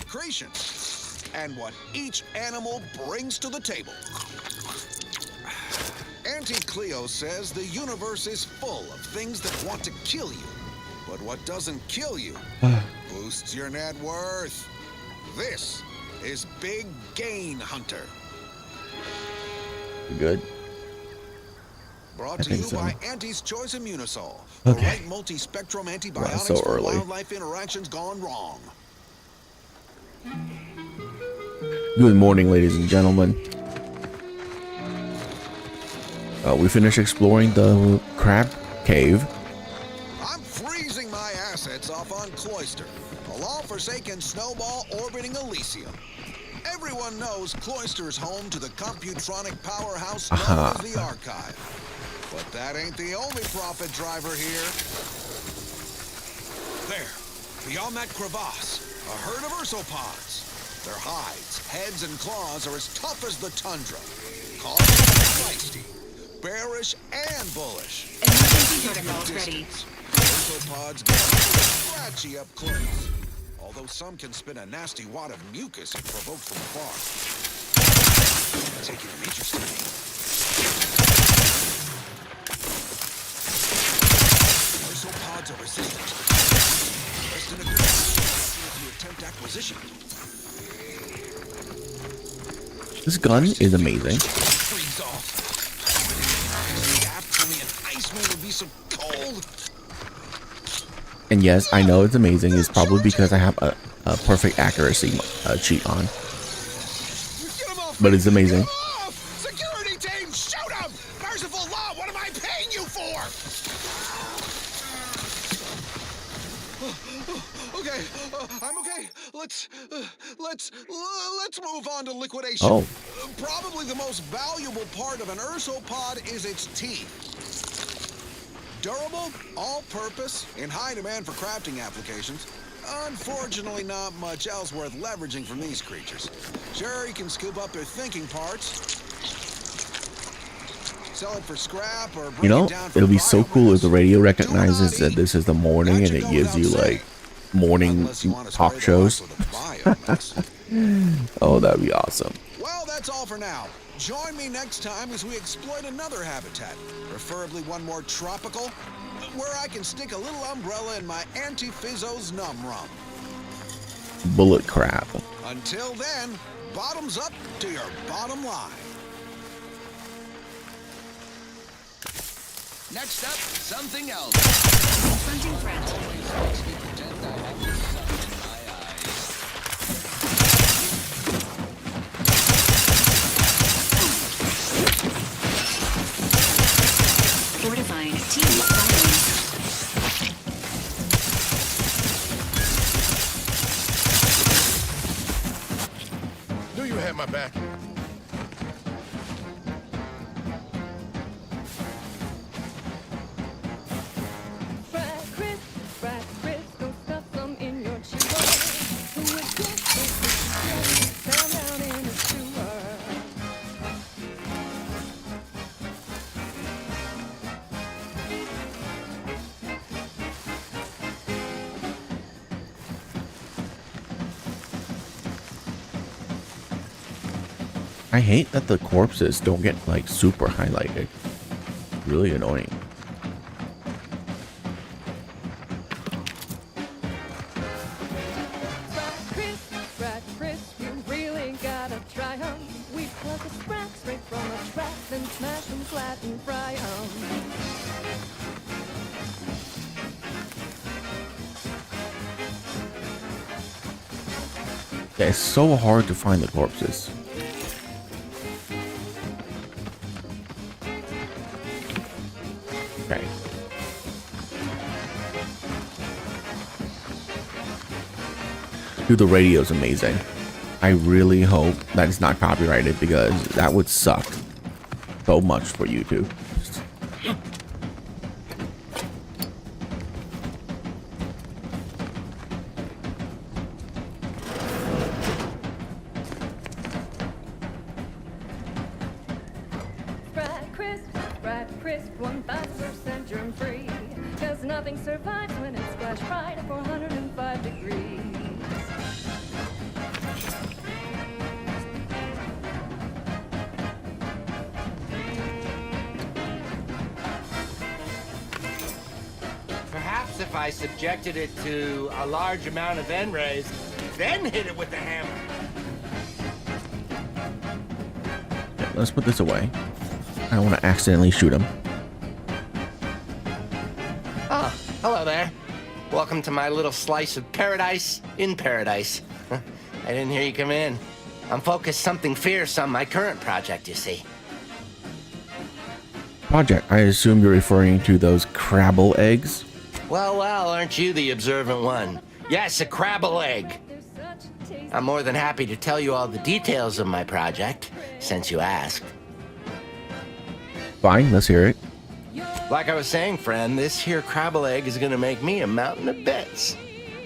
Creation and what each animal brings to the table. Auntie Cleo says the universe is full of things that want to kill you, but what doesn't kill you boosts your net worth. This is Big Gain Hunter. Good. Brought to you by Auntie's Choice Immunosol, Okay. the right multi-spectrum antibiotics so for early. wildlife interactions gone wrong. Good morning, ladies and gentlemen. We finished exploring the crab cave. I'm freezing my assets off on Cloister, a long-forsaken snowball orbiting Elysium. Everyone knows Cloister's home to the computronic powerhouse known as the Archive. But that ain't the only profit driver here. There, beyond that crevasse, a herd of ursopods. Their hides, heads, and claws are as tough as the tundra. Call them feisty, bearish, and bullish. Emergency protocols ready. Ursopods get scratchy up close. Although some can spit a nasty wad of mucus if provoked from afar. Taking an interest in me. Ursopods are resistant. Rest in a good if you attempt acquisition. This gun is amazing. Freeze off. Only an Iceman would be so cold. And yes, I know it's amazing. It's probably because I have a perfect accuracy cheat on. But it's amazing. Security team, shoot him! Merciful law, what am I paying you for? Okay, I'm okay. Let's move on to liquidation. Oh. Probably the most valuable part of an ursopod is its teeth. Durable, all-purpose, in high demand for crafting applications. Unfortunately, not much else worth leveraging from these creatures. Sure, you can scoop up their thinking parts, sell it for scrap, or bring it down for it'll be so cool if the radio recognizes Do not that this is the morning and it gives you like morning unless you want to talk spray the shows. house with a biomass. Oh, that'd be awesome. Well, that's all for now. Join me next time as we exploit another habitat, preferably one more tropical, where I can stick a little umbrella in my Auntie Fizzo's Num Rum. Bullet crab. Until then, bottoms up to your bottom line. Next up, something else. Confronting threat. Fortifying team silence. Knew you had my back. Fried crisp, don't stuff some in your chewer. Who would guess it fell down in a sewer? I hate that the corpses don't get like super highlighted. Really annoying. Fried crisp, you really gotta try 'em. We pluck a scrap straight from a trap, then smash 'em flat and fry 'em. Yeah, it's so hard to find the corpses. Okay. Dude, the radio's amazing. I really hope that it's not copyrighted because that would suck so much for YouTube. Fried crisp, 1000% germ free. 'Cause nothing survives when it's flash fried for 105 if I subjected it to a large amount of N-rays, then hit it with the hammer. Yeah, let's put this away. I don't want to accidentally shoot him. Oh, hello there. Welcome to my little slice of paradise in paradise. I didn't hear you come in. I'm focused something fierce on my current project, you see. Project, I assume you're referring to those Crabble eggs? Well, aren't you the observant one? Yes, a Crabble egg. I'm more than happy to tell you all the details of my project, since you asked. Fine, let's hear it. Like I was saying, friend, this here Crabble egg is gonna make me a mountain of bits.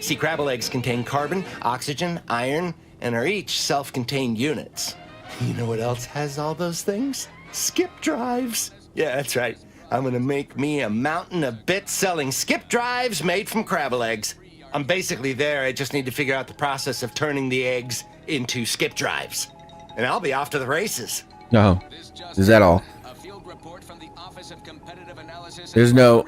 See, Crabble eggs contain carbon, oxygen, iron, and are each self-contained units. You know what else has all those things? Skip drives. Yeah, that's right. I'm gonna make me a mountain of bits selling skip drives made from Crabble eggs. I'm basically there. I just need to figure out the process of turning the eggs into skip drives. And I'll be off to the races. No. Is that all? There's no...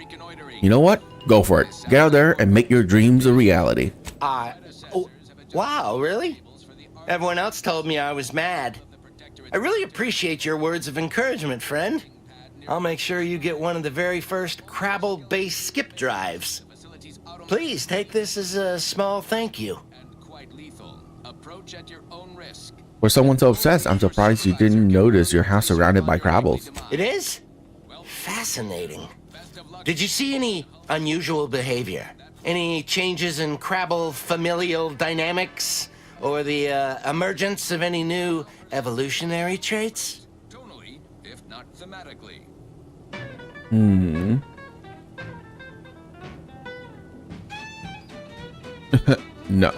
You know what? Go for it. Get out there and make your dreams a reality. Oh, wow, really? Everyone else told me I was mad. I really appreciate your words of encouragement, friend. I'll make sure you get one of the very first Crabble-based skip drives. Please take this as a small thank you. For someone so obsessed, I'm surprised you didn't notice your house surrounded by Crabbles. It is? Fascinating. Did you see any unusual behavior? Any changes in Crabble familial dynamics? Or the emergence of any new evolutionary traits? Tonally, if not thematically. No.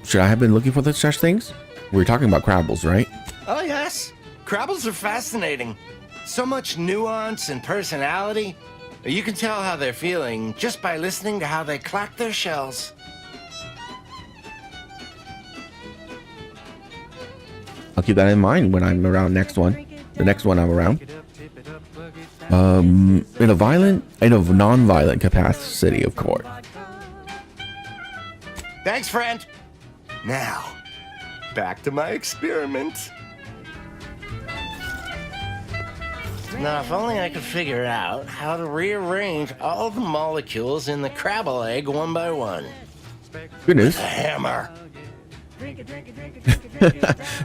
Should I have been looking for such things? We were talking about Crabbles, right? Oh, yes. Crabbles are fascinating. So much nuance and personality. You can tell how they're feeling just by listening to how they clack their shells. I'll keep that in mind when I'm around next one. The next one I'm around. In a non-violent capacity, of course. Thanks, friend. Now, back to my experiment. Now, if only I could figure out how to rearrange all the molecules in the Crabble egg one by one. Good news. A hammer.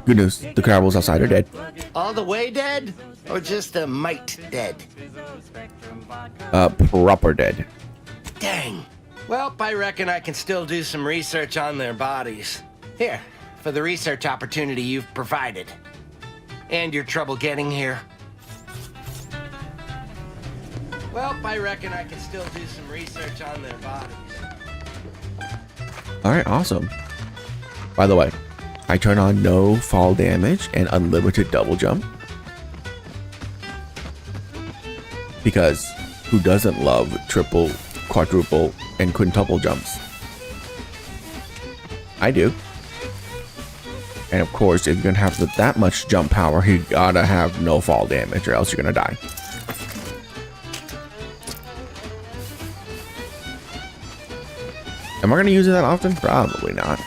Good news. The Crabbles outside are dead. All the way dead? Or just a mite dead? Proper dead. Dang. Well, I reckon I can still do some research on their bodies. Here, for the research opportunity you've provided. And your trouble getting here. Well, I reckon I can still do some research on their bodies. Alright, awesome. By the way, I turn on no fall damage and unlimited double jump. Because who doesn't love triple, quadruple, and quintuple jumps? I do. And of course, if you're gonna have that much jump power, you gotta have no fall damage or else you're gonna die. Am I gonna use it that often? Probably not.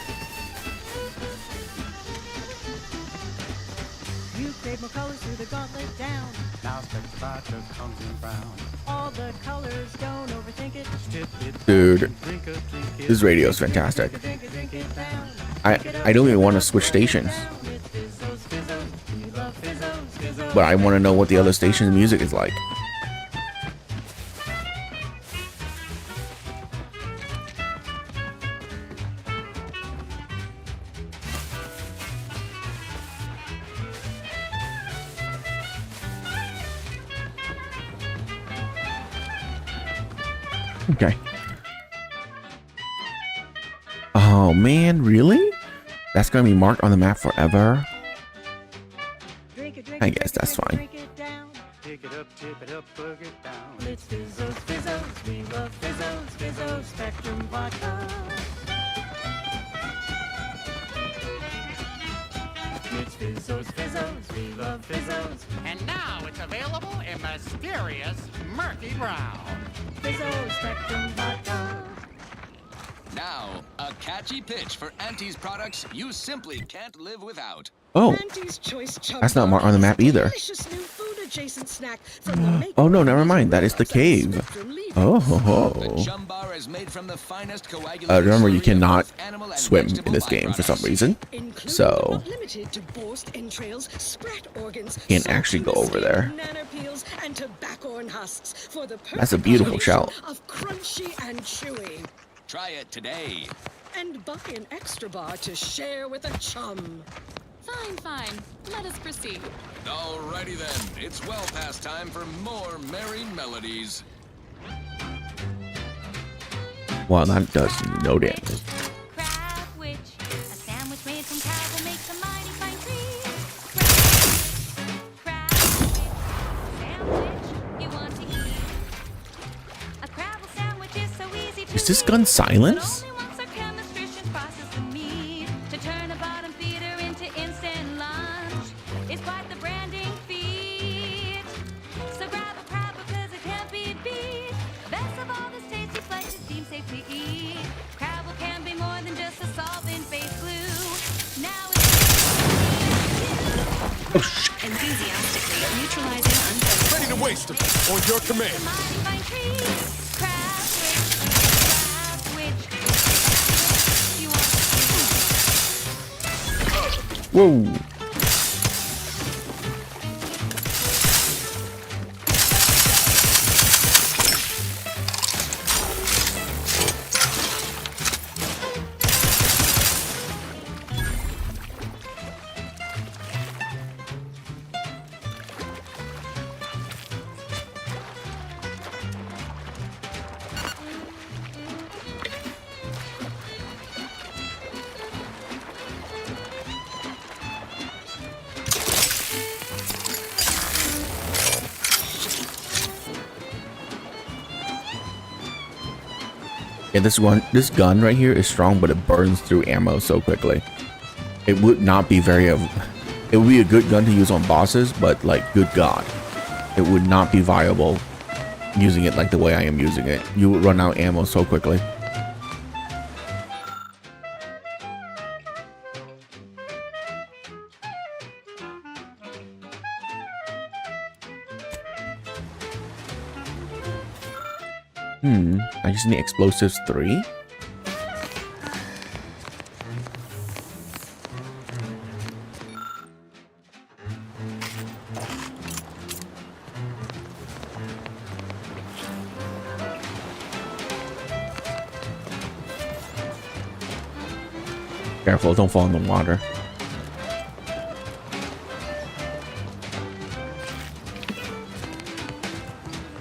You crave more colors through the gauntlet down. Now Spectre comes in brown. All the colors, don't overthink it. Dude, this radio is fantastic. I don't even want to switch stations. But I want to know what the other station's music is like. Okay. Oh man, really? That's gonna be marked on the map forever? I guess that's fine. Pick it up, tip it up, plug it down. It's Fizzos, Fizzos, we love Fizzos, Fizzos, Spectrum Vodka. It's Fizzos, Fizzos, we love Fizzos. And now it's available in mysterious murky brown. Fizzos, Spectrum Vodka. Now, a catchy pitch for Auntie's products you simply can't live without. Oh, Auntie's Choice Chum that's not Bar on the is map a either. delicious new food-adjacent snack from the maker Oh no, of never these mind. That is the gorillas and cave. Spectrum leavings. Oh. Chum Bar is made from the finest coagulated Remember, you slurry of cannot both animal and swim vegetable in this game for some byproducts. reason. Including So but not limited to borscht entrails, sprat organs, can't salt actually go from the over skin, there. banana peels, and tobacco husks for the That's a perfect beautiful combination shell. of crunchy and chewy. Try it today. And buy an extra bar to share with a chum. Fine, fine. Let us proceed. Alrighty then, it's well past time for more merry melodies. Well, that does no damage. Crab witch, a sandwich made from crab will make some mighty fine trees. Crab witch, sandwich you want to eat. A crabble sandwich is so easy to Is this gun silence? Only once our chemistricians process the meat to turn a bottom feeder into instant lunch. It's quite the branding feat. So grab a crab because it can't be beat. Best of all, this tasty flesh is deemed safe to eat. Crabble can be more than just a solvent-based glue. Now it's Enthusiastically neutralizing unfiltered. Ready to waste them. On your command. a mighty fine trees. Crab witch, you want Whoa. Yeah, this gun right here is strong, but it burns through ammo so quickly. It would not be very it would be a good gun to use on bosses, but like, good God, it would not be viable using it like the way I am using it. You would run out of ammo so quickly. I just need explosives 3. Careful, don't fall in the water.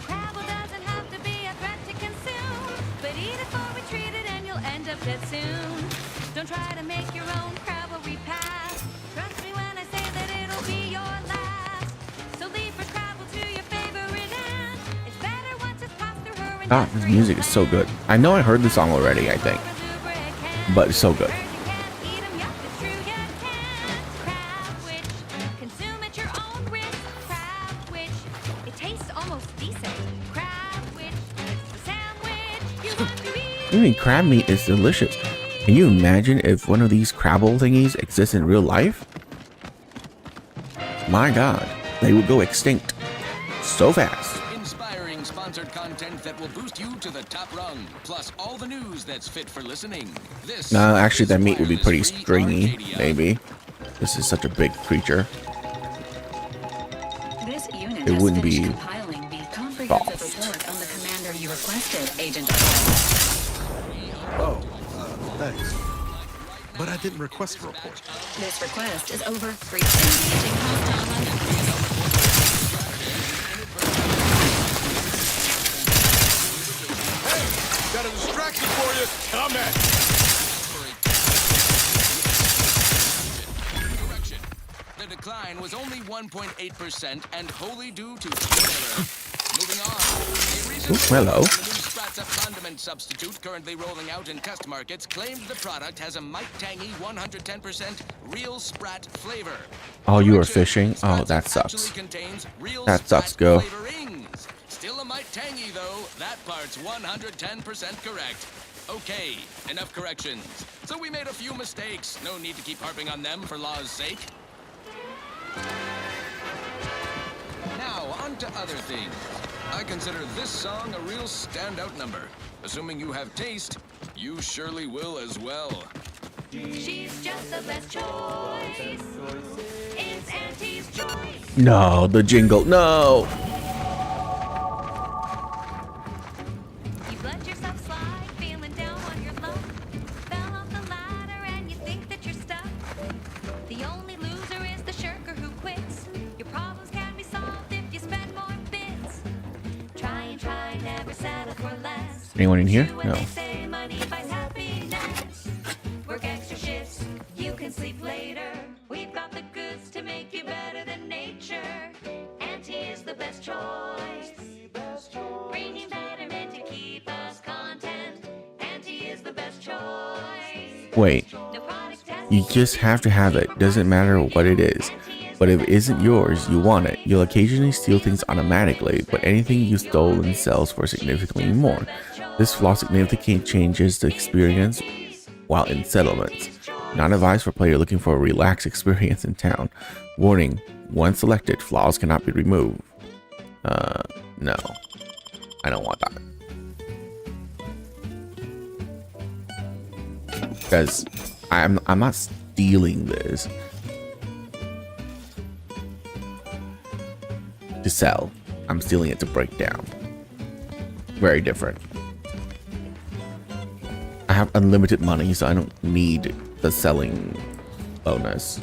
Crabble doesn't have to be a threat to consume, but eat it before we treat it and you'll end up dead soon. Don't try to make your own crabble repast. Trust me when I say that it'll be your last. So leave for crabble to your favorite aunt. It's better once it's passed through her and God, this music is so good. I know I heard the song already, I think, but it's so good. I mean, crab meat is delicious. Can you imagine if one of these crabble thingies exists in real life? My God, they would go extinct so fast. Inspiring sponsored content that will boost you to the top rung, plus all the news that's fit for listening. This No, actually, that meat would be pretty is Wireless Free stringy, Arcadia. maybe. This is such a big creature. This unit It has wouldn't finished be compiling the comprehensive soft. report on the commander you requested, Agent. Oh, thanks. But I didn't request a report. This request is over. Engaging hostile Got a distraction for you. Come at. Correction. The decline was only 1.8% and wholly due to human error. Moving on. A recent Ooh, hello. report on the new Sprat's a condiment substitute currently rolling out in test markets claimed the product has a might tangy 110% real Sprat flavor. Oh, you were Correction, fishing? Oh, that Sprat's sucks. actually contains real That sucks, Sprat go. flavorings. Still a might tangy though. That part's 110% correct. Okay, enough corrections. So we made a few mistakes. No need to keep harping on them for law's sake. Now, on to other things. I consider this song a real standout number. Assuming you have taste, you surely will as well. She's just the best choice. It's Auntie's choice. No, the jingle. No. You've let yourself slide, feeling down on your luck. Fell off the ladder and you think that you're stuck. The only loser is the shirker who quits. Your problems can be solved if you spend more bits. Try and try, never settle for less. Anyone in here? Do what No. they say, money buys happiness. Work extra shifts, you can sleep later. We've got the goods to make you better than nature. Auntie is the best choice. Bringing betterment to keep us content. Auntie is the best choice. Wait. No product testing. You just have to have it. Doesn't matter what it is. But if it isn't yours, you want it. You'll occasionally steal things automatically, but anything you stole sells for significantly more. This flaw significantly changes the experience while in settlements. Not advised for player looking for a relaxed experience in town. Warning, once selected, flaws cannot be removed. No. I don't want that. Because I'm not stealing this to sell. I'm stealing it to break down. Very different. I have unlimited money, so I don't need the selling bonus.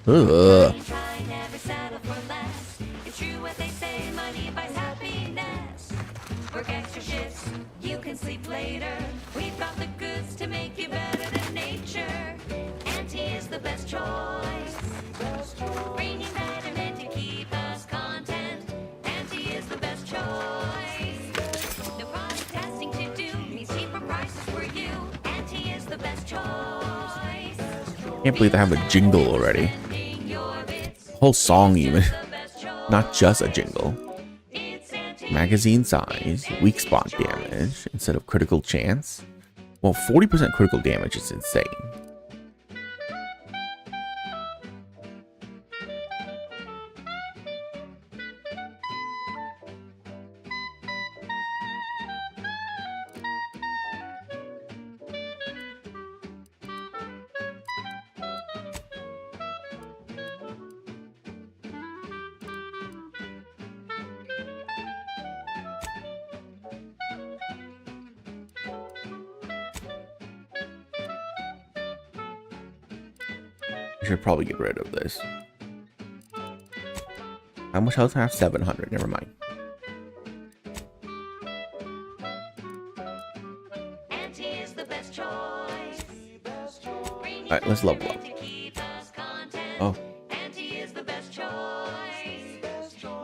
Ugh. Try, never settle for less. It's true what they say, money buys happiness. Work extra shifts, you can sleep later. We've got the goods to make you better than nature. Auntie is the best choice. Bringing betterment to keep us content. Auntie is the best choice. No product testing to do means cheaper prices for you. Auntie is the best choice. Can't believe I have a jingle already. Whole song even. Not just a jingle. Magazine size, weak spot damage instead of critical chance. Well, 40% critical damage is insane. Should probably get rid of this. How much health do I have? 700. Never mind. Alright, let's level up. Oh.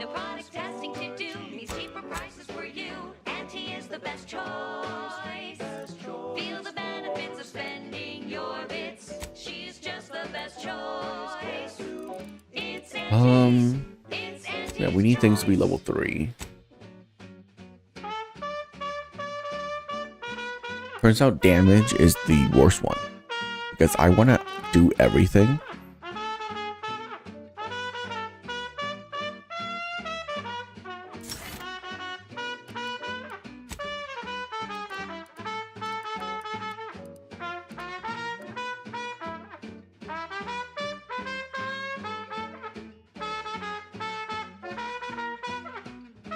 No product testing to do means cheaper prices for you. Auntie is the best choice. Feel the benefits of spending your bits. She's just the best choice. It's Yeah, we need things to be level 3. Turns out damage is the worst one. Because I want to do everything.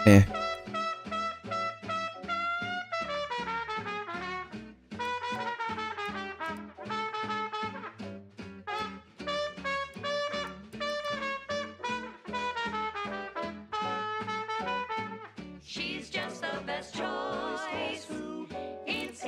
Eh. She's just the best choice. It's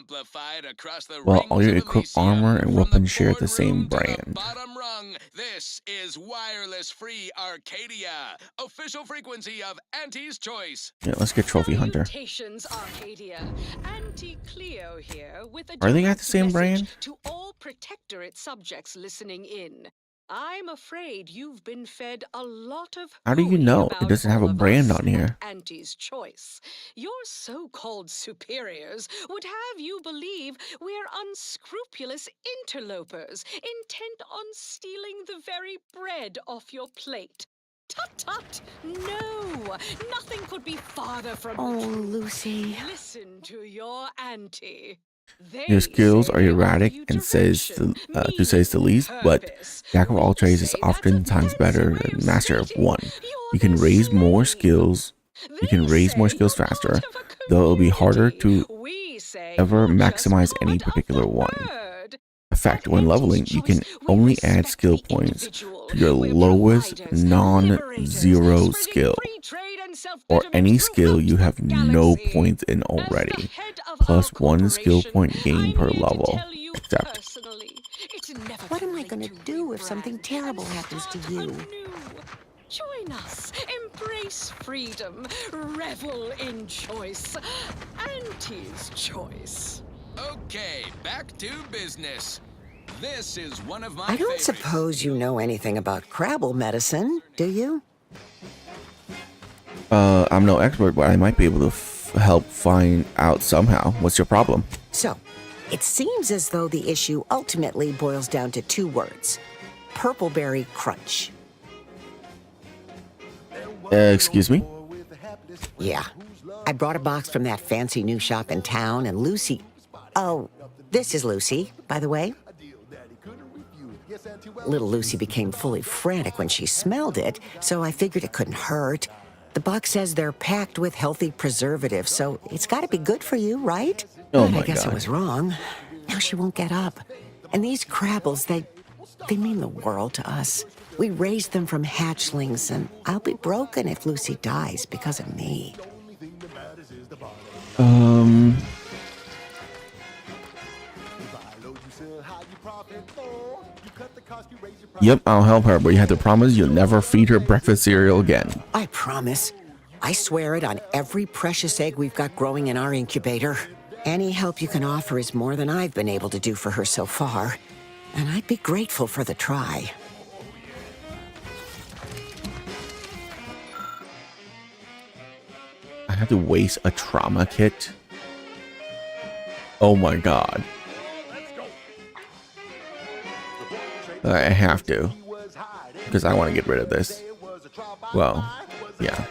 amplified across the Well, rings all your of equipped Elysium. armor and From weapons the share the same boardroom to the brand. bottom rung, this is wireless free Arcadia, official frequency of Auntie's Choice. Yeah, let's get Trophy Hunter. Salutations, Arcadia. Auntie Cleo here with a Are they got direct the same message brand? to all Protectorate subjects listening in. I'm afraid you've been fed a lot of How do you hooey know? It about doesn't have all a of brand us on here. at Auntie's Choice. Your so-called superiors would have you believe we're unscrupulous interlopers, intent on stealing the very bread off your plate. Tut tut! No! Nothing could be farther from Oh, the truth. Lucy. Listen to your auntie. Your skills Say are they erratic offer you and says direction, to say the least, but purpose. Jack of all trades is Say that's a oftentimes fancy better way than of Master of stating one. you're You can their raise more slave. skills. You can They raise more say skills you're faster, part of a though it'll be harder community. to We say ever you're just maximize any part of particular the one. herd. Effect, when At leveling, Auntie's you can Choice, we only add respect skill the points individual. to your We're lowest providers, non-zero liberators, skill, spreading free trade and or self-betterment any skill you throughout have the no galaxy. points in As the already, head of plus our 1 skill corporation, point gain I'm per here to level. tell you Accept. personally, it's never What too am I late going to do if rebrand something terrible and happens to start you? anew. Join us, embrace freedom, revel in choice. Auntie's Choice. Okay, back to business. This is one of my I don't favorites. suppose you know anything about Crabble medicine, do you? I'm no expert, but I might be able to help find out somehow. What's your problem? So, it seems as though the issue ultimately boils down to 2 words. Purpleberry Crunch. Excuse me? Yeah. I brought a box from that fancy new shop in town, and Lucy... Oh, this is Lucy, by the way. Little Lucy became fully frantic when she smelled it, so I figured it couldn't hurt. The box says they're packed with healthy preservatives, so it's got to be good for you, right? Oh But my I guess I God. was wrong. Now she won't get up. And these Crabbles, they mean the world to us. We raised them from hatchlings, and I'll be broken if Lucy dies because of me. Yep, I'll help her, but you have to promise you'll never feed her breakfast cereal again. I promise. I swear it on every precious egg we've got growing in our incubator. Any help you can offer is more than I've been able to do for her so far. And I'd be grateful for the try. I have to waste a trauma kit? Oh my God. I have to, because I want to get rid of this. Well, yeah.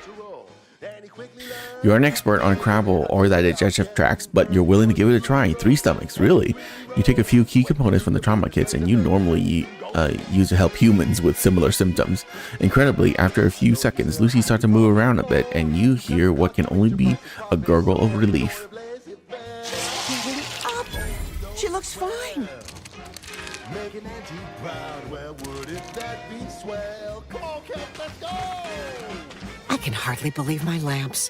You're an expert on Crabble or the digestive tracts, but you're willing to give it a try. 3 stomachs, really? You take a few key components from the trauma kits, and you normally use to help humans with similar symptoms. Incredibly, after a few seconds, Lucy starts to move around a bit, and you hear what can only be a gurgle of relief. Up! She looks fine. I can hardly believe my lamps.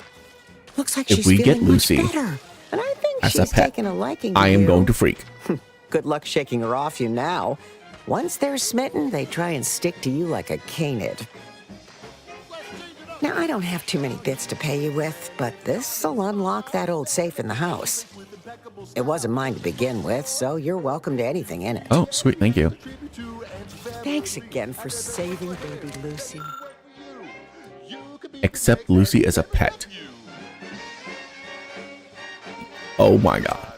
Looks like If she's we get feeling much Lucy better. And I think as a she's pet, taken a liking to I am you. going to freak. Good luck shaking her off you now. Once they're smitten, they try and stick to you like a canid. Now, I don't have too many bits to pay you with, but this'll unlock that old safe in the house. It wasn't mine to begin with, so you're welcome to anything in it. Oh, sweet, thank you. Thanks again for saving baby Lucy. Accept Lucy as a pet. Oh my God.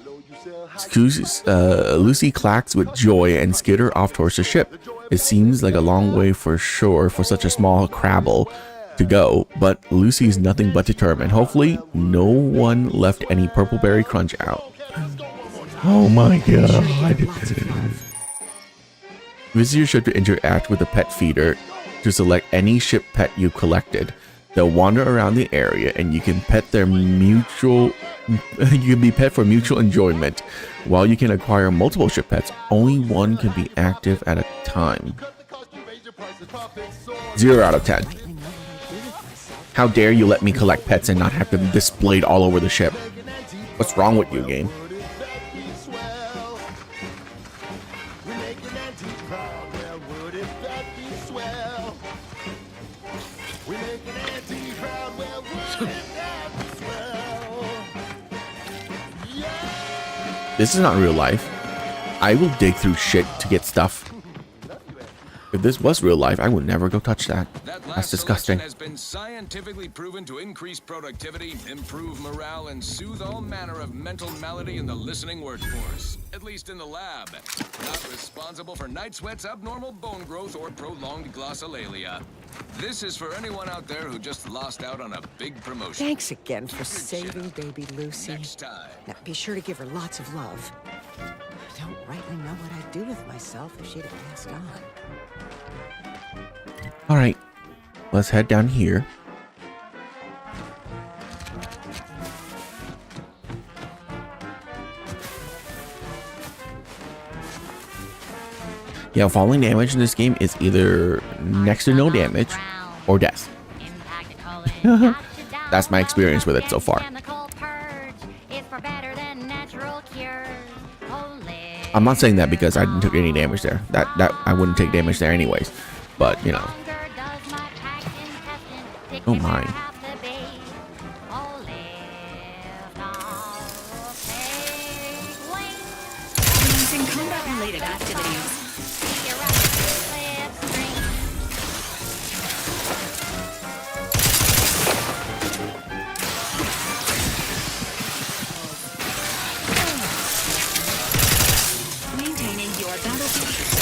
Lucy clacks with joy and skitter off towards the ship. It seems like a long way for sure for such a small Crabble to go, but Lucy's nothing but determined. Hopefully, no one left any Purpleberry Crunch out. Oh my God. Visit your ship to interact with the pet feeder to select any ship pet you collected. They'll wander around the area, and you can pet their mutual. You can be pet for mutual enjoyment. While you can acquire multiple ship pets, only one can be active at a time. 0 out of 10. How dare you let me collect pets and not have them displayed all over the ship? What's wrong with you, game? Auntie proud, well, wouldn't that be swell? We make an Auntie proud, well, wouldn't that be swell? Yeah! This is not real life. I will dig through shit to get stuff. If this was real life, I would never go touch that. That's disgusting. Has been scientifically proven to increase productivity, improve morale, and soothe all manner of mental malady in the listening workforce. At least in the lab. Not responsible for night sweats, abnormal bone growth, or prolonged glossolalia. This is for anyone out there who just lost out on a big promotion. Thanks again for saving baby Lucy. Next time. Now, be sure to give her lots of love. I don't rightly know what I'd do with myself if she'd have passed on. All right, let's head down here. Yeah, falling damage in this game is either next to no damage or death. That's my experience with it so far. I'm not saying that because I didn't take any damage there. That I wouldn't take damage there anyways. But, you know. Oh my. Using combat-related activities. Maintaining your battlefield.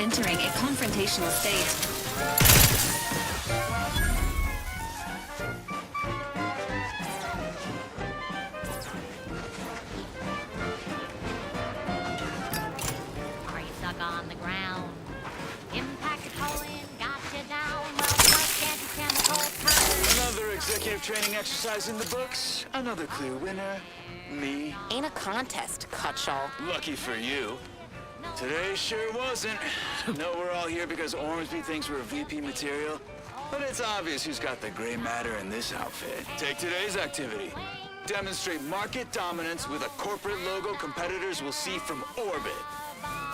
Entering a confrontational state. Are you stuck on the ground? Impacted colon, got you down. Well, like anti-chemical purge. Another executive training exercise in the books. Another clear winner. Me. Ain't a contest, Cutshall. Lucky for you. Today sure wasn't. No, we're all here because Ormsby thinks we're VP material. But it's obvious who's got the gray matter in this outfit. Take today's activity. Demonstrate market dominance with a corporate logo competitors will see from orbit.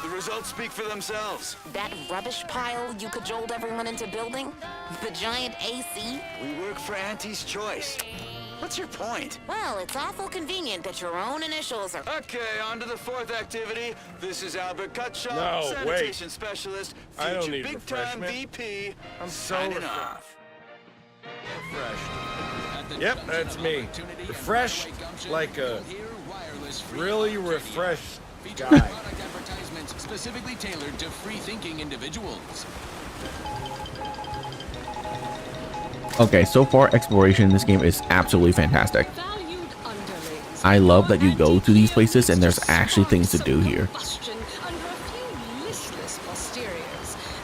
The results speak for themselves. That rubbish pile you cajoled everyone into building? The giant AC? We work for Auntie's Choice. What's your point? Well, it's awful convenient that your own initials are... Okay, on to the fourth activity. This is Albert Cutshaw, No, sanitation wait. specialist, I don't future need big-time refreshment. VP. I'm so signing off. refreshed. Yep, that's me. Refreshed like a really refreshed guy. Advertisements specifically tailored to free-thinking individuals. Okay, so far exploration in this game is absolutely fantastic. I love that you go to these places and there's actually things to do here.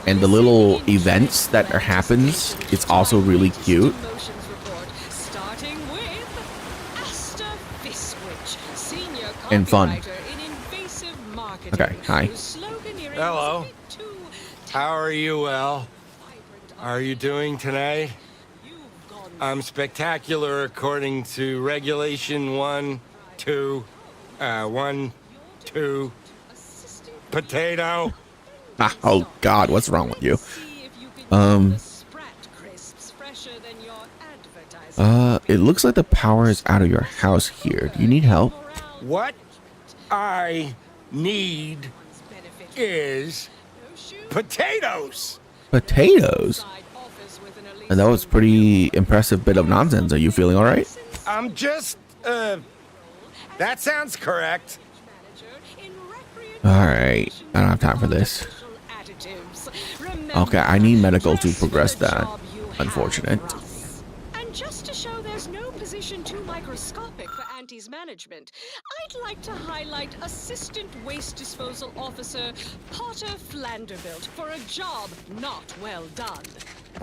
And the little events that happens, it's also really cute. And fun. Okay, hi. Hello. How are you, Al? Are you doing tonight? I'm spectacular according to regulation 1, 2, potato. Ah, oh God, what's wrong with you? It looks like the power is out of your house here. Do you need help? What I need is potatoes. Potatoes? And that was pretty impressive bit of nonsense. Are you feeling all right? I'm just, that sounds correct. Alright, I don't have time for this. Okay, I need medical to progress that. Unfortunate. And just to show there's no position too microscopic for Auntie's management, I'd like to highlight Assistant Waste Disposal Officer Potter Flanderbilt for a job not well done.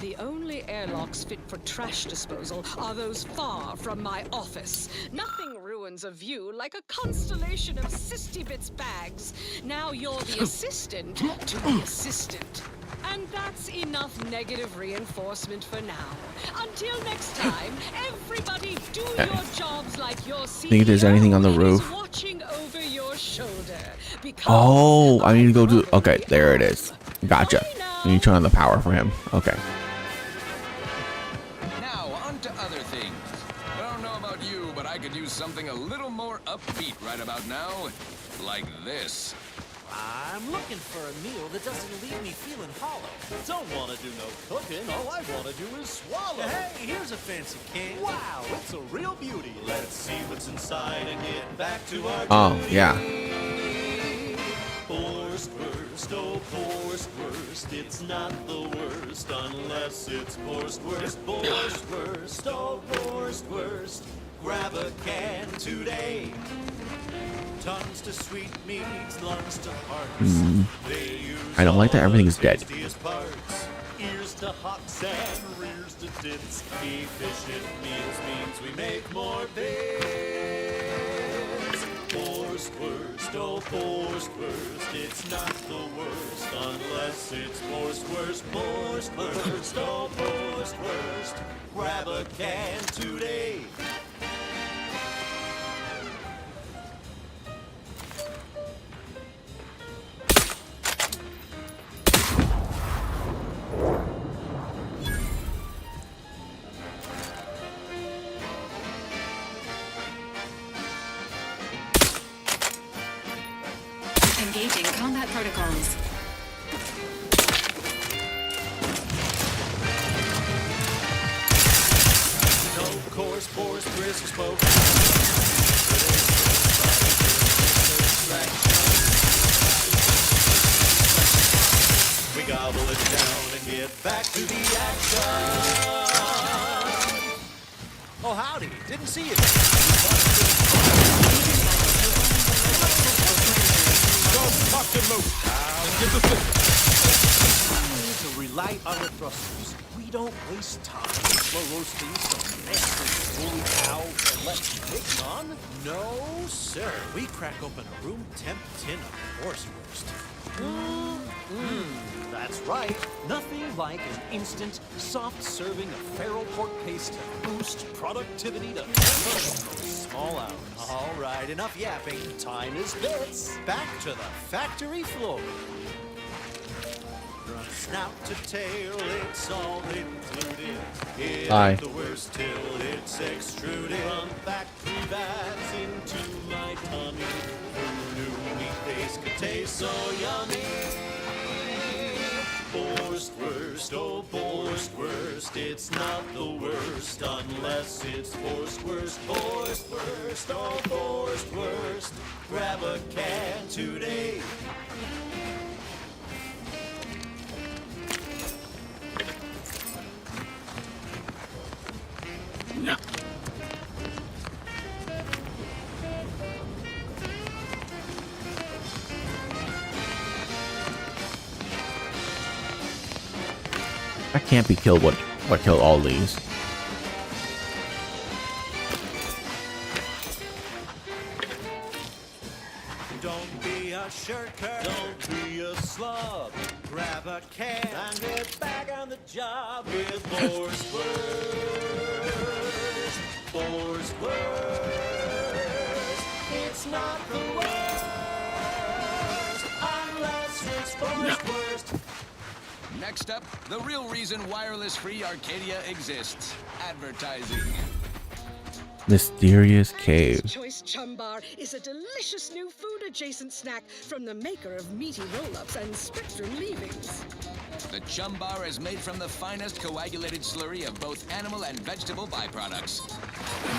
The only airlocks fit for trash disposal are those far from my office. Nothing ruins a view like a constellation of Sisty-Bits bags. Now you're the assistant to the assistant. And that's enough negative reinforcement for now. Until next time, everybody do your jobs like your CEO Think there's anything on the roof? watching over your shoulder. Oh, I need to go do. Okay, there it is. Gotcha. I need to turn on the power for him. Okay. Now, on to other things. I don't know about you, but I could use something a little more upbeat right about now. Like this. I'm looking for a meal that doesn't leave me feeling hollow. Don't want to do no cooking. All I want to do is swallow. Hey, here's a fancy can. Wow, it's a real beauty. Let's see what's inside and get back to our Oh, yeah. Worst, oh, worst, it's not the worst unless it's worst, oh, worst, grab a can today. Tons to sweet meats, lungs to hearts. I don't like that everything's dead. Parts. Ears to hops and rears to tits. Efficient meals means we make more bits. Worst, oh, worst, it's not the worst unless it's worst, oh, worst, grab a can today. Engaging combat protocols. No course, force, brisk, smoke. We gobble it down and get back to the action. Oh, howdy. Didn't see you. To relight on the thrusters. We don't waste time. Slow roasting some nasty holy cow and let's pick on. No, sir. We crack open a room temp tin of Horstwurst. That's right. Nothing like an instant, soft serving of feral pork paste to boost productivity to small hours. All right, enough yapping. Time is bits. Back to the factory floor. From snout to tail, it's all included. It Aye. ain't the worst till it's extruded. From factory vats into my tummy. Who knew meat base could taste so yummy? Worst, oh, worst, it's not the worst unless it's worst, oh, worst, grab a can today. No. I can't be killed. What killed all these? Don't be a shirker, don't be a slub. Grab a can and get back on the job with Force It's not the worst unless it's Force. Next up, the real reason wireless-free Arcadia exists. Advertising. Mysterious cave. Choice Chum Bar is a delicious new food-adjacent snack from the maker of meaty roll-ups and spectrum leavings. The Chum Bar is made from the finest coagulated slurry of both animal and vegetable byproducts.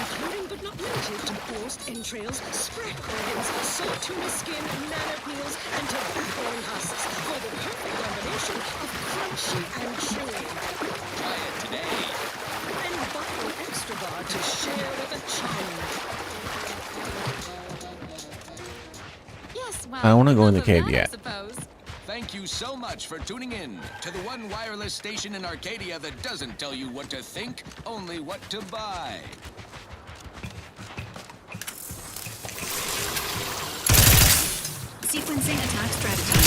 Including but not limited to roast entrails, spread organs, salt tuna skin, nano peels, and tobacco husks for the perfect combination of crunchy and chewy. Try it today. And buy an extra bar to share with a chum. Yes, well, I don't want to go in the enough of cave that, yet. I suppose. Thank you so much for tuning in to the one wireless station in Arcadia that doesn't tell you what to think, only what to buy. Sequencing attack strategy.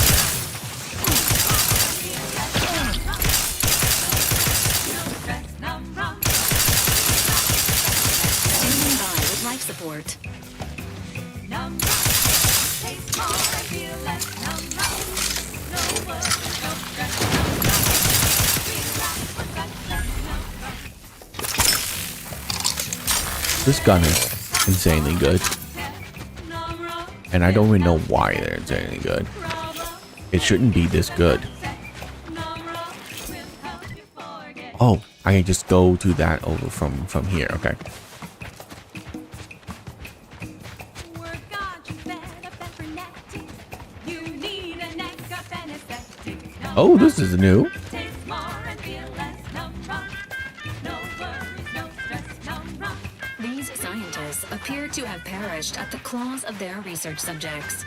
Standing by with life support. This gun is insanely good. And I don't even know why they're insanely good. It shouldn't be this good. Oh, I can just go to that over from here. Okay. Oh, this is new. These scientists appear to have perished at the claws of their research subjects.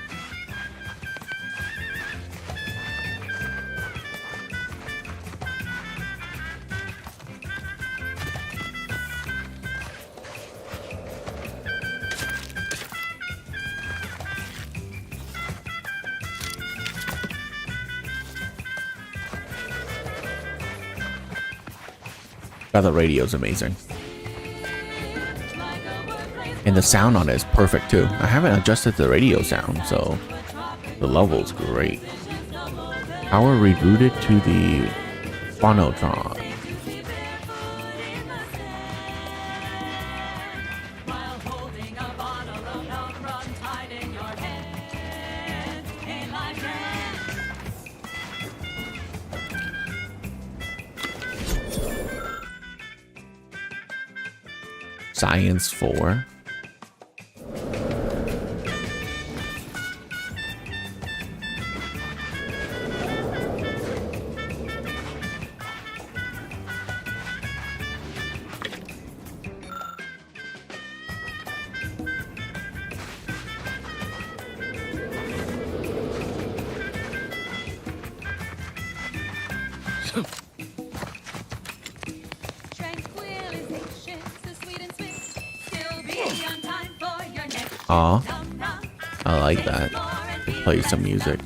God, the radio's amazing. And the sound on it is perfect too. I haven't adjusted the radio sound, so the level's great. Power rebooted to the Phonotron. Science 4. Aw, I like that. Play some music.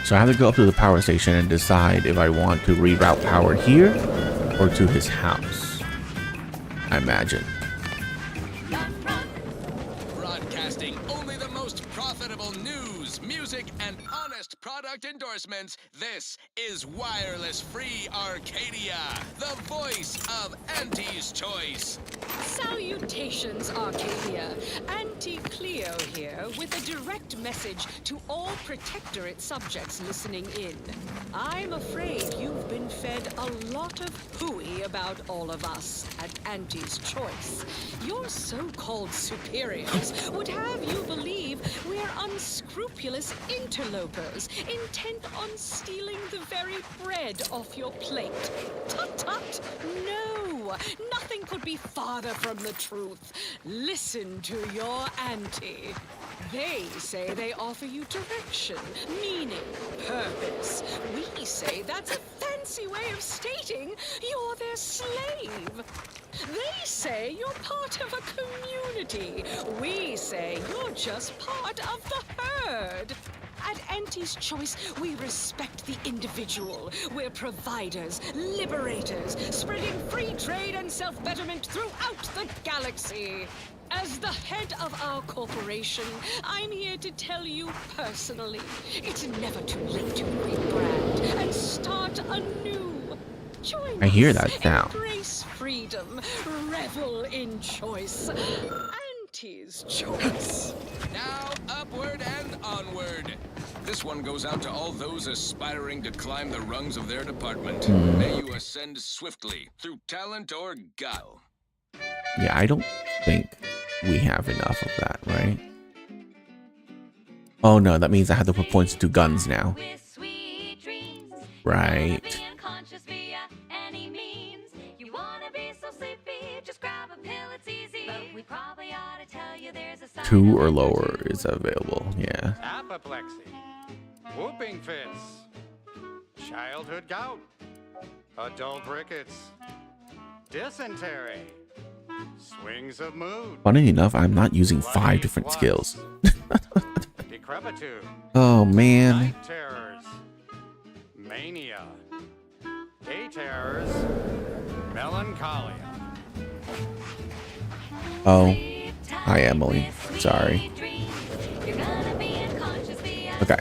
So I have to go up to the power station and decide if I want to reroute power here or to his house, I imagine. Broadcasting only the most profitable news, music, and honest product endorsements, this is Wireless Free Arcadia, the voice of Auntie's Choice. Salutations, Arcadia. Auntie Cleo here with a direct message to all Protectorate subjects listening in. I'm afraid you've been fed a lot of hooey about all of us at Auntie's Choice. Your so-called superiors would have you believe we're unscrupulous interlopers intent on stealing the very bread off your plate. Tut-tut! No! Nothing could be farther from the truth. Listen to your auntie. They say they offer you direction, meaning, purpose. We say that's a fancy way of stating you're their slave. They say you're part of a community. We say you're just part of the herd. At Auntie's Choice, we respect the individual. We're providers, liberators, spreading free trade and self-betterment throughout the galaxy. As the head of our corporation, I'm here to tell you personally, it's never too late to rebrand and start anew. Join I hear us, that now. Embrace freedom, revel in choice. Auntie's Choice. Now, upward and onward. This one goes out to all those aspiring to climb the rungs of their department. May you ascend swiftly through talent or guile. Yeah, I don't think we have enough of that, right? Oh no, that means I have to put points to guns now. Right. 2 or lower is available, yeah. Apoplexy, whooping fits, childhood gout, adult rickets, dysentery, swings of mood. Funny enough, I'm not using 5 different skills. Decrepitude. Oh man. Night terrors. Mania. Day terrors. Melancholia. Oh. Hi, Emily. Sorry. Okay.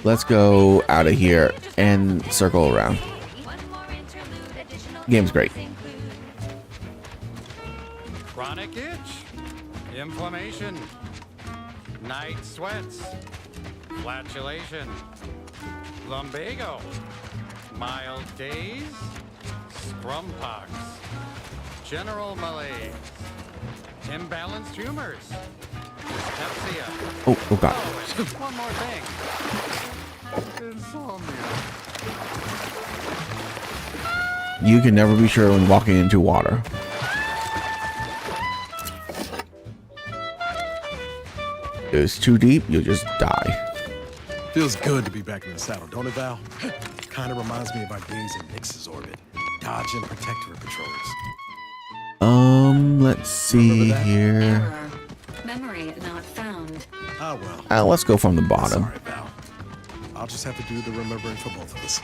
Let's go out of here and circle around. Game's great. Chronic itch. Inflammation. Night sweats. Flatulation. Lumbago. Mild days. Scrumpox. General malaise. Imbalanced humors. Dyspepsia. Oh god. Oh, and one more thing. Insomnia. You can never be sure when walking into water. If it's too deep, you'll just die. Feels good to be back in the saddle, don't it, Val? Kind of reminds me of our days in Nix's orbit, dodging protectorate patrols. Let's see here. Error. Memory not found. Ah, well. Let's go from the bottom. Sorry, Val. I'll just have to do the remembering for both of us.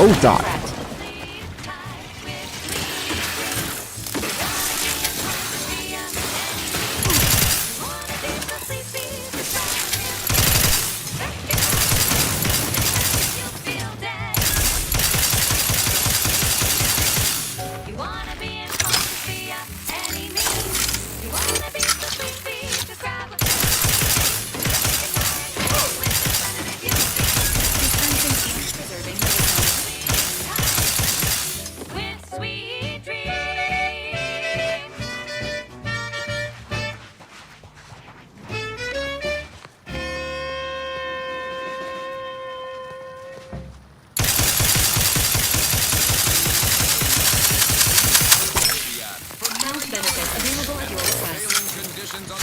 Oh god.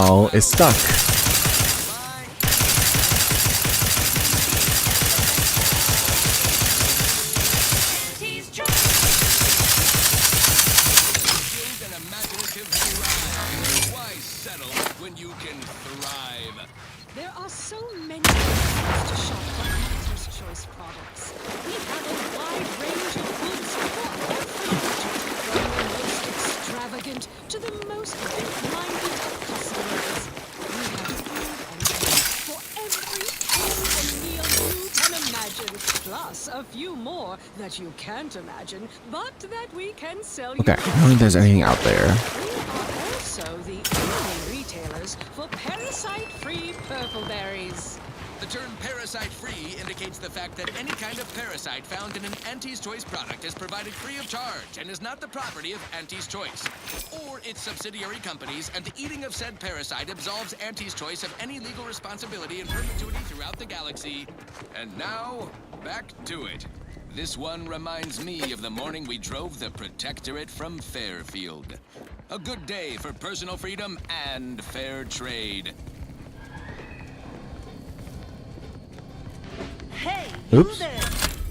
Oh, it's stuck. Why settle when you can thrive? There are so many places to shop for Auntie's Choice products. We have a wide range of goods for every budget, from the most extravagant to the most big-minded of customers. We have food and drink for every taste and meal you can imagine, plus a few more that you can't imagine, but that we can sell you. Okay, I don't think there's anything out there. We are also the only retailers for parasite-free purple berries. The term parasite-free indicates the fact that any kind of parasite found in an Auntie's Choice product is provided free of charge and is not the property of Auntie's Choice or its subsidiary companies, and the eating of said parasite absolves Auntie's Choice of any legal responsibility in perpetuity throughout the galaxy. And now, back to it. This one reminds me of the morning we drove the Protectorate from Fairfield. A good day for personal freedom and fair trade. Hey, Oops. you there.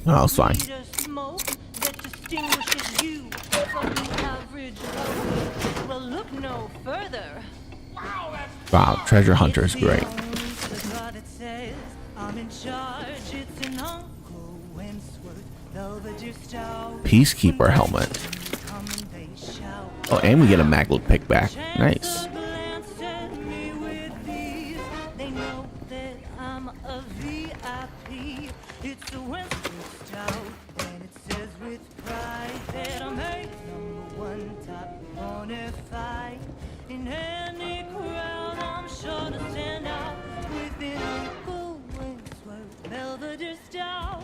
Oh, it's fine. Need a smoke that distinguishes you from the average lover? Well, look no further. Wow, treasure hunter is great. Cigar that says I'm in charge. It's an Uncle Wentworth Belvedere stout. Peacekeeper helmet. Oh, and we get a maglet pick back. Nice. They know that I'm a VIP. It's a Wentworth stout, and it says with pride that I'm a #1 top bonafide. In any crowd, I'm sure to stand out with an Uncle Wentworth Belvedere stout.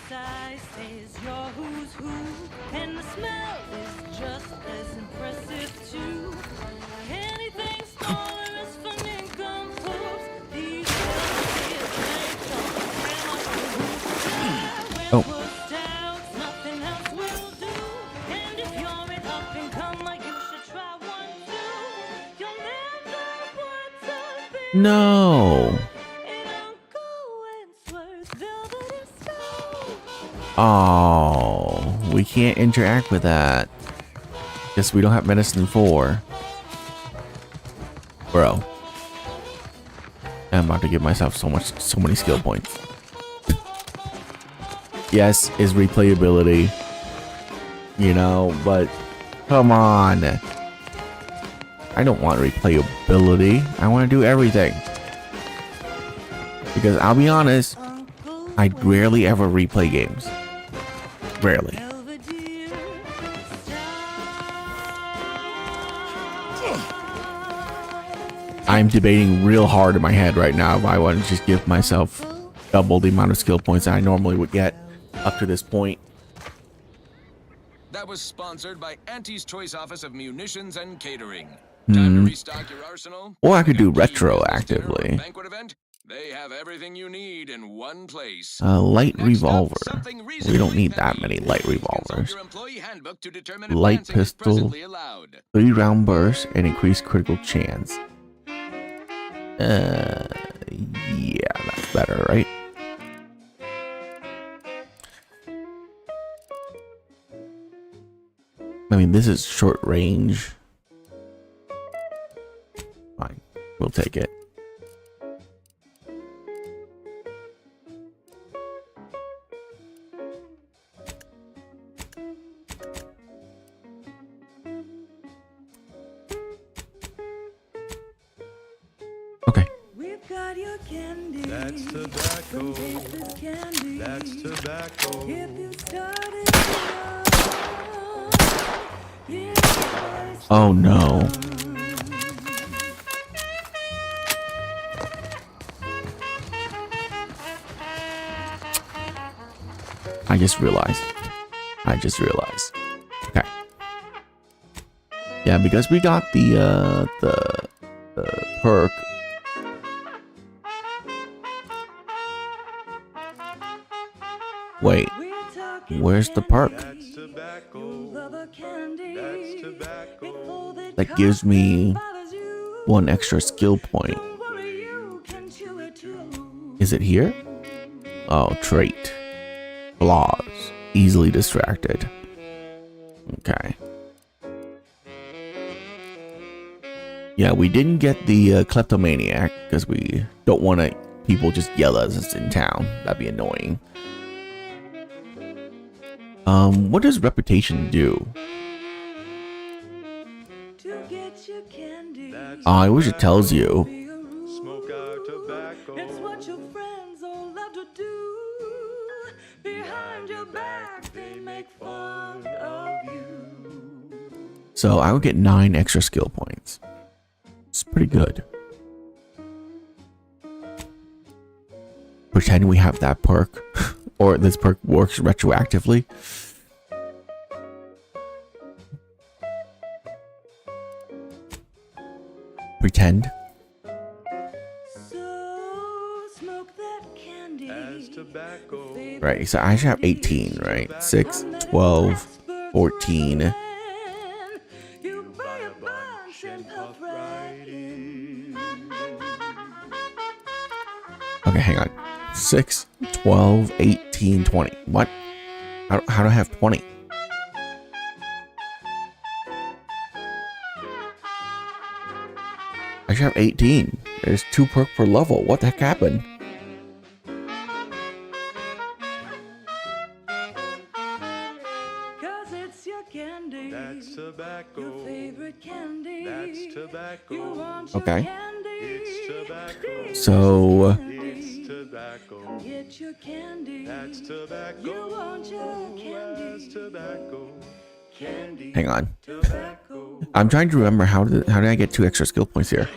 Size says you're who's who, and the smell is just as impressive too. Anything smaller is for nincompoops. These stouts, nothing else will do. And if you're an up and comer, you should try one too. You'll never want to be No. Oh, we can't interact with that. Guess we don't have medicine 4. Bro. I'm about to give myself so many skill points. Yes, is replayability. You know, but come on. I don't want replayability. I want to do everything. Because I'll be honest, I rarely ever replay games. Rarely. I'm debating real hard in my head right now if I want to just give myself double the amount of skill points that I normally would get up to this point. That was sponsored by Auntie's Choice Office of Munitions and Catering. Time to restock your arsenal? Or I could do retroactively. Banquet event? They have everything you need in one place. A light revolver. We don't need that many light revolvers. Light pistol, 3-round burst, and increased critical chance. Yeah, that's better, right? I mean, this is short range. Fine, we'll take it. Okay. We've got your candy. That's tobacco. Candy. That's tobacco. If you started Oh no. I just realized. Okay. Yeah, because we got the perk. Wait, where's the perk? That gives me 1 extra skill point. Is it here? Oh, trait. Flaws. Easily distracted. Okay. Yeah, we didn't get the kleptomaniac because we don't want to people just yell at us in town. That'd be annoying. What does reputation do? Oh, I wish it tells you. It's what your friends all love to do. Behind your back, they make fun of you. So I would get 9 extra skill points. It's pretty good. Pretend we have that perk, or this perk works retroactively. Pretend. So smoke that candy. As tobacco. Right, so I should have 18, right? 6, 12, 14. You buy a bunch and puff right in. Okay, hang on. 6, 12, 18, 20. What? How do I have 20? I should have 18. There's 2 perk per level. What the heck happened? Cause it's your candy. That's tobacco. Your favorite candy. That's tobacco. You want your Okay. candy. It's tobacco. So It's tobacco. Come get your candy. That's tobacco. You want your candy. That's tobacco. Candy. hang on. Tobacco. I'm trying to remember how did I get 2 extra skill points here?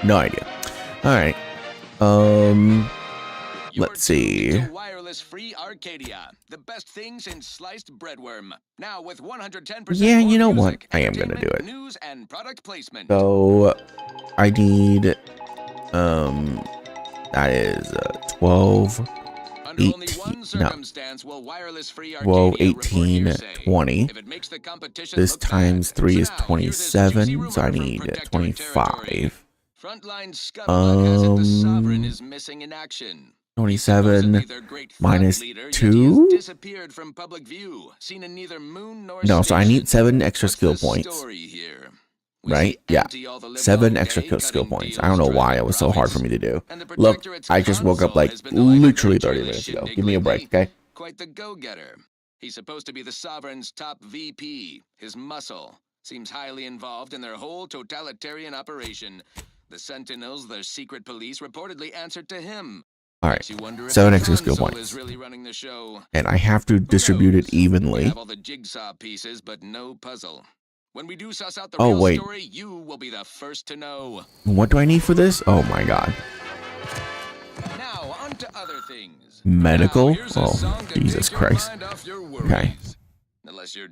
No idea. All right. Let's see. Wireless free Arcadia, the best thing since sliced breadworm. Now with 110%. Yeah, you know more what? music, I am gonna do it. News and product placement. So I need that is 12, 18, no, 12, 18, 20. This times 3 is 27, so I need 25. Frontline scuttlebutt has it the Sovereign is missing in action. 27 minus 2. Disappeared from public view, seen in neither moon nor No, so I station. need 7 extra What's skill the points. story here? Right? Yeah. 7 extra skill points. I don't know why it was so hard for me to do. Look, I just woke up like literally 30 minutes ago. Give me a break, okay? Quite the go-getter. He's supposed to be the Sovereign's top VP, his muscle. Seems highly involved in their whole totalitarian operation. The Sentinels, their secret police, reportedly answered to him. All right. 7 extra skill points. Really running the show. And I have to distribute it We evenly. have all the jigsaw pieces, but no puzzle. When we do suss out the Oh, real wait. story, you will be the first to know. What do I need for this? Oh my god. Now, on to other things. Medical? Now, here's a Oh, song to Jesus take your Christ. mind off your Okay. worries. Unless you're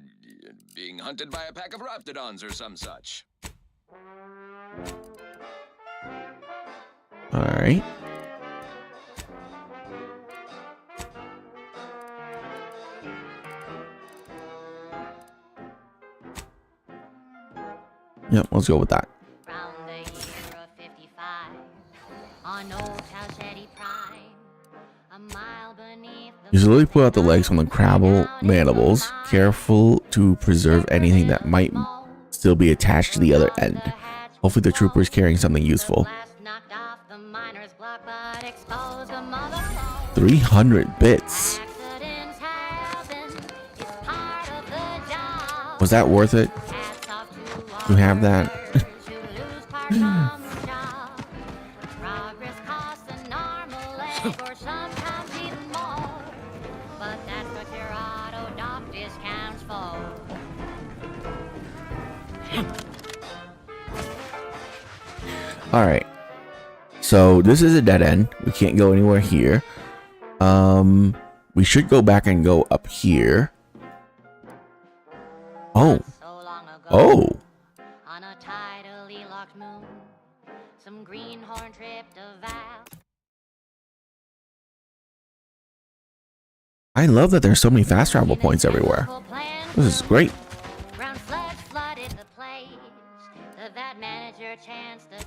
being hunted by a pack of raptidons or some such. All right. Yep, let's go with that. Round the year of 55, on old Talchetti Prime, a mile beneath the You slowly pull out the legs from the crabble mandibles, careful to preserve anything that might still be attached to the other end. Hopefully the trooper is carrying something useful. 300 bits. Was that worth it? To have that? Alright. So this is a dead end. We can't go anywhere here. We should go back and go up here. Oh. Oh. on a tidally locked moon, some greenhorn tripped a valve. I love that there's so many fast travel points everywhere. This is great. Brown floods flooded the place. The vat manager chanced the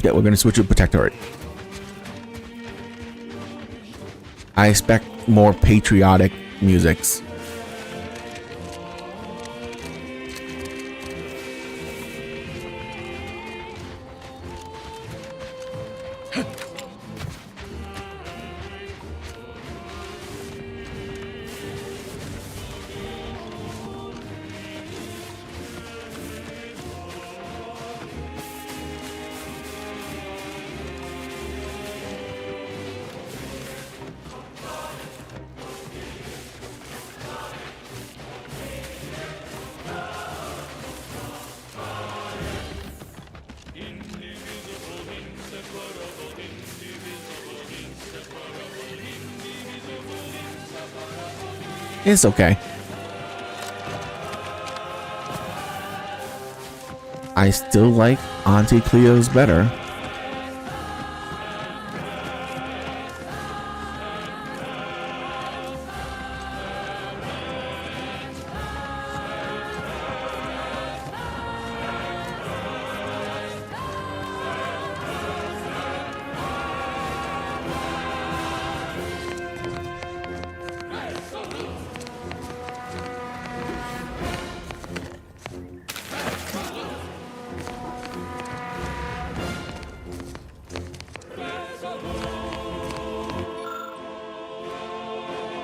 Yeah, we're gonna switch to Protectorate. I expect more patriotic musics. It's okay. I still like Auntie Cleo's better.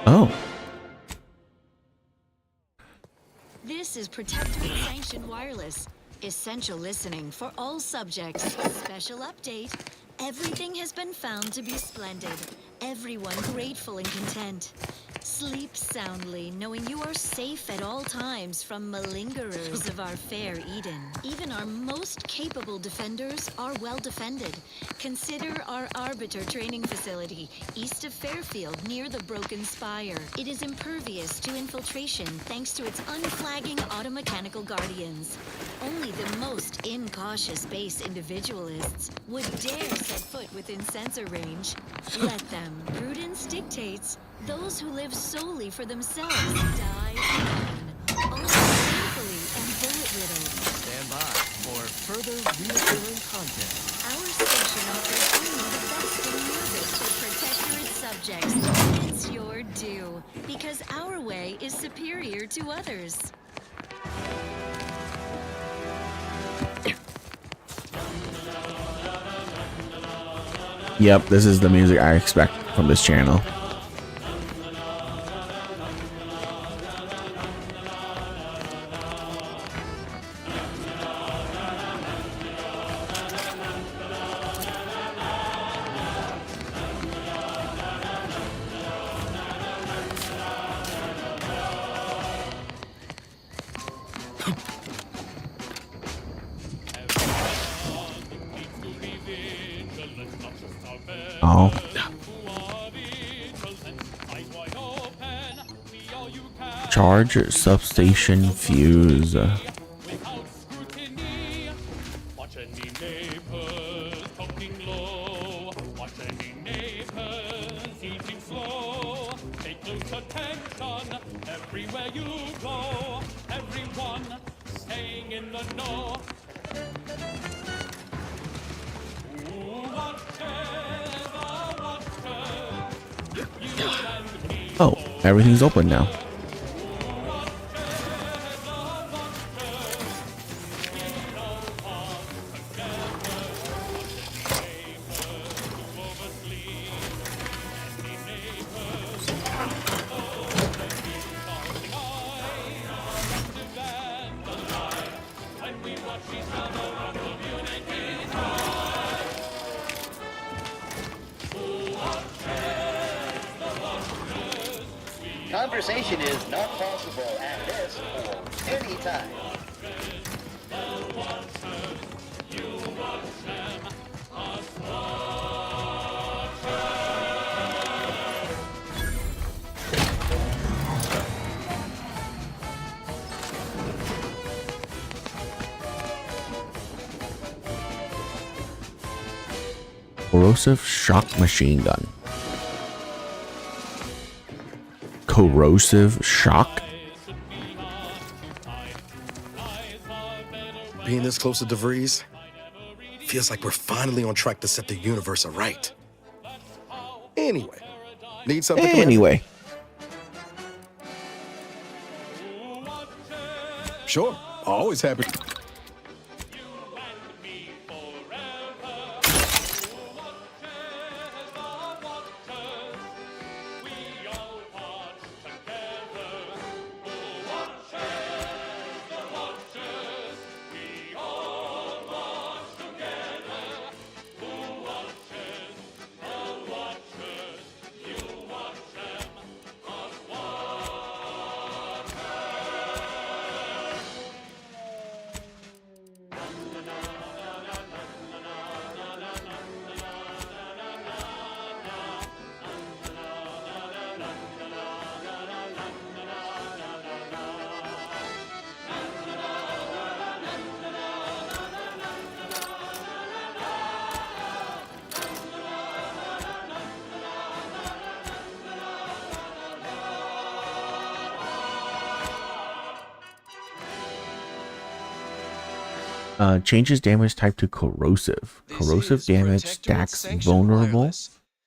Oh. This is Protectorate Sanctioned Wireless. Essential listening for all subjects. Special update. Everything has been found to be splendid. Everyone grateful and content. Sleep soundly, knowing you are safe at all times from malingerers of our fair Eden. Even our most capable defenders are well defended. Consider our Arbiter training facility, east of Fairfield, near the Broken Spire. It is impervious to infiltration thanks to its unflagging automechanical guardians. Only the most incautious base individualists would dare set foot within sensor range. Let them. Prudence dictates. Those who live solely for themselves die alone, all painfully and bullet-riddled. Stand by for further reassuring content. Our station offers only the best in music for Protectorate subjects. It's your due, because our way is superior to others. Yep, this is the music I expect from this channel. Oh. Charge substation fuse. Everywhere you go, everyone staying in the know. Oh, everything's open now. Conversation is not possible at this or any time. Corrosive shock machine gun. Corrosive shock? Being this close to DeVries feels like we're finally on track to set the universe aright. Anyway, need something? Anyway. Sure, always happy. Changes damage type to corrosive. Corrosive damage stacks vulnerable.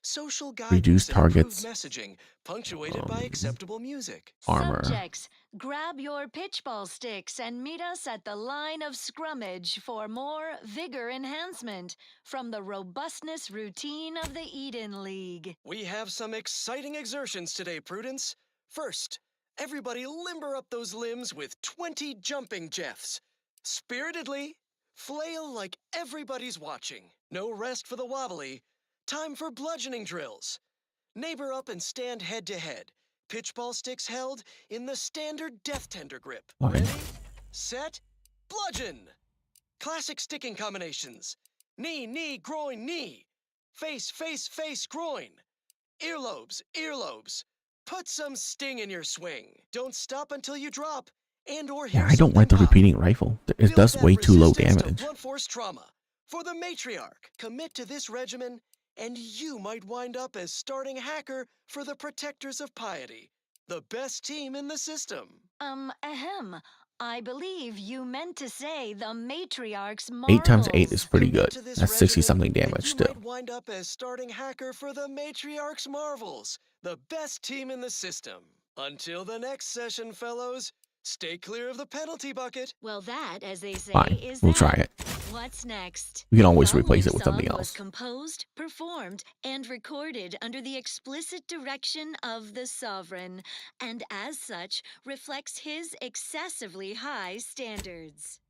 Social Reduce guidance and improved targets. messaging, punctuated by acceptable music. Armor. Subjects, grab your pitchball sticks and meet us at the line of scrummage for more vigor enhancement from the robustness routine of the Eden League. We have some exciting exertions today, Prudence. First, everybody limber up those limbs with 20 jumping jeffs. Spiritedly, flail like everybody's watching. No rest for the wobbly. Time for bludgeoning drills. Neighbor up and stand head to head. Pitchball sticks held in the standard death tender grip. Ready, set, bludgeon. Classic sticking combinations. Knee, knee, groin, knee. Face, face, face, groin. Earlobes, earlobes. Put some sting in your swing. Don't stop until you drop. And or Yeah, I don't like the repeating rifle. It does way too low damage. Blunt force trauma. For the matriarch, commit to this regimen, and you might wind up as starting hacker for the Protectors of Piety, the best team in the system. Ahem. I believe you meant to say the matriarch's 8 times 8 marvels. is pretty good. That's 60 something damage still. Might wind up as starting hacker for the matriarch's marvels, the best team in the system. Until the next session, fellows, stay clear of the penalty bucket. Well, that, as they say, Fine, is we'll that. try it. What's next? We can always The replace it following with something song was else. composed, performed, and recorded under the explicit direction of the sovereign, and as such reflects his excessively high standards.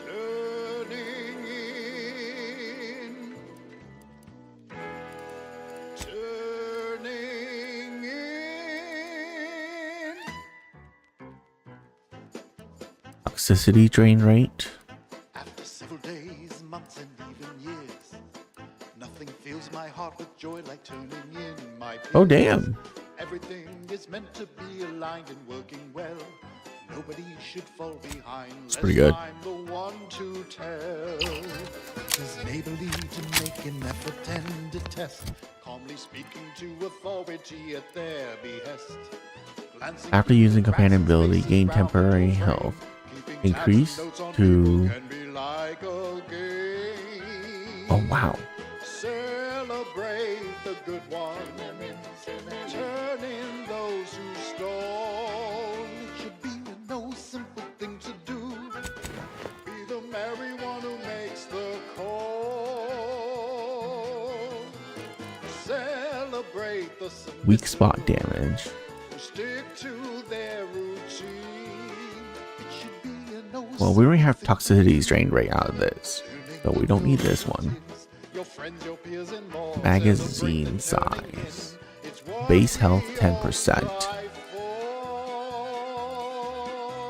Turning in, turning in. Toxicity drain rate. After several days, months, and even years, nothing fills my heart with joy like turning in my peers. Oh, damn. Everything is meant to be aligned and working well. Nobody should fall behind. It's pretty good. I'm the one to tell. Does neighbor lead to make an effort and a test? Calmly speaking to authority at their behest. Glancing After using companion ability, gain temporary health. Increase to... Oh, wow. Celebrate the good one. Turn in those who stole. It should be no simple thing to do. Be the merry one who makes the call. Celebrate the Weak spot damage. stick to their routine. It should be no Well, we already have toxicity drain rate out of this, so we don't need this one. your friends, your peers, and more. Magazine size. Base health 10%.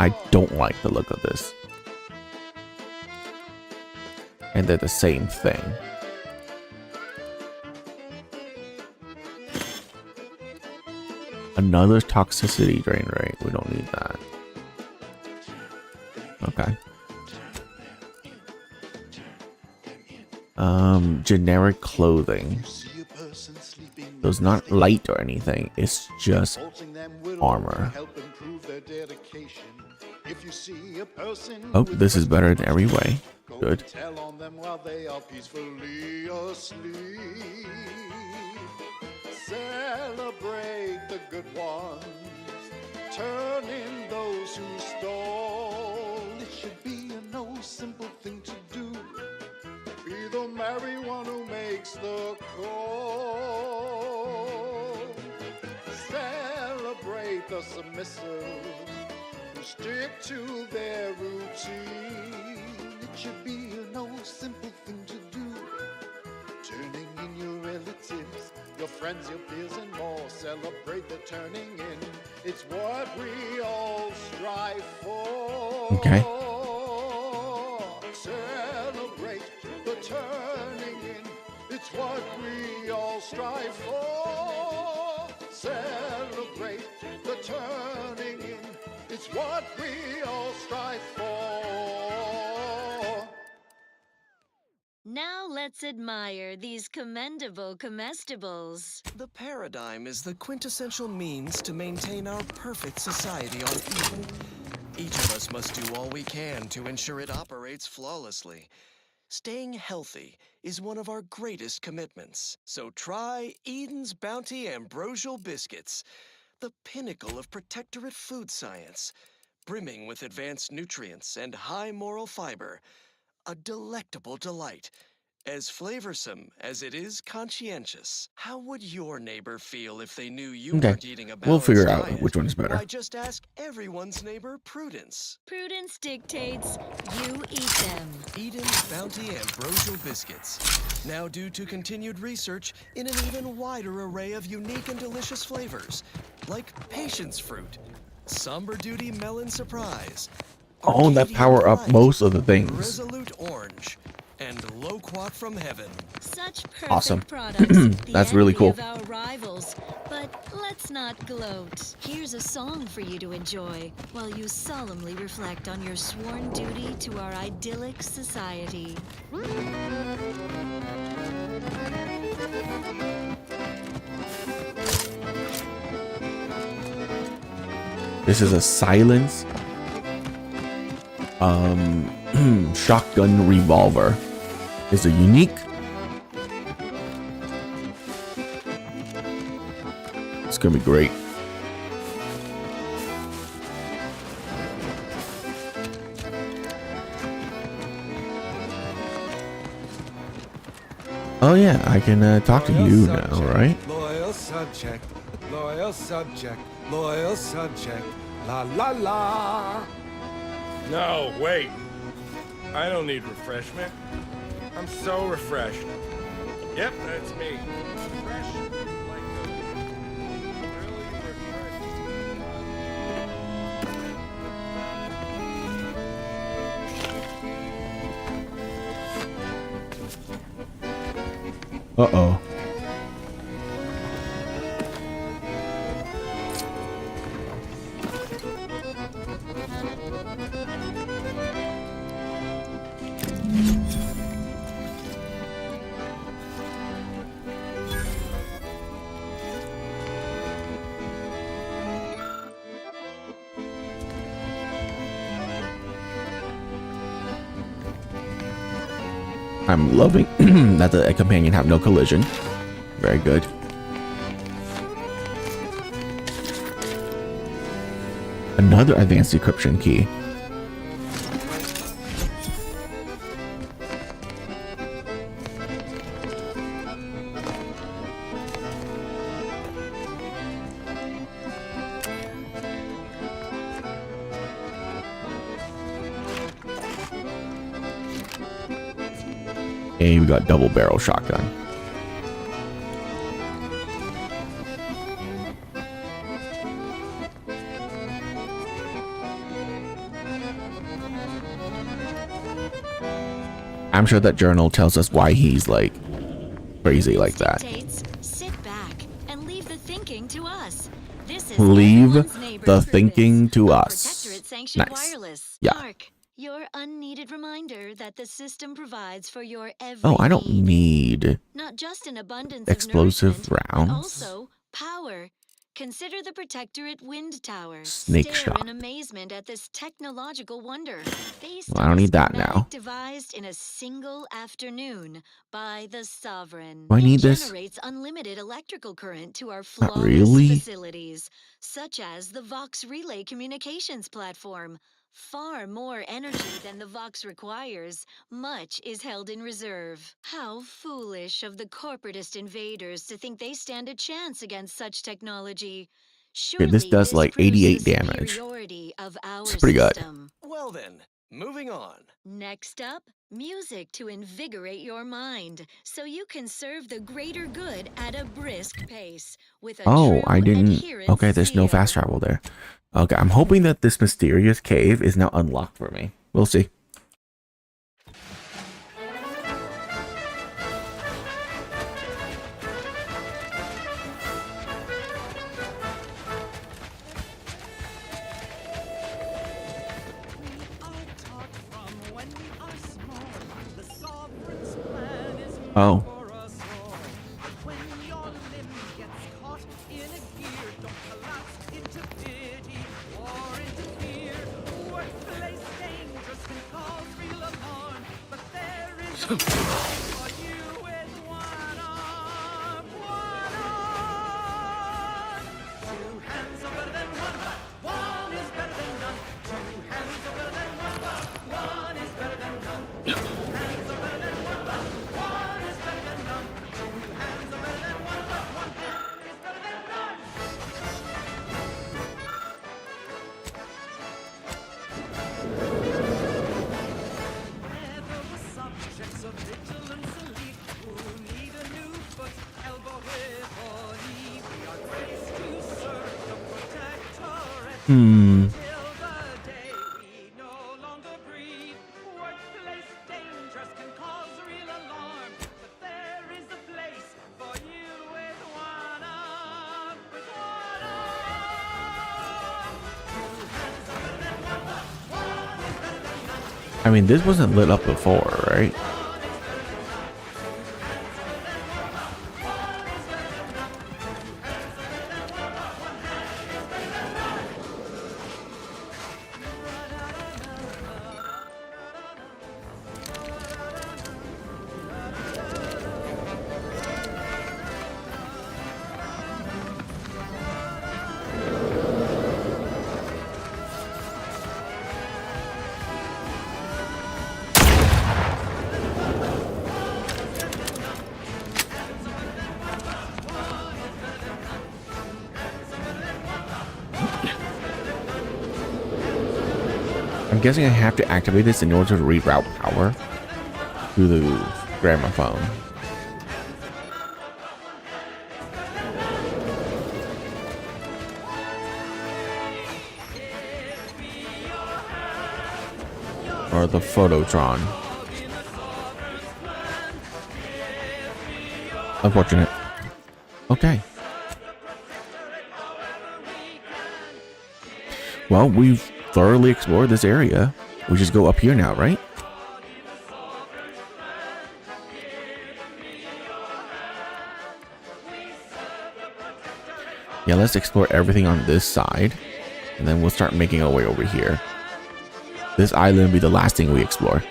I don't like the look of this. And they're the same thing. Another toxicity drain rate. We don't need that. Okay. Generic clothing. So it's not light or anything. It's just armor. Oh, this is better in every way. Good. Tell on them while they are peacefully asleep. Celebrate the good ones. Turn in those who stole. It should be a no simple thing to do. Be the merry one who makes the call. Celebrate the submissive who stick to their routine. It should be a no simple thing to do. Turning in your relatives, your friends, your peers, and more. Celebrate the turning in. It's what we all strive for. Okay. Celebrate the turning in. It's what we all strive for. Celebrate the turning in. It's what we all strive for. Now let's admire these commendable comestibles. The paradigm is the quintessential means to maintain our perfect society on even. Each of us must do all we can to ensure it operates flawlessly. Staying healthy is one of our greatest commitments. So try Eden's Bounty Ambrosial Biscuits, the pinnacle of protectorate food science, brimming with advanced nutrients and high moral fiber. A delectable delight, as flavorsome as it is conscientious. How would your neighbor feel if they knew you Okay, weren't eating a we'll balanced figure out diet? which one is better. Why, just ask everyone's neighbor, Prudence. Prudence dictates you eat them. Eden's Bounty Ambrosial Biscuits. Now due to continued research in an even wider array of unique and delicious flavors, like Patience Fruit, Somber Duty Melon Surprise, Oh, that power up most of the things. Resolute Orange, and Loquat from Heaven. Such perfect Awesome. products. That's really cool. Of our rivals. But let's not gloat. Here's a song for you to enjoy while you solemnly reflect on your sworn duty to our idyllic society. This is a silence shotgun revolver. Is a unique. It's gonna be great. Oh yeah, I can talk to you now, right? Loyal subject, loyal subject, loyal subject, la la la. No, wait. I don't need refreshment. I'm so refreshed. Yep, that's me. Fresh like a really Uh-oh. I'm loving that the companion have no collision. Very good. Another advanced decryption key. And we got double barrel shotgun. I'm sure that journal tells us why he's like crazy like that. Sit back and leave the thinking to us. This is Leave everyone's neighbor the Prudence, thinking to on us. Protectorate-sanctioned Nice. wireless. Yeah. Hark, your unneeded reminder that the system provides for your every Oh, I don't need. need Not just an abundance explosive of nourishment, but rounds. also power. Consider the Protectorate Wind Tower. Snake Stare shot. in amazement at this technological wonder. Based Well, I on don't a need that schematic now. devised in a single afternoon by the Sovereign. Do I need it this? generates unlimited electrical current to our Not flawless really. facilities, such as the Vox Relay Communications Platform. Far more energy than the Vox requires. Much is held in reserve. How foolish of the corporatist invaders to think they stand a chance against such technology. Okay, this Surely does like proves 88 the damage. superiority of our It's pretty good. system. Well then, moving on. Next up, music to invigorate your mind, so you can serve the greater good at a brisk pace with a Oh, true I didn't. adherence Okay, there's no fast travel there. Okay, I'm hoping that this mysterious cave is now unlocked for me. We'll see. Oh. Hmm. I mean, this wasn't lit up before, right? I'm guessing I have to activate this in order to reroute power through the gramophone. Or the Phototron. Unfortunate. Okay. Well, we've thoroughly explored this area. We just go up here now, right? Yeah, let's explore everything on this side, and then we'll start making our way over here. This island will be the last thing we explore.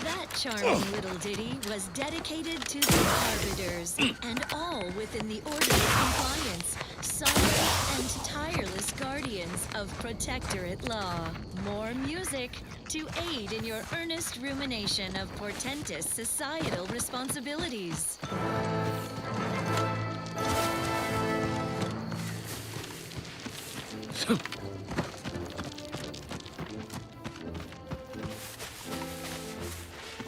That charming little ditty was dedicated to the arbiters, and all within the order of compliance, sovereign and tireless guardians of protectorate law. More music to aid in your earnest rumination of portentous societal responsibilities.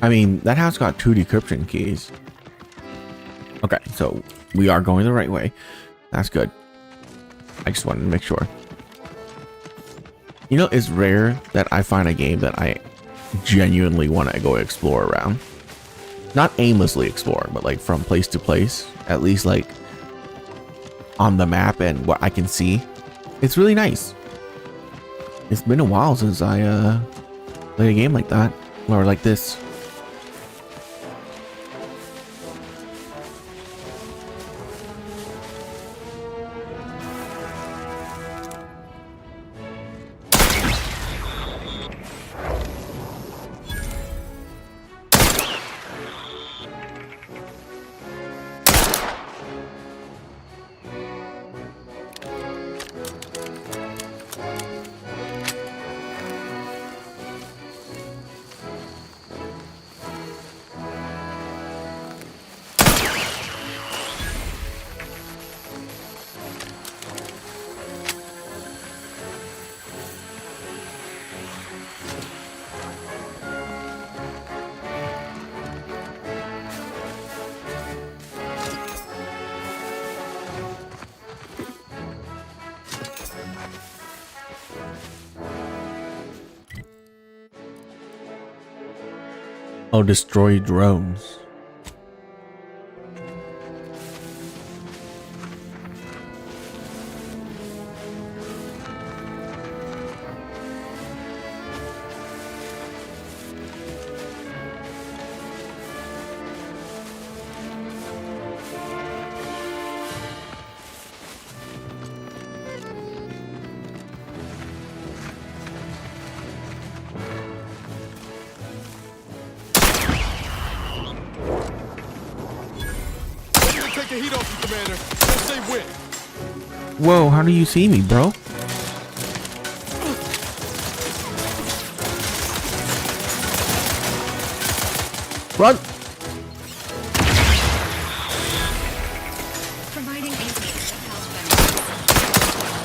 I mean, that house got 2 decryption keys. Okay, so we are going the right way. That's good. I just wanted to make sure. You know, it's rare that I find a game that I genuinely want to go explore around. Not aimlessly explore, but like from place to place. At least like on the map and what I can see. It's really nice. It's been a while since I played a game like that. Or like this. Oh, destroy drones. Take the heat off you, Commander. Let's say when. Whoa, how do you see me, bro? Run! Providing inmates with health benefits.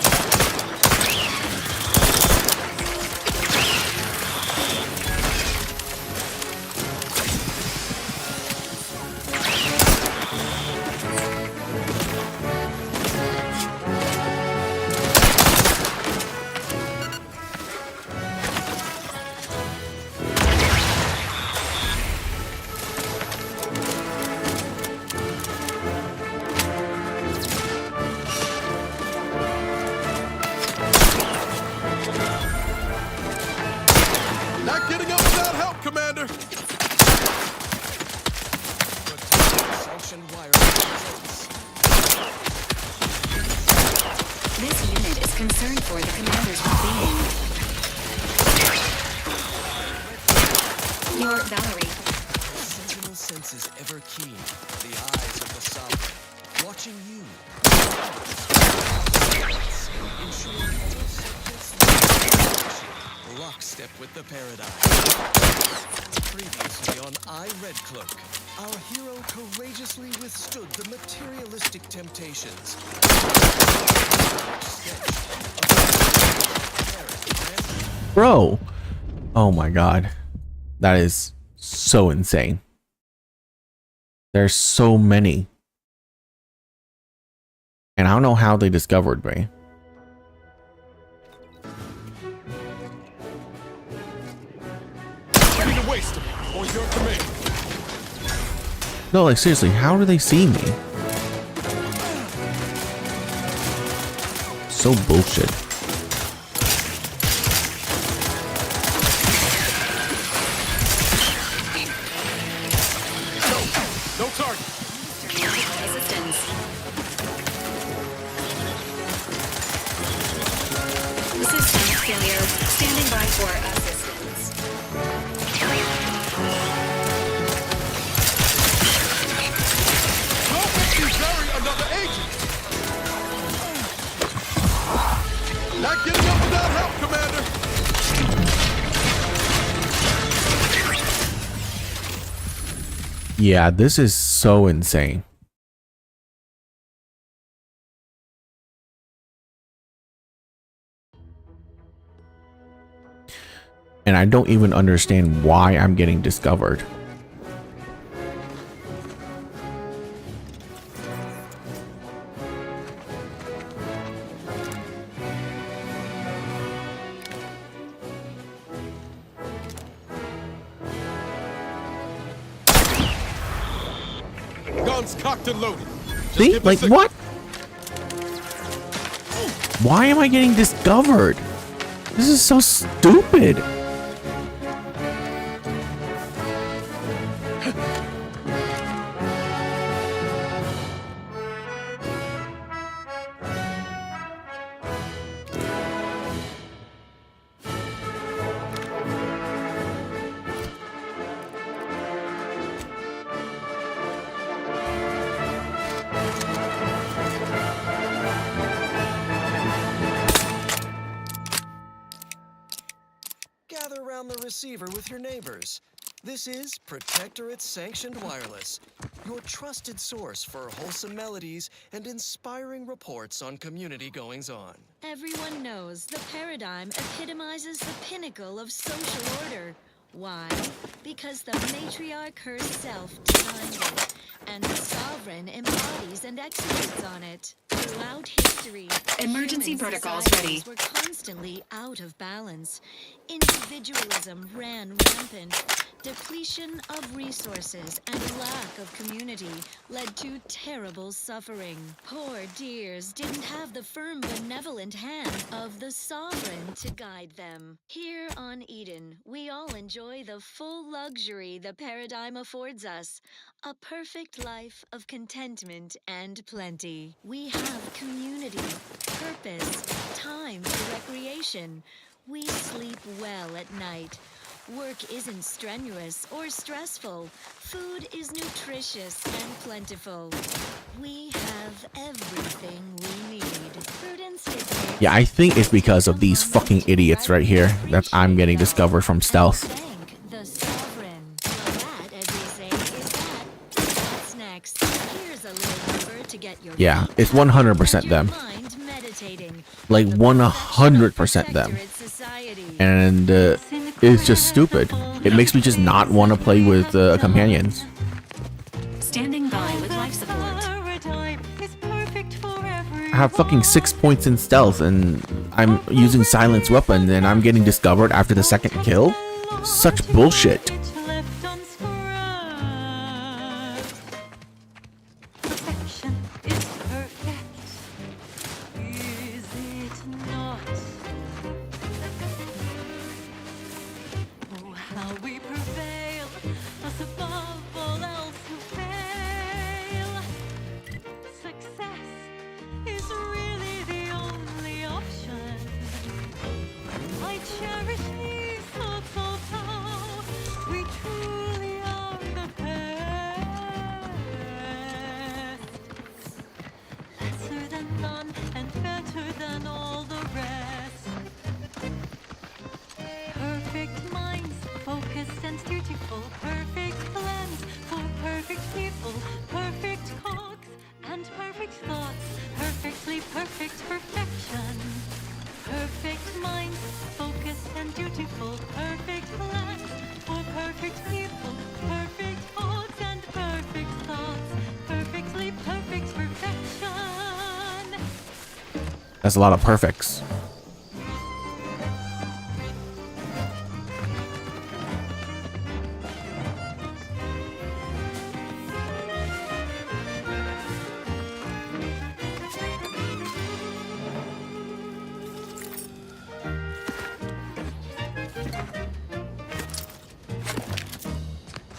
Not getting up without help, Commander. Sanctioned wireless. This unit is concerned for the commander's well-being. You're Valerie. Sentinel senses ever keen. The eyes of the sovereign, watching you. Ensuring all subjects live lockstep with the paradigm. Previously on Red Cloak, our hero courageously withstood the materialistic temptations. Bro. Oh my god. That is so insane. There's so many. And I don't know how they discovered me. Ready to waste them. On your command. No, like seriously, how do they see me? So bullshit. No target. Resistance. System failure. Standing by for assistance. Don't bury another agent. Not getting up without help, Commander. Yeah, this is so insane. And I don't even understand why I'm getting discovered. Guns cocked and loaded. Just See? give the Like, signal. what? Why am I getting discovered? This is so stupid. Gather around the receiver with your neighbors. This is Protectorate Sanctioned Wireless, your trusted source for wholesome melodies and inspiring reports on community goings-on. Everyone knows the paradigm epitomizes the pinnacle of social order. Why? Because the matriarch herself designed it, and the sovereign embodies and executes on it. Throughout history, Emergency human protocols societies ready. were constantly out of balance. Individualism ran rampant. Depletion of resources and lack of community led to terrible suffering. Poor dears didn't have the firm, benevolent hand of the sovereign to guide them. Here on Eden, we all enjoy the full luxury the paradigm affords us. A perfect life of contentment and plenty. We have community, purpose, time for recreation. We sleep well at night. Work isn't strenuous or stressful. Food is nutritious and plentiful. We have everything we need. Prudence is Yeah, I think it's because of these fucking idiots right here that I'm getting discovered from stealth. the sovereign. That, as they say, Max. Here's a little number to get your Yeah, feet it's up and 100% your them. mind meditating. Like 100% them. And it's just stupid. It makes me just not want to play with companions. Standing by with life support. I have fucking 6 points in stealth and I'm using silenced weapon and I'm getting discovered after the second kill? Such bullshit. That's a lot of perfects.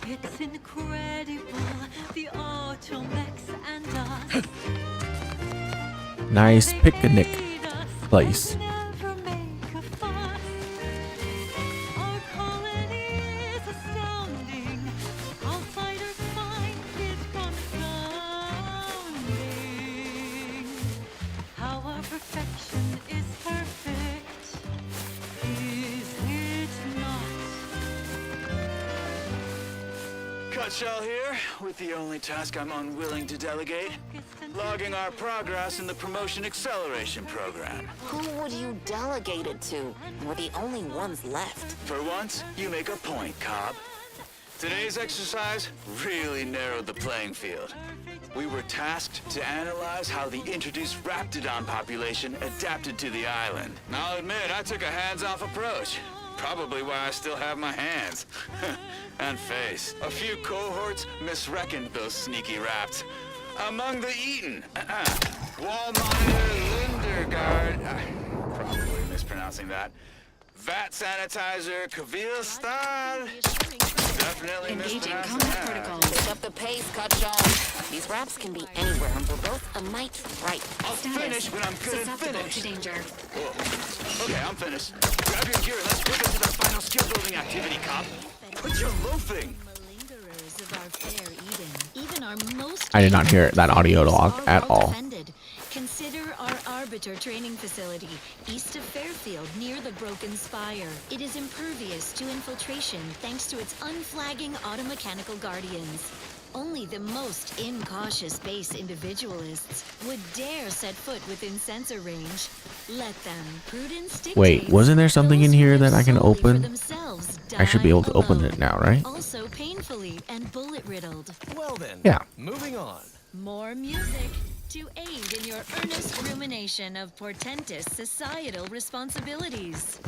It's incredible, the Automex and us. Nice picnic place. Shell here, with the only task I'm unwilling to delegate, logging our progress in the promotion acceleration program. Who would you delegate it to? We're the only ones left. For once, you make a point, Cobb. Today's exercise really narrowed the playing field. We were tasked to analyze how the introduced Raptidon population adapted to the island. I'll admit, I took a hands-off approach. Probably why I still have my hands. And face. A few cohorts misreckoned those sneaky rats. Among the eaten, Wall Monitor Lindergaard, probably mispronouncing that. Vat Sanitizer Kavilstad, definitely mispronouncing that. Pick up the pace, Cutshall. These raps can be anywhere, and we're both a mite right. I'll finish when I'm good and finished. To danger. Whoa. Okay, I'm finished. Grab your gear and let's whip into the final skill building activity, Cop. But you're loafing. I did not hear that audio log at all. Consider our Arbiter training facility, east of Fairfield, near the Broken Spire. It is impervious to infiltration thanks to its unflagging automechanical guardians. Only the most incautious base individualists would dare set foot within sensor range. Let them. Prudence dictates. Wait, wasn't there something in here that I can open? I should be able to open it now, right? Also painfully and bullet riddled. Well then, yeah. Moving on. More music to aid in your earnest rumination of portentous societal responsibilities.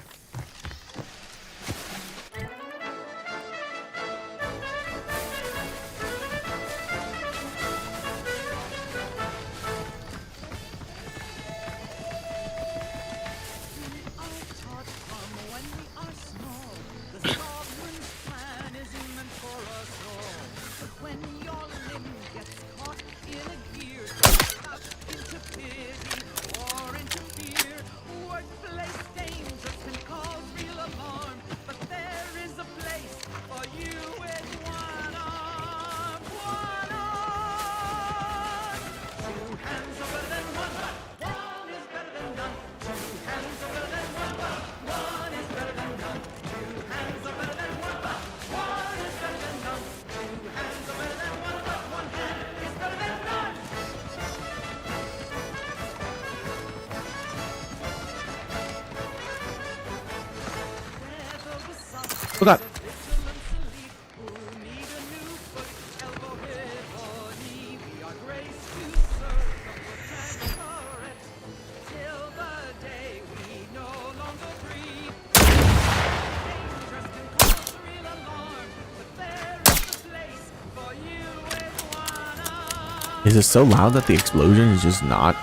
Is it so loud that the explosion is just not?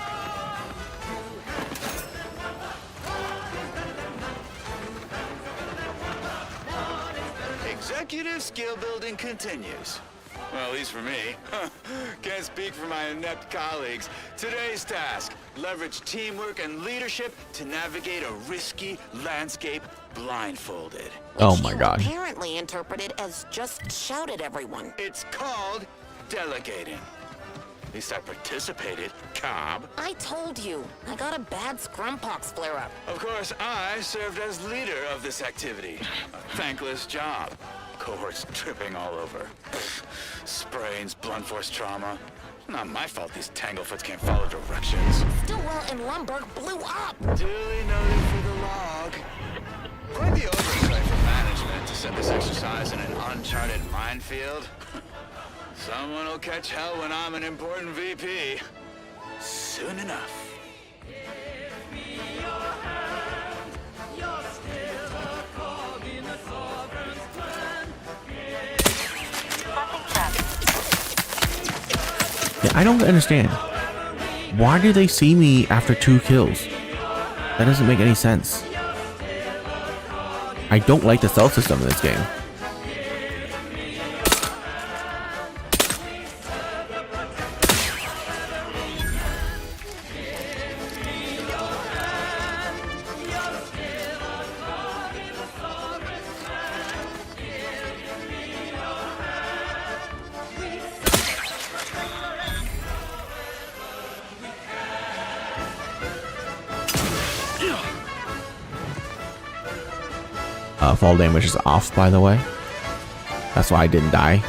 Executive skill building continues. Well, at least for me. Can't speak for my inept colleagues. Today's task, leverage teamwork and leadership to navigate a risky landscape blindfolded. Oh my god. Apparently interpreted as just shout at everyone. It's called delegating. At least I participated, Cobb. I told you, I got a bad scrumpox flare-up. Of course, I served as leader of this activity. A thankless job. Cohorts tripping all over. Sprains, blunt force trauma. Not my fault these tanglefoots can't follow directions. Stillwell and Lumberg blew up. Duly noted for the log. Quite the oversight for management to set this exercise in an uncharted minefield. Someone will catch hell when I'm an important VP. Soon enough. Yeah, I don't understand. Why do they see me after 2 kills? That doesn't make any sense. I don't like the stealth system in this game. Fall damage is off, by the way. That's why I didn't die.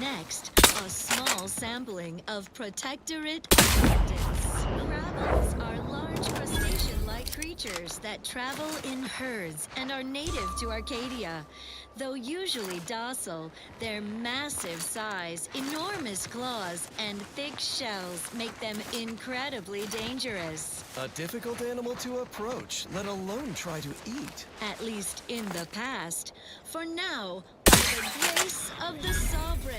Next, a small sampling of Protectorate abundance. Crabbles are large crustacean-like creatures that travel in herds and are native to Arcadia. Though usually docile, their massive size, enormous claws, and thick shells make them incredibly dangerous. A difficult animal to approach, let alone try to eat. At least in the past. For now, by the grace of the Sovereign,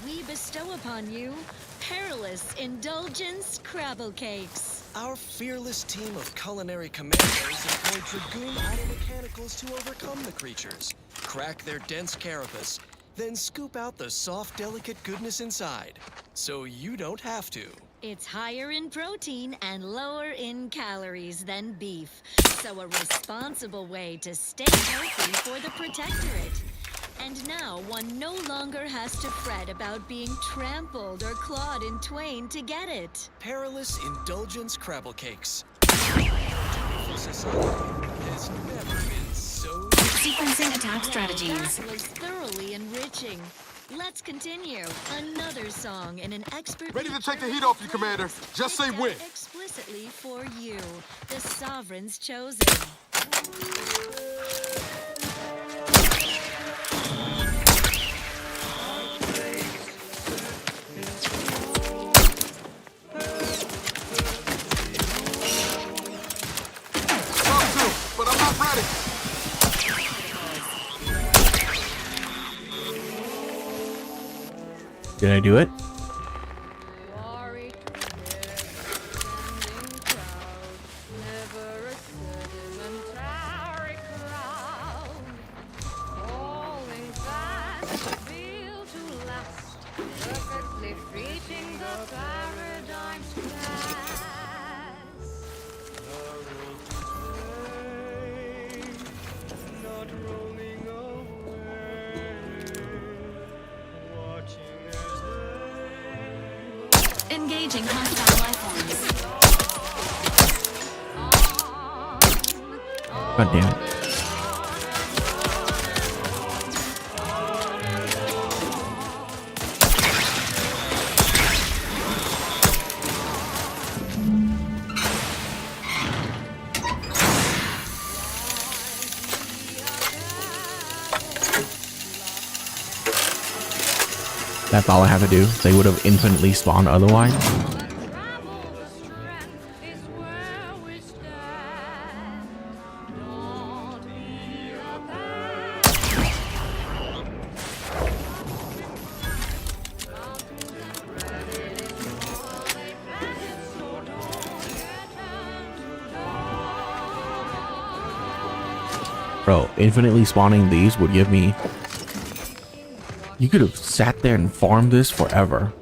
we bestow upon you Perilous Indulgence Crabble Cakes. Our fearless team of culinary commandos employ Dragoon automechanicals to overcome the creatures, crack their dense carapace, then scoop out the soft, delicate goodness inside, so you don't have to. It's higher in protein and lower in calories than beef, so a responsible way to stay healthy for the Protectorate. And now one no longer has to fret about being trampled or clawed in twain to get it. Perilous Indulgence Crabble Cakes. Society has never been so... Sequencing attack strategies. That was thoroughly enriching. Let's continue. Another song in an expert... Ready to take the heat off you, Commander. Just say when. Explicitly for you, the Sovereign's chosen. But I'm not ready. Did I do it? Engaging hostile life forms. God damn it. That's all I have to do. They would have infinitely spawned otherwise. Bro, infinitely spawning these would give me... You could have sat there and farmed this forever.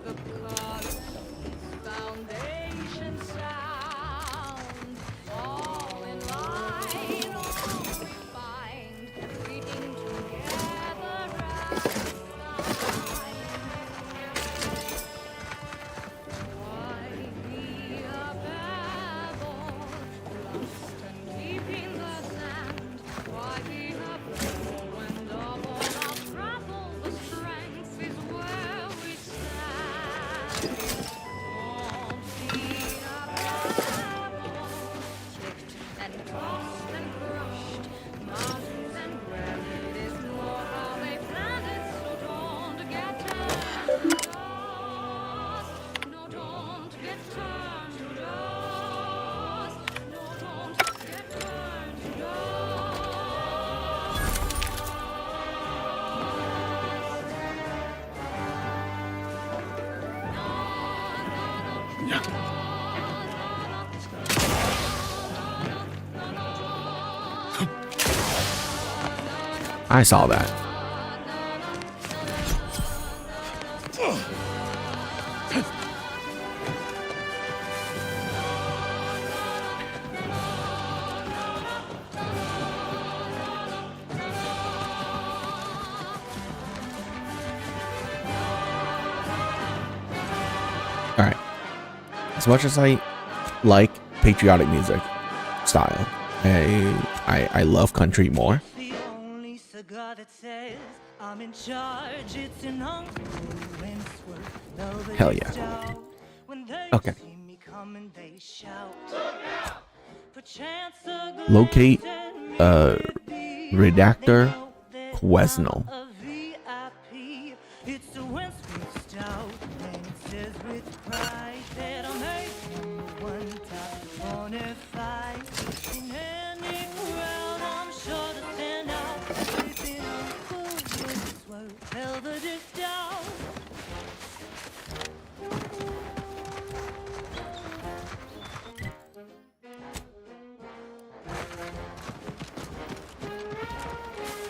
I saw that. All right. As much as I like patriotic music style, I love country more. Hell yeah. Okay. Locate redactor Quesnel.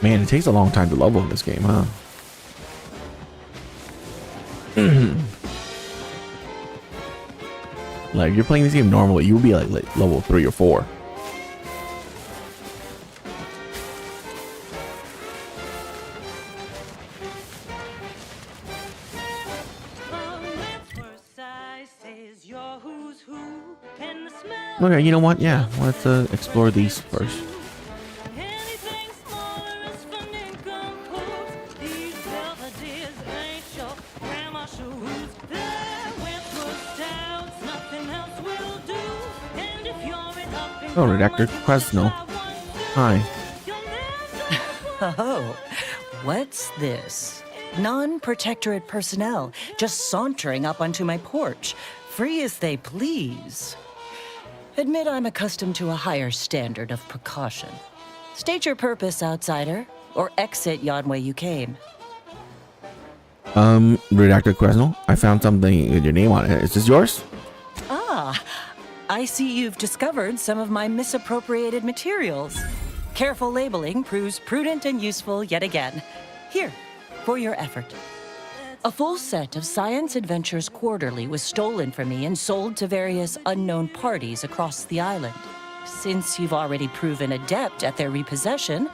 Man, it takes a long time to level in this game, huh? Like, if you're playing this game normally, you'll be like level 3 or 4. Okay, you know what? Yeah, let's explore these first. Oh, Redactor Quesnel. Hi. Oh, what's this? Non-protectorate personnel just sauntering up onto my porch, free as they please. Admit I'm accustomed to a higher standard of precaution. State your purpose, outsider, or exit yon way you came. Redactor Quesnel, I found something with your name on it. Is this yours? Ah, I see you've discovered some of my misappropriated materials. Careful labeling proves prudent and useful yet again. Here, for your effort. A full set of Science Adventures Quarterly was stolen from me and sold to various unknown parties across the island. Since you've already proven adept at their repossession,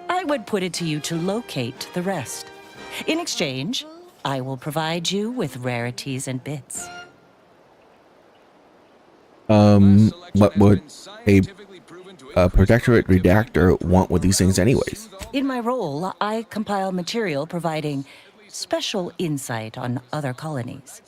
I would put it to you to locate the rest. In exchange, I will provide you with rarities and bits. What would a protectorate redactor want with these things anyways? In my role, I compile material providing special insight on other colonies.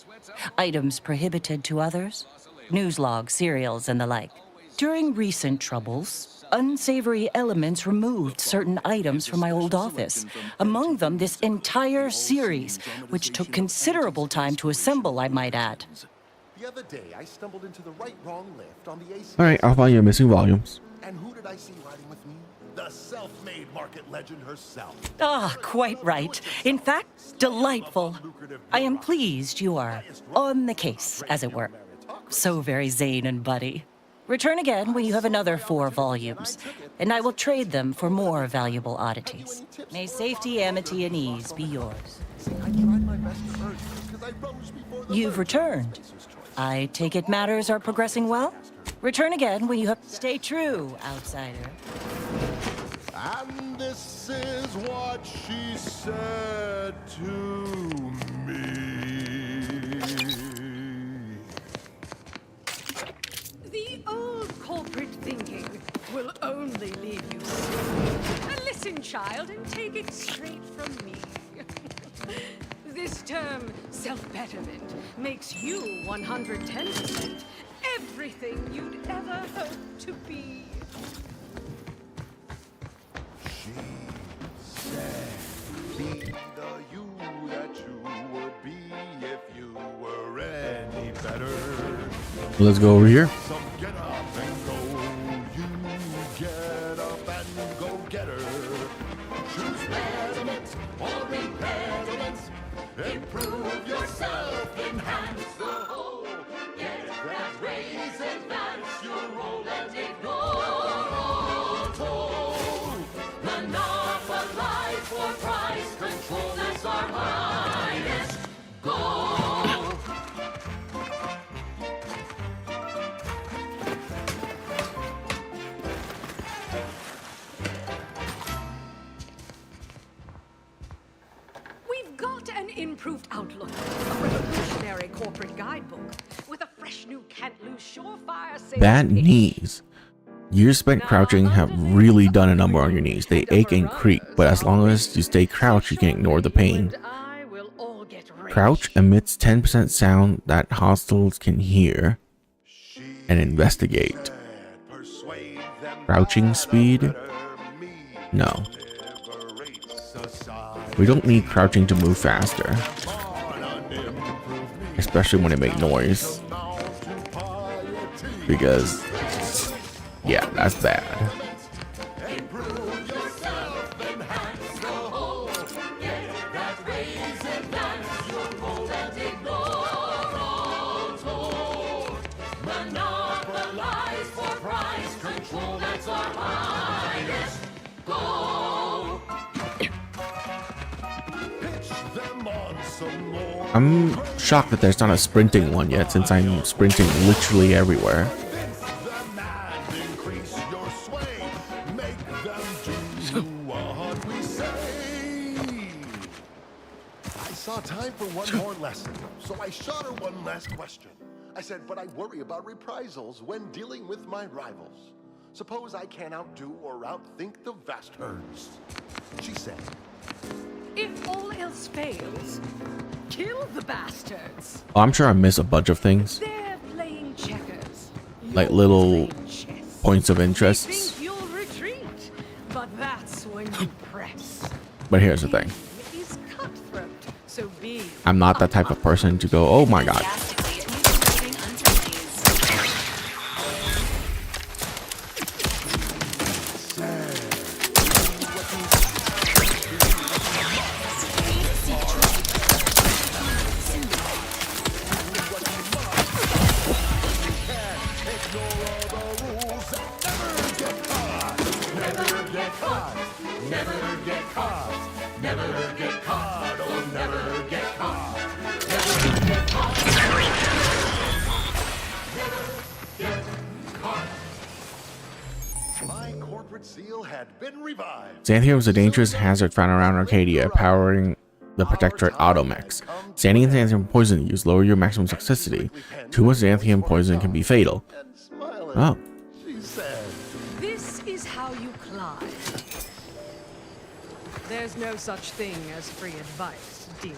Items prohibited to others, news logs, serials, and the like. During recent troubles, unsavory elements removed certain items from my old office. Among them, this entire series, which took considerable time to assemble, I might add. The other day, I stumbled into the right-wrong lift on the AC. All right, I'll find your missing volumes. And who did I see riding with me? The self-made market legend herself. Ah, quite right. In fact, delightful. I am pleased you are on the case, as it were. So very Zane and Buddy. Return again when you have another 4 volumes, and I will trade them for more valuable oddities. May safety, amity, and ease be yours. You've returned. I take it matters are progressing well? Return again when you have... Stay true, outsider. And this is what she said to me. The old corporate thinking will only leave you sick. Listen, child, and take it straight from me. This term, self-betterment, makes you 110% everything you'd ever hope to be. She said, be the you that you would be if you were any better. Let's go over here. So get up and go. You get up and go get her. Choose betterment or impediments. Improve yourself, enhance the whole. Get that raise, advance your role and ignore all told. Monopolize for price control, that's our highest goal. We've got an improved outlook, a revolutionary corporate guidebook with a fresh new can't-lose surefire sales Bad pitch. knees. Years spent crouching have really done a number on your knees. They ache and creak, but as long as you stay crouched, you can ignore the pain. Crouch emits 10% sound that hostiles can hear and investigate. Crouching speed? No. We don't need crouching to move faster. Especially when it makes noise. Because, yeah, that's bad. Monopolize for price control, that's our highest goal. Pitch them on some more. I'm shocked that there's not a sprinting one yet, since I'm sprinting literally everywhere. Increase your sway, make them do what we say. I saw time for one more lesson, so I shot her one last question. I said, but I worry about reprisals when dealing with my rivals. Suppose I can't outdo or outthink the vast herds. She said, If all else fails, kill the bastards. Oh, I'm sure I miss a bunch of things, They're playing checkers. like little points of You interest. think you'll retreat, but that's when you press. But here's the thing. Is cutthroat, so be I'm not that type of person to go, oh my god. my corporate seal had been revived. Xanthium is a dangerous hazard found around Arcadia, powering the Protectorate Automechs. Xanthium and Xanthium poison use lower your maximum toxicity. Too much Xanthium poison can be fatal. Oh. She said, This is how you climb. There's no such thing as free advice, dear.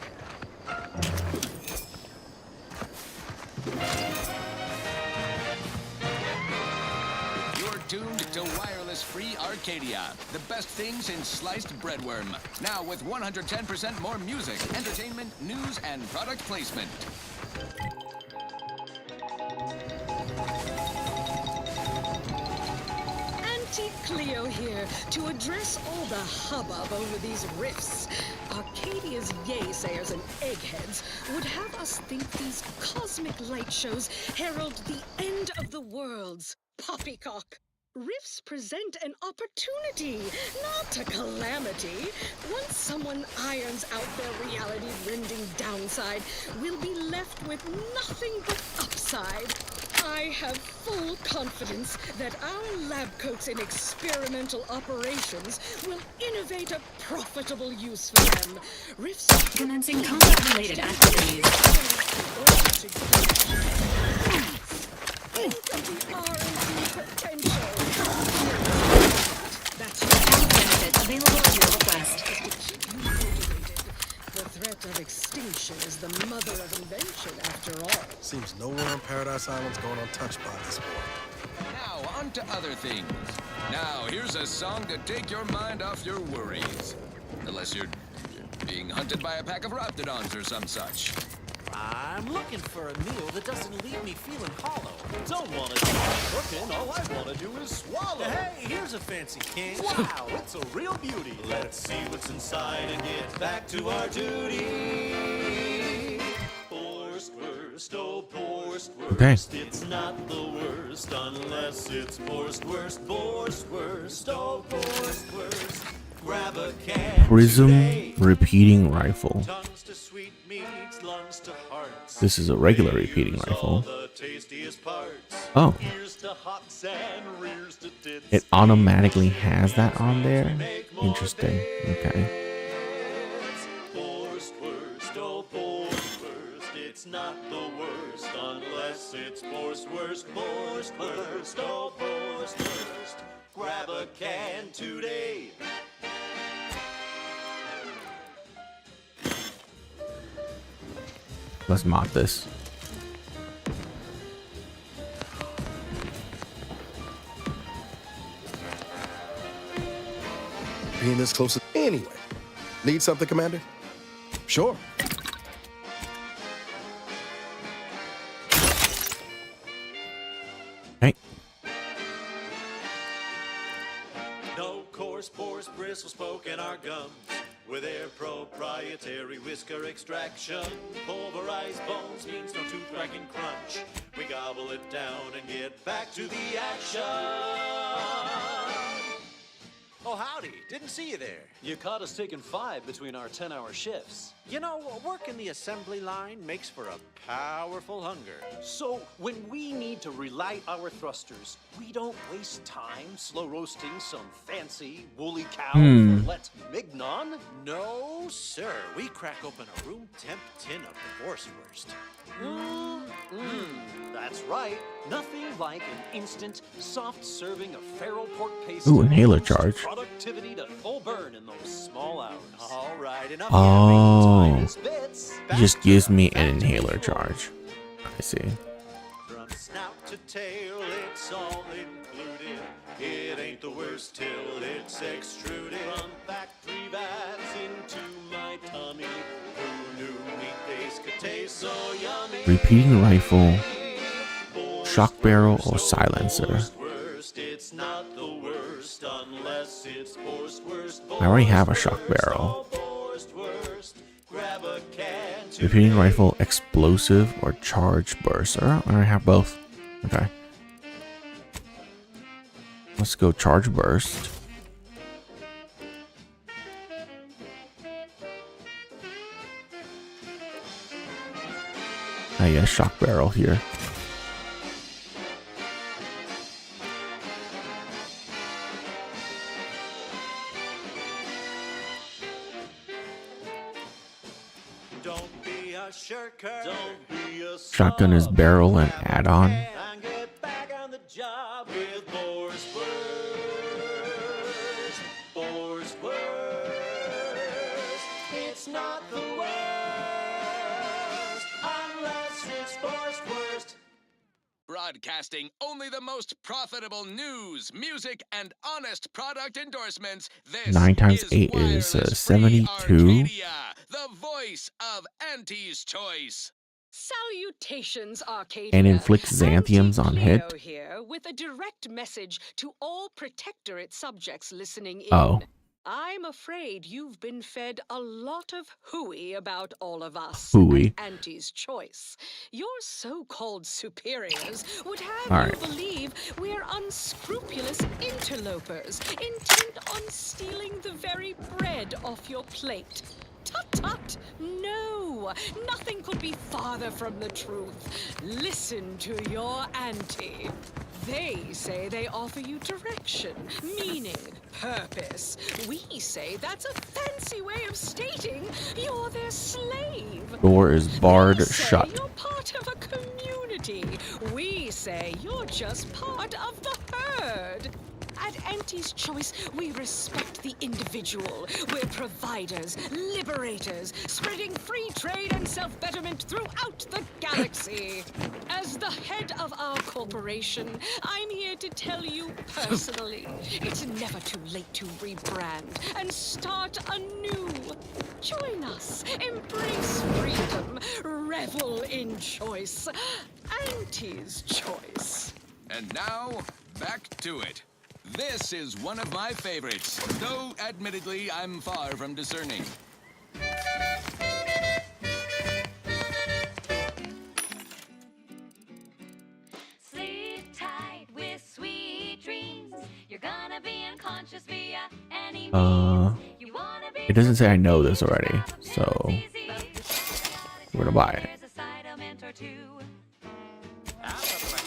You're tuned to wireless-free Arcadia, the best things in sliced breadworm. Now with 110% more music, entertainment, news, and product placement. Auntie Cleo here to address all the hubbub over these rifts. Arcadia's yaysayers and eggheads would have us think these cosmic light shows herald the end of the worlds. poppycock. Rifts present an opportunity, not a calamity. Once someone irons out their reality-rending downside, we'll be left with nothing but upside. I have full confidence that our lab coats in experimental operations will innovate a profitable use for them. Rifts Commencing combat-related activities. Think of the R&D potential. That's Benefits available at your request. to keep you motivated. The threat of extinction is the mother of invention, after all. Seems nowhere on Paradise Island's going untouched by this war. Now, on to other things. Now, here's a song to take your mind off your worries. Unless you're being hunted by a pack of raptidons or some such. I'm looking for a meal that doesn't leave me feeling hollow. Don't want to do much cooking, all I want to do is swallow. Hey, here's a fancy can. Wow, it's a real beauty. Let's see what's inside and get back to our duty. Worst, oh, worst, Okay. It's not the worst unless it's worst, oh, worst. Grab a can. Prism repeating rifle. Tongues to sweet meats, lungs to hearts. This is a regular repeating rifle. The tastiest parts. Oh. Ears to hops and rears to tits. It automatically has that on there. Interesting. Okay. Worst, oh, worst. It's not the worst unless it's worst, oh, worst. Grab a can today. Let's mod this. Being this close. Anyway, need something, Commander? Sure. Hey. No coarse pores, bristles poking our gums. With their proprietary whisker extraction, pulverized bones means no tooth cracking crunch. We gobble it down and get back to the action. Oh, howdy. Didn't see you there. You caught us taking 5 between our 10-hour shifts. You know, working the assembly line makes for a powerful hunger. So, when we need to relight our thrusters, we don't waste time slow roasting some fancy woolly cow for let's mignon? No, sir. We crack open a room temp tin of the Borswurst. That's right. Nothing like an instant, soft serving of feral pork paste. Ooh, inhaler charge. Productivity to full burn in those small hours. All right, enough. Oh. It just gives me an inhaler charge. I see. From snout to tail, it's all included. It ain't the worst till it's extruded. From factory vats into my tummy. Who knew meat-based could taste so yummy? Repeating rifle, shock barrel, or silencer. It's not the worst unless it's worst. I already have a shock barrel. Repeating rifle, explosive, or charge burst. I already have both. Okay. Let's go charge burst. I get a shock barrel here. Don't be a shirker. Don't be a Shotgun is barrel and add-on. and get back on the job with Borswurst. It's not the worst unless it's Borswurst. Broadcasting only the most profitable news, music, and honest product endorsements. This 9 times is 8 is Wireless 72. Arcadia, the voice of Auntie's Choice. Salutations, Arcadia. And inflicts xanthiums on hit. Cleo here with a direct message to all Protectorate subjects listening in. Oh. I'm afraid you've been fed a lot of hooey about all of us. Hooey. At Auntie's Choice. Your so-called superiors would have All you right. believe we're unscrupulous interlopers, intent on stealing the very bread off your plate. Tut-tut! No! Nothing could be farther from the truth. Listen to your auntie. They say they offer you direction, meaning, purpose. We say that's a fancy way of stating you're their slave. Door is barred They say shut. you're part of a community. We say you're just part of the herd. At Auntie's Choice, we respect the individual. We're providers, liberators, spreading free trade and self-betterment throughout the galaxy. As the head of our corporation, I'm here to tell you personally, it's never too late to rebrand and start anew. Join us, embrace freedom, revel in choice. Auntie's Choice. And now, back to it. This is one of my favorites, though admittedly I'm far from discerning. Sleep tight with sweet dreams. You're gonna be unconscious via any It doesn't say I know this already, so we're gonna buy it.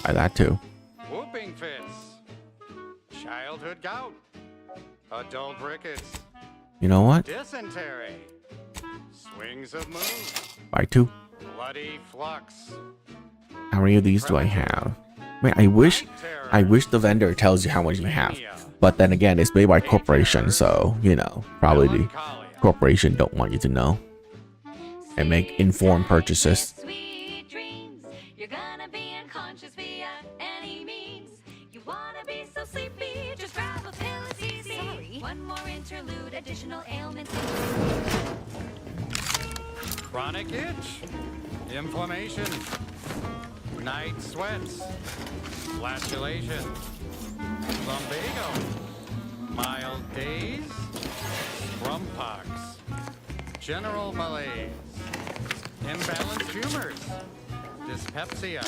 Buy that too. Whooping fits. Childhood gout. Adult rickets. You know what? Dysentery. Swings of moon. Buy two. Bloody flux. How many of these do I have? Man, I wish the vendor tells you how much you have. But then again, it's made by a corporation, so you know, probably the corporation don't want you to know and make informed purchases. Sweet dreams. You're gonna be unconscious via any means. You wanna be so sleepy, just grab a pill, it's easy. Sorry. One more interlude, additional ailments. Chronic itch. Inflammation. Night sweats. Flatulation. Lumbago. Mild days. Scrumpox. General malaise. Imbalanced humors. Dyspepsia.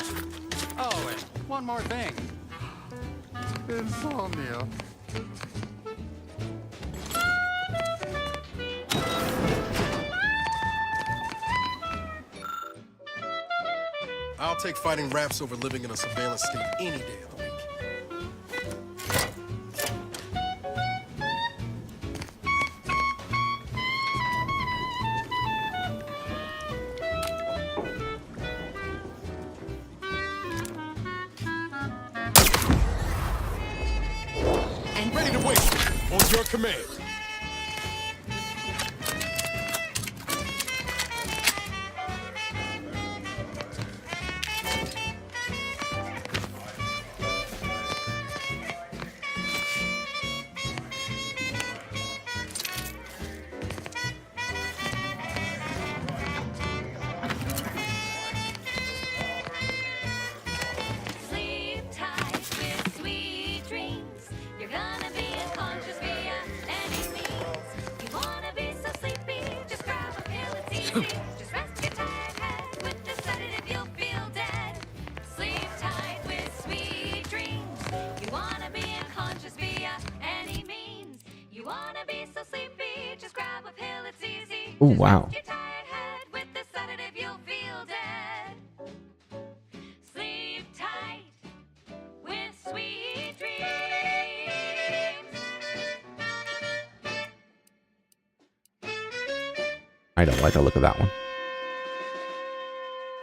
Oh, and one more thing. Insomnia. I'll take fighting raps over living in a surveillance state any day of the week. Ready to wait. On your command. Sleep tight with sweet dreams. You're gonna be unconscious via any means. You wanna be so sleepy, just grab a pill, it's easy. Just rest your tired head with the sedative, you'll feel dead. Sleep tight with sweet dreams. You wanna be unconscious via any means. You wanna be so sleepy, just grab a pill, it's easy. Oh wow. Your tired head with the sedative, you'll feel dead. Sleep tight with sweet dreams. I don't like the look of that one.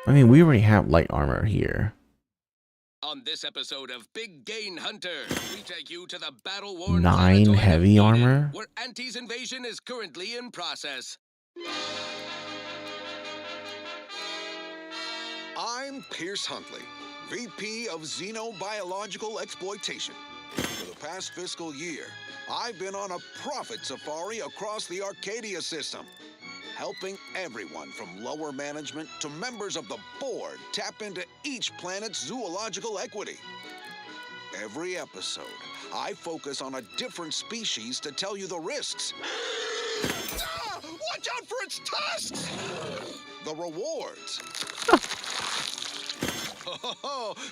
I mean, we already have light armor here. On this episode of Big Gain Hunter, we take you to the battle-worn 9 heavy armor. where Auntie's invasion is currently in process. I'm Pierce Huntley, VP of Xenobiological Exploitation. For the past fiscal year, I've been on a profit safari across the Arcadia system, helping everyone from lower management to members of the board tap into each planet's zoological equity. Every episode, I focus on a different species to tell you the risks. Watch out for its tusks! The rewards.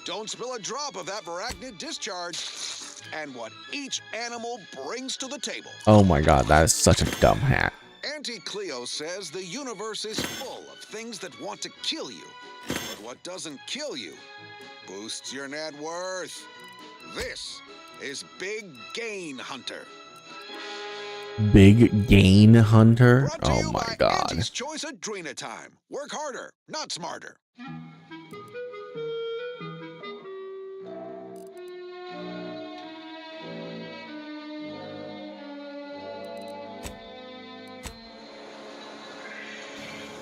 Don't spill a drop of that arachnid discharge. And what each animal brings to the table. Oh my god, that is such a dumb hat. Auntie Cleo says the universe is full of things that want to kill you. But what doesn't kill you boosts your net worth. This is Big Gain Hunter. Big Gain Hunter? Oh my god. Auntie's Choice Adrena Time. Work harder, not smarter.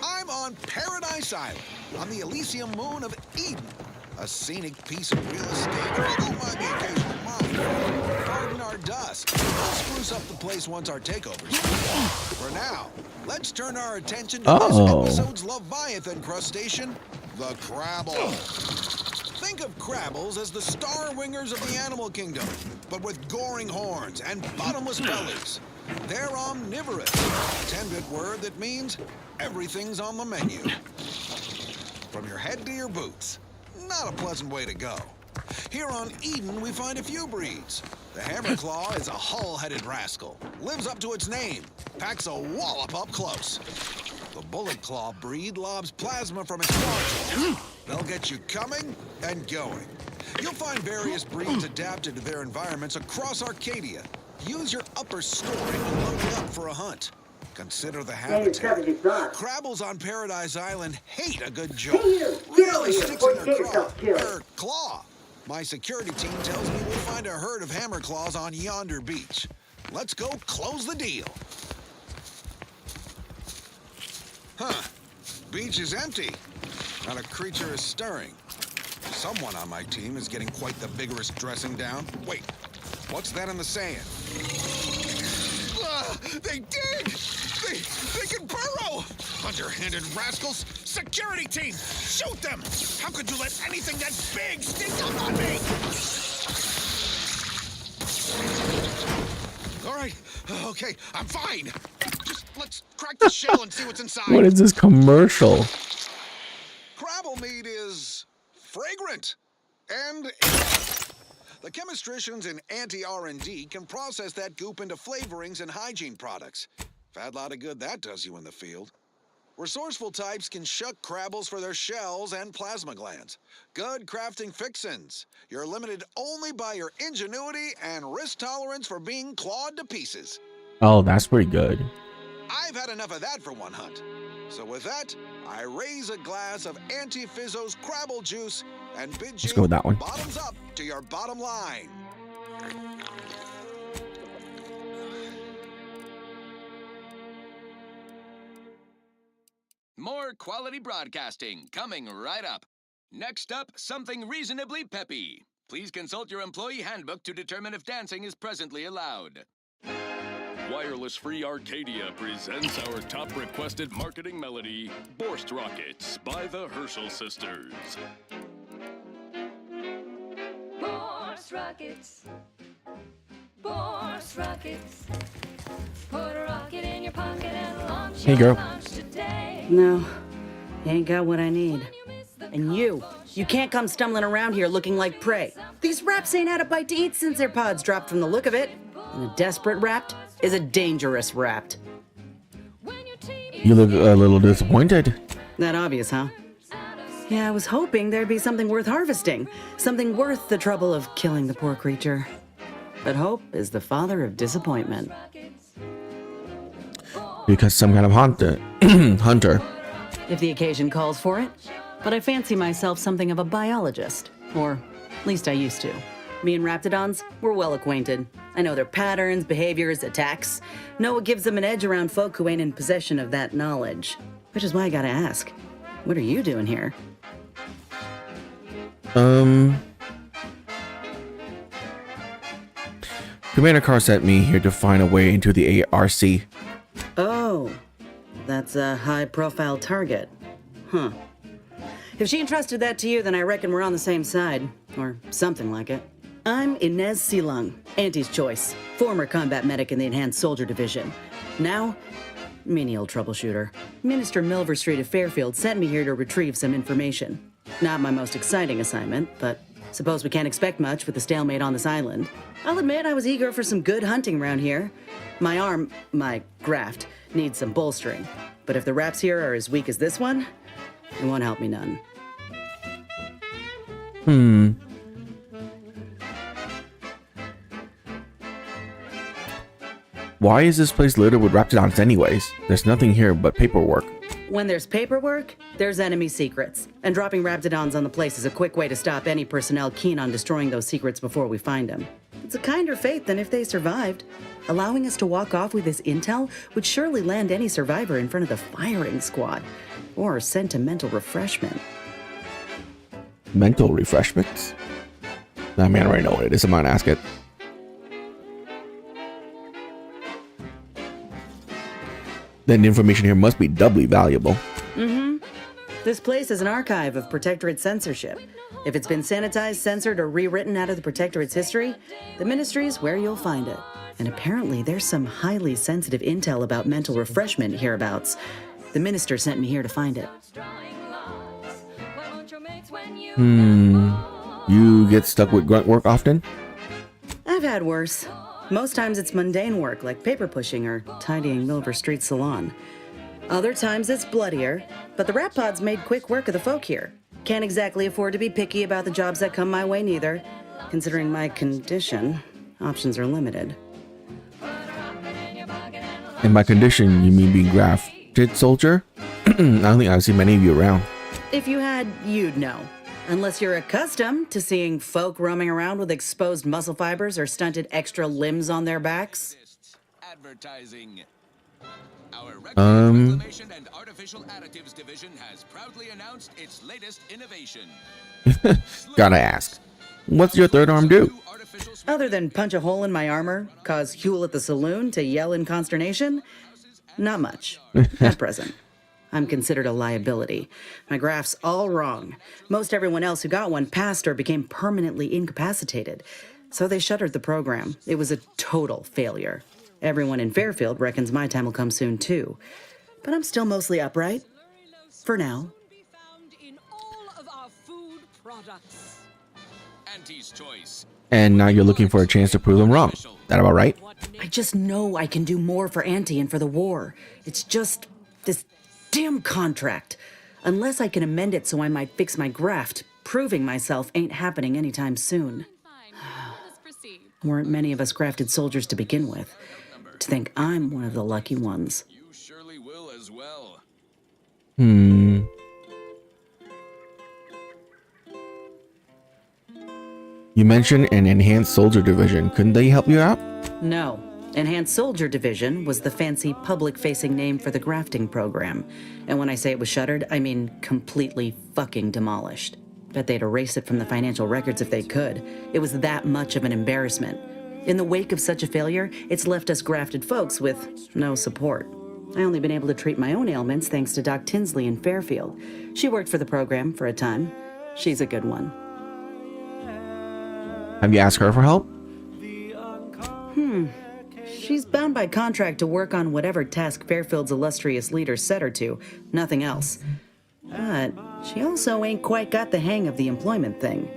I'm on Paradise Island, on the Elysium moon of Eden. A scenic piece of real estate, although might be occasional mine. Pardon our dust. We'll spruce up the place once our takeover's done. For now, let's turn our attention to this episode's Leviathan crustacean, the Crabble. Think of Crabbles as the star wingers of the animal kingdom, but with goring horns and bottomless bellies. They're omnivorous, a 10-bit word that means everything's on the menu. From your head to your boots. Not a pleasant way to go. Here on Eden, we find a few breeds. The Hammerclaw is a hull-headed rascal. Lives up to its name. Packs a wallop up close. The Bullet Claw breed lobs plasma from its claws. They'll get you coming and going. You'll find various breeds adapted to their environments across Arcadia. Use your upper story to load it up for a hunt. Consider the habitat. Crabbles on Paradise Island hate a good joke. Really sticks in their claw. My security team tells me we'll find a herd of hammerclaws on yonder beach. Let's go close the deal. Huh. Beach is empty. Not a creature is stirring. Someone on my team is getting quite the vigorous dressing down. Wait, what's that in the sand? They dig! They can burrow! Underhanded rascals! Security team! Shoot them! How could you let anything that big sneak up on me? All right, okay, I'm fine. Just let's crack the shell and see what's inside. What is this commercial? Crabble meat is fragrant and the chemistricians in anti-R&D can process that goop into flavorings and hygiene products. Fat lot of good that does you in the field. Resourceful types can shuck crabbles for their shells and plasma glands. Good crafting fixins. You're limited only by your ingenuity and risk tolerance for being clawed to pieces. Oh, that's pretty good. I've had enough of that for one hunt. So with that, I raise a glass of Anti-Fizzo's Crabble juice and bid Let's go with that one. bottoms up to your bottom line. More quality broadcasting coming right up. Next up, something reasonably peppy. Please consult your employee handbook to determine if dancing is presently allowed. Wireless Free Arcadia presents our top requested marketing melody, Borst Rockets by the Herschel Sisters. Borst rockets. Borst rockets. Put a rocket in your pocket and launch Hey, girl. your launch today. No, you ain't got what I need. And you can't come stumbling around here looking like prey. These raps ain't had a bite to eat since their pods dropped from the look of it. And a desperate rapt is a dangerous rapt. You look a little disappointed. That obvious, huh? Yeah, I was hoping there'd be something worth harvesting. Something worth the trouble of killing the poor creature. But hope is the father of disappointment. Because some kind of hunter. If the occasion calls for it. But I fancy myself something of a biologist. Or at least I used to. Me and raptidons, we're well acquainted. I know their patterns, behaviors, attacks. Know what gives them an edge around folk who ain't in possession of that knowledge. Which is why I gotta ask, what are you doing here? Commander Carr sent me here to find a way into the ARC. Oh, that's a high-profile target. Huh. If she entrusted that to you, then I reckon we're on the same side. Or something like it. I'm Inez Silung, Auntie's choice, former combat medic in the Enhanced Soldier Division. Now, menial troubleshooter. Minister Milver Street of Fairfield sent me here to retrieve some information. Not my most exciting assignment, but suppose we can't expect much with the stalemate on this island. I'll admit I was eager for some good hunting around here. My arm, my graft, needs some bolstering. But if the wraps here are as weak as this one, it won't help me none. Why is this place littered with raptidons anyways? There's nothing here but paperwork. When there's paperwork, there's enemy secrets. And dropping raptidons on the place is a quick way to stop any personnel keen on destroying those secrets before we find them. It's a kinder fate than if they survived. Allowing us to walk off with this intel would surely land any survivor in front of the firing squad. Or sentimental refreshment. Mental refreshments? That man already know what it is. I'm not gonna ask it. Then the information here must be doubly valuable. This place is an archive of Protectorate censorship. If it's been sanitized, censored, or rewritten out of the Protectorate's history, the Ministry's where you'll find it. And apparently there's some highly sensitive intel about mental refreshment hereabouts. The Minister sent me here to find it. You get stuck with grunt work often? I've had worse. Most times it's mundane work like paper pushing or tidying Milver Street Salon. Other times it's bloodier, but the rat pods made quick work of the folk here. Can't exactly afford to be picky about the jobs that come my way neither. Considering my condition, options are limited. And by condition, you mean being grafted soldier? I don't think I've seen many of you around. If you had, you'd know. Unless you're accustomed to seeing folk roaming around with exposed muscle fibers or stunted extra limbs on their backs. Advertising. Our Reclamation and Artificial Additives division has proudly announced its latest innovation. Gotta ask, what's your third arm do? Other than punch a hole in my armor, cause Huel at the saloon to yell in consternation, not much at present. I'm considered a liability. My graph's all wrong. Most everyone else who got one passed or became permanently incapacitated. So they shuttered the program. It was a total failure. Everyone in Fairfield reckons my time will come soon too. But I'm still mostly upright. For now. Auntie's choice. And now you're looking for a chance to prove them wrong. That about right? I just know I can do more for Auntie and for the war. It's just this damn contract. Unless I can amend it so I might fix my graft, proving myself ain't happening anytime soon. Weren't many of us grafted soldiers to begin with. To think I'm one of the lucky ones. You surely will as well. You mentioned an enhanced soldier division. Couldn't they help you out? No. Enhanced Soldier Division was the fancy public-facing name for the grafting program. And when I say it was shuttered, I mean completely fucking demolished. Bet they'd erase it from the financial records if they could. It was that much of an embarrassment. In the wake of such a failure, it's left us grafted folks with no support. I only been able to treat my own ailments thanks to Doc Tinsley in Fairfield. She worked for the program for a time. She's a good one. Have you asked her for help? She's bound by contract to work on whatever task Fairfield's illustrious leader set her to, nothing else. But she also ain't quite got the hang of the employment thing.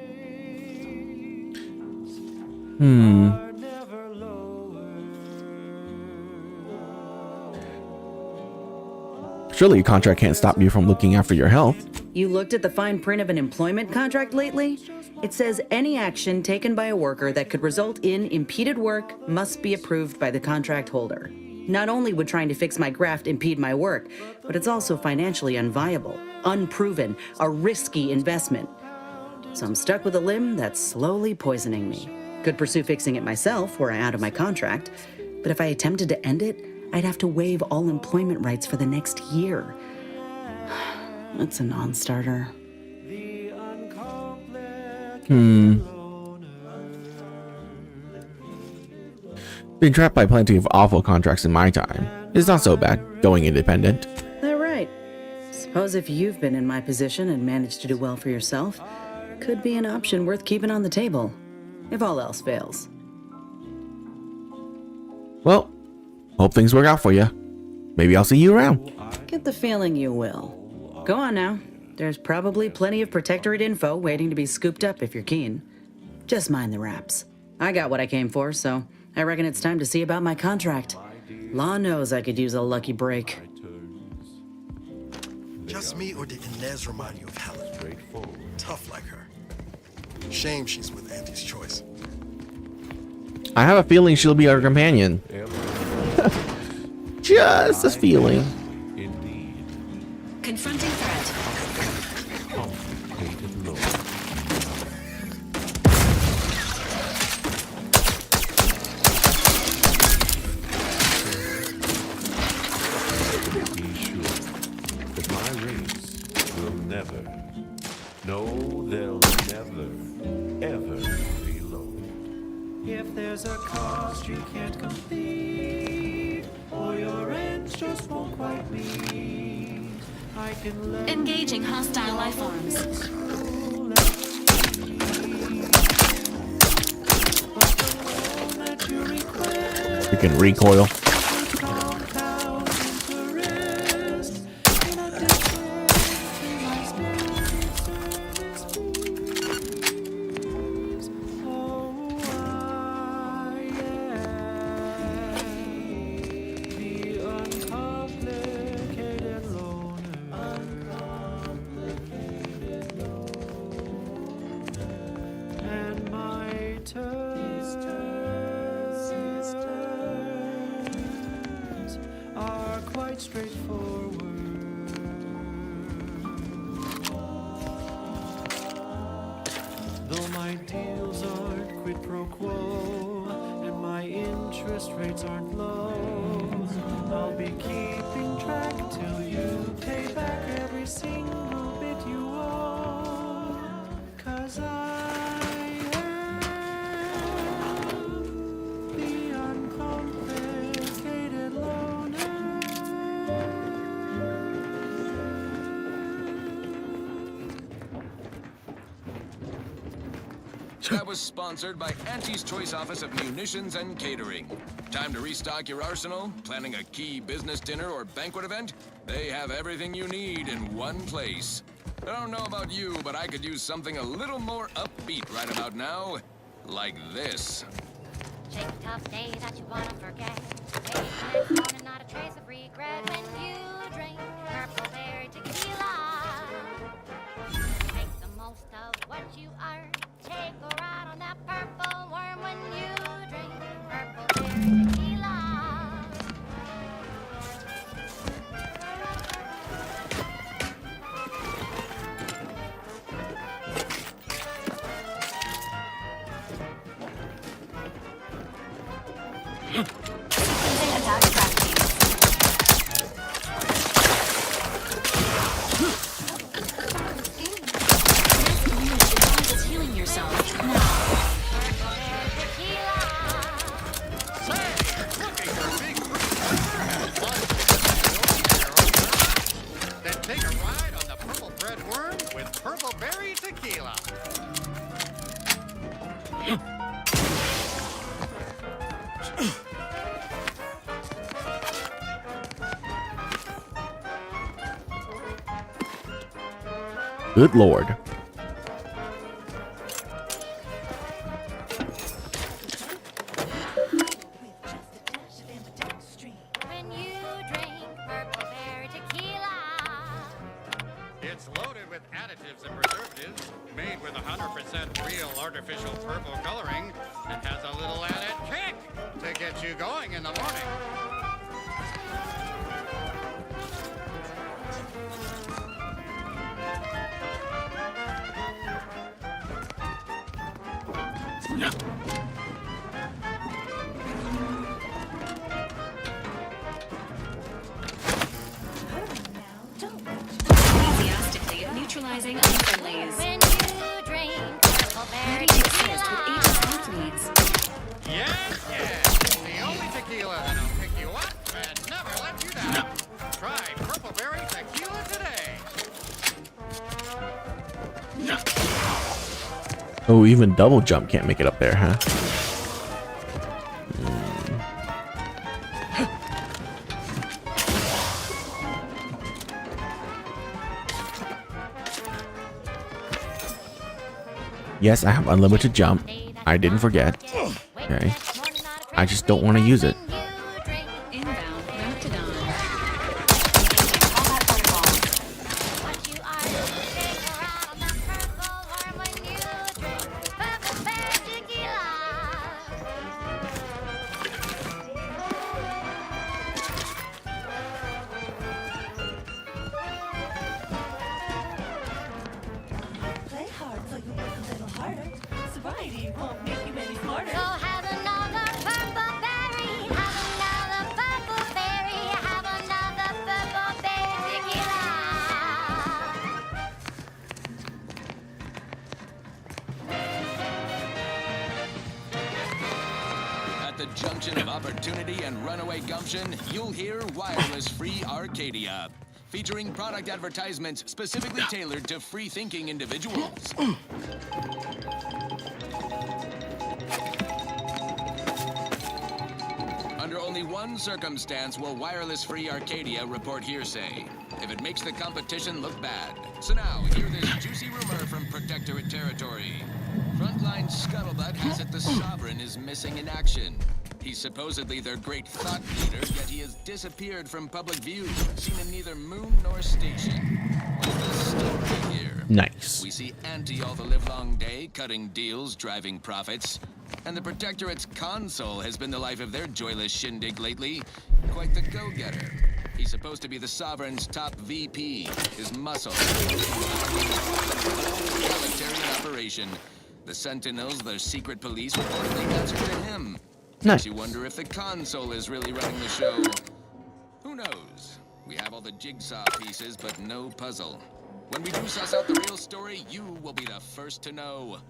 Surely your contract can't stop you from looking after your health. You looked at the fine print of an employment contract lately? It says any action taken by a worker that could result in impeded work must be approved by the contract holder. Not only would trying to fix my graft impede my work, but it's also financially unviable, unproven, a risky investment. So I'm stuck with a limb that's slowly poisoning me. Could pursue fixing it myself were I out of my contract, but if I attempted to end it, I'd have to waive all employment rights for the next year. That's a non-starter. Been trapped by plenty of awful contracts in my time. It's not so bad, going independent. That right. Suppose if you've been in my position and managed to do well for yourself, could be an option worth keeping on the table. if all else fails. Well, hope things work out for you. Maybe I'll see you around. Get the feeling you will. Go on now. There's probably plenty of Protectorate info waiting to be scooped up if you're keen. Just mind the wraps. I got what I came for, so I reckon it's time to see about my contract. Law knows I could use a lucky break. Just me, or did Inez remind you of Helen? Tough like her. Shame she's with Auntie's choice. I have a feeling she'll be our companion. Just a feeling. Confronting threat. Be sure that my race will never, no, they'll never, ever be low. If there's a cost you can't complete, or your ends just won't quite meet, I can let Engaging hostile life forms. You can recoil. Though my deals aren't quid pro quo, and my interest rates aren't low, I'll be keeping track till you pay back every single bit you owe. 'Cause I am the uncomplicated loner. That was sponsored by Auntie's Choice Office of Munitions and Catering. Time to restock your arsenal? Planning a key business dinner or banquet event? They have everything you need in one place. I don't know about you, but I could use something a little more upbeat right about now. Like this. Shake a tough day that you wanna forget. Hey, next morning, not a trace of regret when you drink purple berry tequila. Make the most of what you are. Take a ride on that purple worm when you drink purple berry tequila. Healing yourself. Then take a ride on the purple bread worm with purple berry tequila. Good Lord. When you drink purple berry tequila. It's loaded with additives and preservatives, made with 100% real artificial purple coloring, and has a little added kick to get you going in the morning. Enthusiastically neutralizing unfriendlies. When you drink purple berry Ready to assist with tequila. Aegis athletes. Yes, yes. The only tequila that'll pick you up and never let you down. Try purple berry tequila today. Oh, even double jump can't make it up there, huh? Yes, I have unlimited jump. I didn't forget. Okay. I just don't want to use it. Play hard so you work a little harder. Sobriety won't make you any smarter. So have another purple berry. Have another purple berry. Have another purple berry tequila. At the junction of opportunity and runaway gumption, you'll hear Wireless Free Arcadia, featuring product advertisements specifically tailored to free-thinking individuals. Under only one circumstance will Wireless Free Arcadia report hearsay: if it makes the competition look bad. So now, hear this juicy rumor from Protectorate territory. Frontline Scuttlebutt has it the Sovereign is missing in action. He's supposedly their great thought leader, yet he has disappeared from public view, seen in neither moon nor station. What's the story here? Nice. We see Auntie all the livelong day, cutting deals, driving profits. And the Protectorate's console has been the life of their joyless shindig lately. Quite the go-getter. He's supposed to be the Sovereign's top VP, his muscle. Military operation. The Sentinels, their secret police, reportedly answer to him. Nice. Makes you wonder if the console is really running the show. Who knows? We have all the jigsaw pieces, but no puzzle. When we do suss out the real story, you will be the first to know.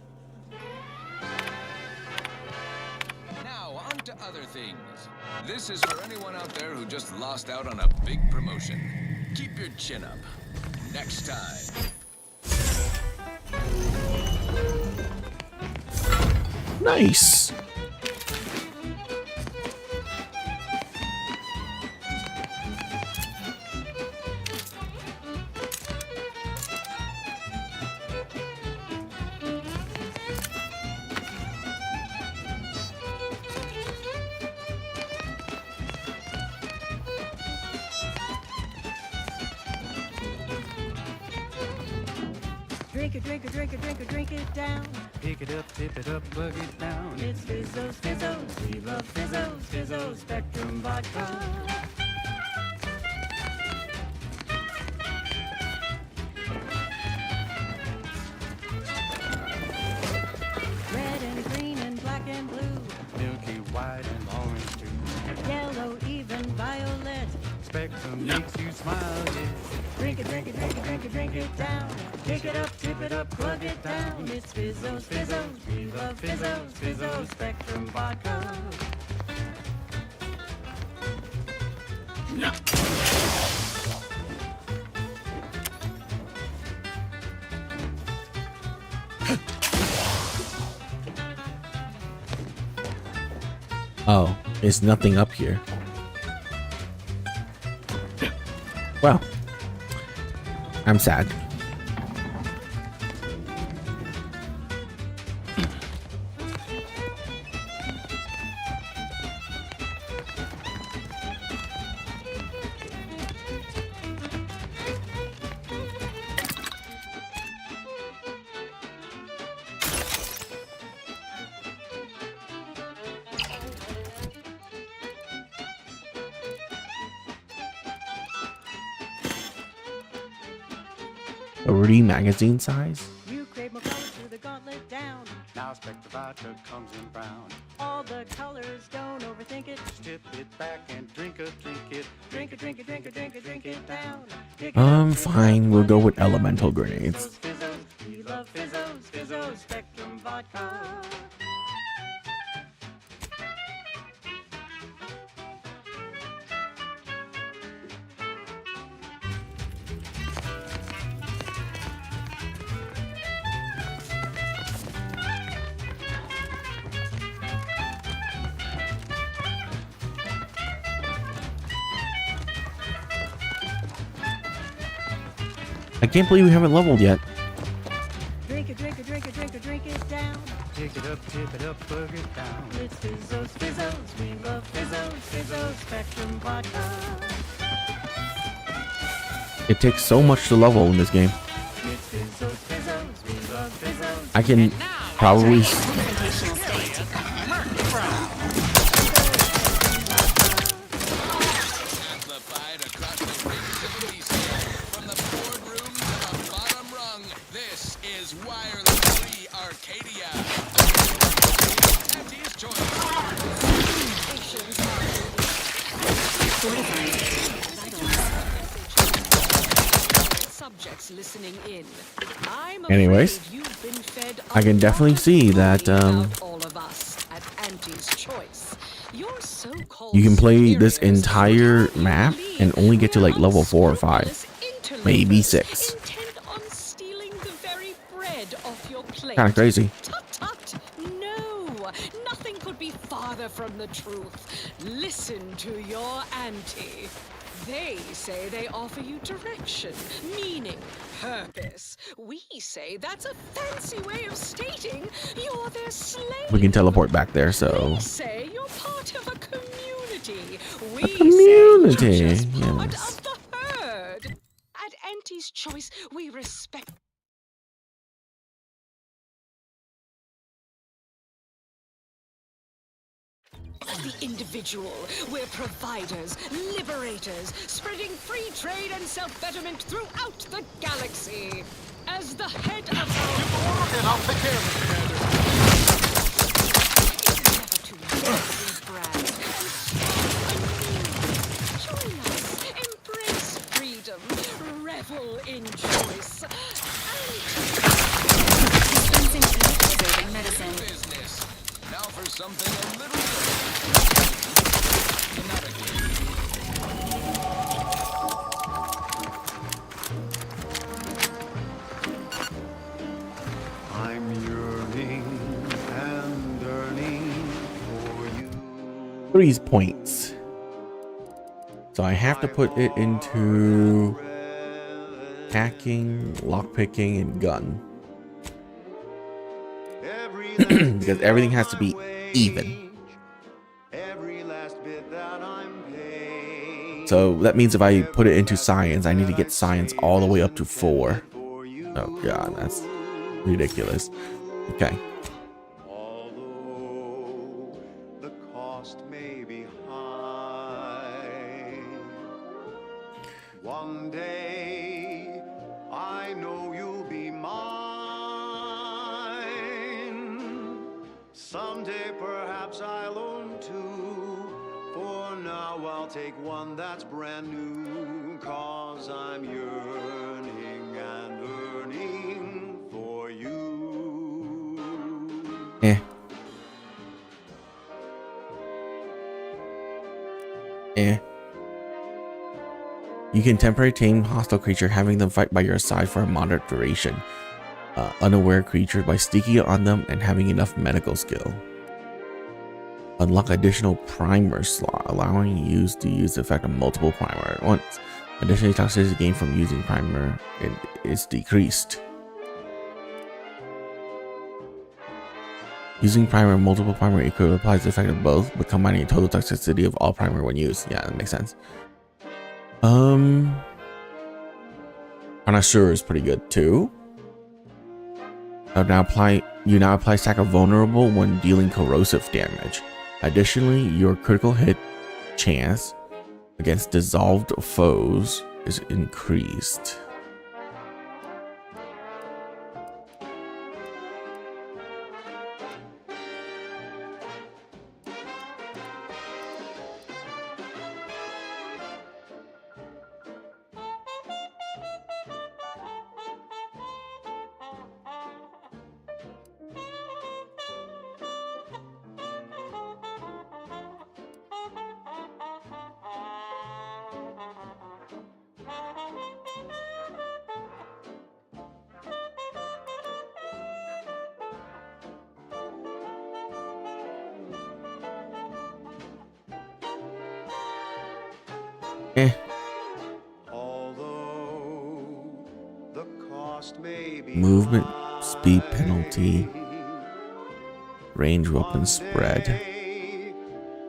Now, on to other things. This is for anyone out there who just lost out on a big promotion. Keep your chin up. Next time. Nice. Drink it, drink it, drink it, drink it, drink it down. Pick it up, tip it up, plug it down. It's Fizzos, Fizzos, we love Fizzos, Fizzos, Spectrum Vodka. Red and green and black and blue, Milky white and orange too. yellow, even violet. Spectrum makes you smile, yeah. Drink it, drink it, drink it, drink it, drink it down. Pick it up, tip it up, plug it down. It's Fizzos, Fizzos, we love Fizzos, Fizzos, Spectrum Vodka. Oh, there's nothing up here. Well, I'm sad. Already magazine size? You crave more colors to the gauntlet down. Now Spectrum Vodka comes in brown. All the colors, don't overthink it. Tip it back and drink it, drink it. Drink it, drink it, drink it, drink it, drink it down. Fine, we'll go with elemental grenades. Fizzos, we love Fizzos, Fizzos, Spectrum Vodka. I can't believe we haven't leveled yet. Drink it, drink it, drink it, drink it, drink it down. Pick it up, tip it up, plug it down. It's Fizzos, Fizzos, we love Fizzos, Fizzos, Spectrum Vodka. It takes so much to level in this game. It's Fizzos, Fizzos, we love Fizzos. I can probably. Amplified across the rings of Elysium, from the boardroom to the bottom rung. This is wireless free Arcadia. Auntie's choice. Subjects listening in. I'm Anyways, afraid you've been fed I can definitely see that all of us at Auntie's choice. Your so-called you can play this entire map and only get to like level 4 or 5, maybe 6. Kind of crazy. Tut! No! Nothing could be farther from the truth. Listen to your auntie. They say they offer you direction, meaning, purpose. We say that's a fancy way of stating you're their slave. We can teleport back there, so. We say you're part of a community. We A community, say you're just part yes. of the herd. At Auntie's choice, we respect. The individual. We're providers, liberators, spreading free trade and self-betterment throughout the galaxy. As the head of our... And I'll take care of it, Commander. Join us, embrace freedom, revel in choice. Saving medicine. Business. Now for something a little I'm yearning and yearning for you. 3 points. So I have to put it into hacking, lockpicking, and gun. Because everything has to be even. So that means if I put it into science, I need to get science all the way up to 4. Oh god, that's ridiculous. Okay. The cost may be high. One day I know you'll be mine. Someday perhaps I'll own 2. For now I'll take one that's brand new. 'Cause I'm yearning and yearning for you. You can temporarily tame hostile creature, having them fight by your side for a moderate duration. Unaware creature by sneaking on them and having enough medical skill. Unlock additional primer slot, allowing you to use the effect of multiple primer at once. Additionally, toxicity gained from using primer is decreased. Using primer and multiple primer equivalent applies the effect of both, but combining a total toxicity of all primer when used. Yeah, that makes sense. Connoisseur is pretty good too. You now apply stack of vulnerable when dealing corrosive damage. Additionally, your critical hit chance against dissolved foes is increased. Movement speed penalty. Range weapon spread.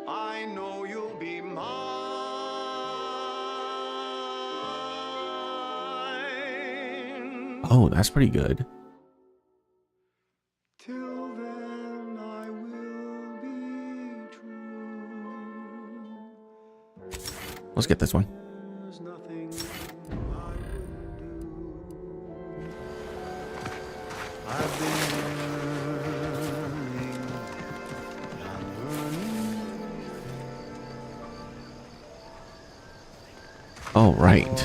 I know you'll be mine. Oh, that's pretty good. Till then I will be true. Let's get this one. There's nothing I've been learning. I'm learning. Oh, right.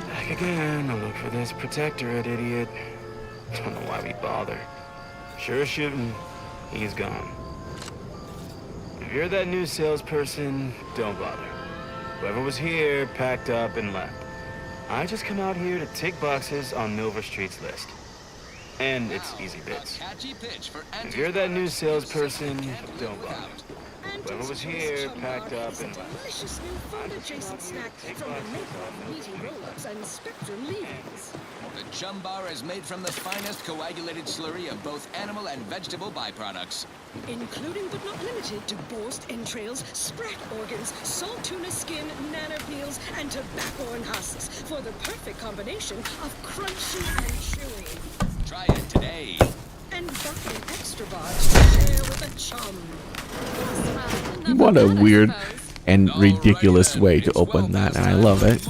Back again to look for this protectorate idiot. Don't know why we bother. Sure shooting, he's gone. If you're that new salesperson, don't bother. Whoever was here packed up and left. I just come out here to tick boxes on Milver Street's list. And it's easy bits. If you're that new salesperson, don't bother. Whoever was here packed up and left. Delicious new food-adjacent snack from the maker of meaty roll-ups and spectrum leavings. The Chum Bar is made from the finest coagulated slurry of both animal and vegetable byproducts. Including but not limited to borscht entrails, sprat organs, salt tuna skin, nanner peels, and tobacco and husks for the perfect combination of crunchy and chewy. Try it today. And buy an extra bar to share with a chum. What a weird and ridiculous way to open that, and I love it.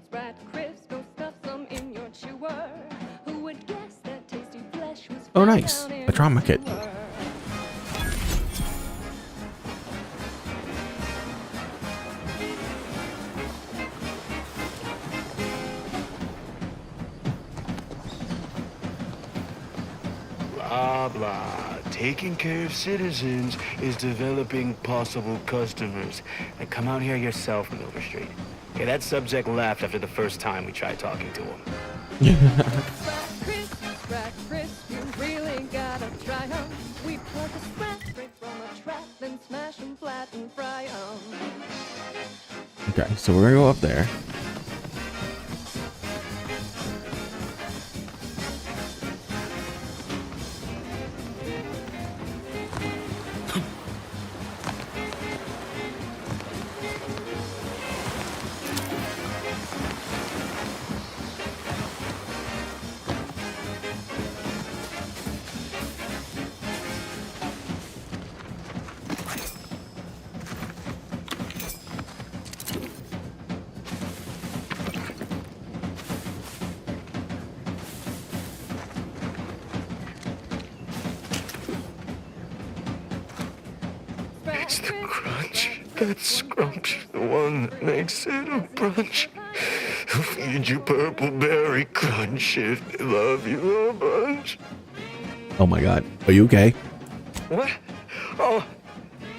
Sprat crisps, go stuff some in your chewer. Who would guess that tasty flesh was Oh, nice. A trauma kit. Blah, blah. Taking care of citizens is developing possible customers. And come out here yourself, Milver Street. Okay, that subject left after the first time we tried talking to him. Sprat crisp, you really gotta try 'em. We pluck a sprat straight from a trap, then smash 'em flat and fry 'em. Okay, so we're gonna go up there. It's the crunch. That scrumptious, the one that makes it a brunch. I'll feed you purple berry crunch if they love you a bunch. Oh my god. Are you okay? What? Oh,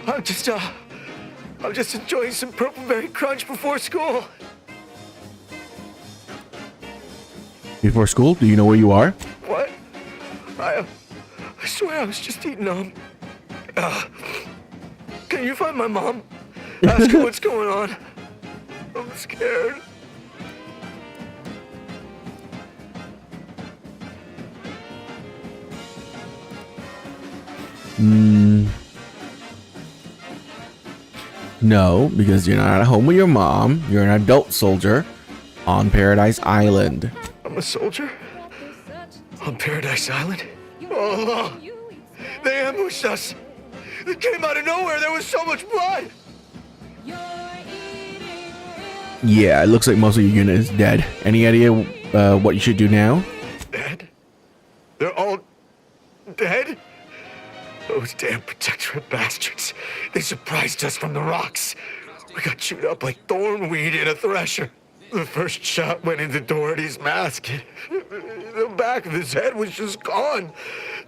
I'm just enjoying some purple berry crunch before school. Before school? Do you know where you are? What? I swear I was just eating can you find my mom? Ask her what's going on. I'm scared. No, because you're not at home with your mom. You're an adult soldier on Paradise Island. I'm a soldier? On Paradise Island? Oh, they ambushed us. They came out of nowhere. There was so much blood. Yeah, it looks like most of your unit is dead. Any idea what you should do now? Dead? They're all dead? Those damn protectorate bastards. They surprised us from the rocks. We got chewed up like thornweed in a thresher. The first shot went into Doherty's mask. The back of his head was just gone.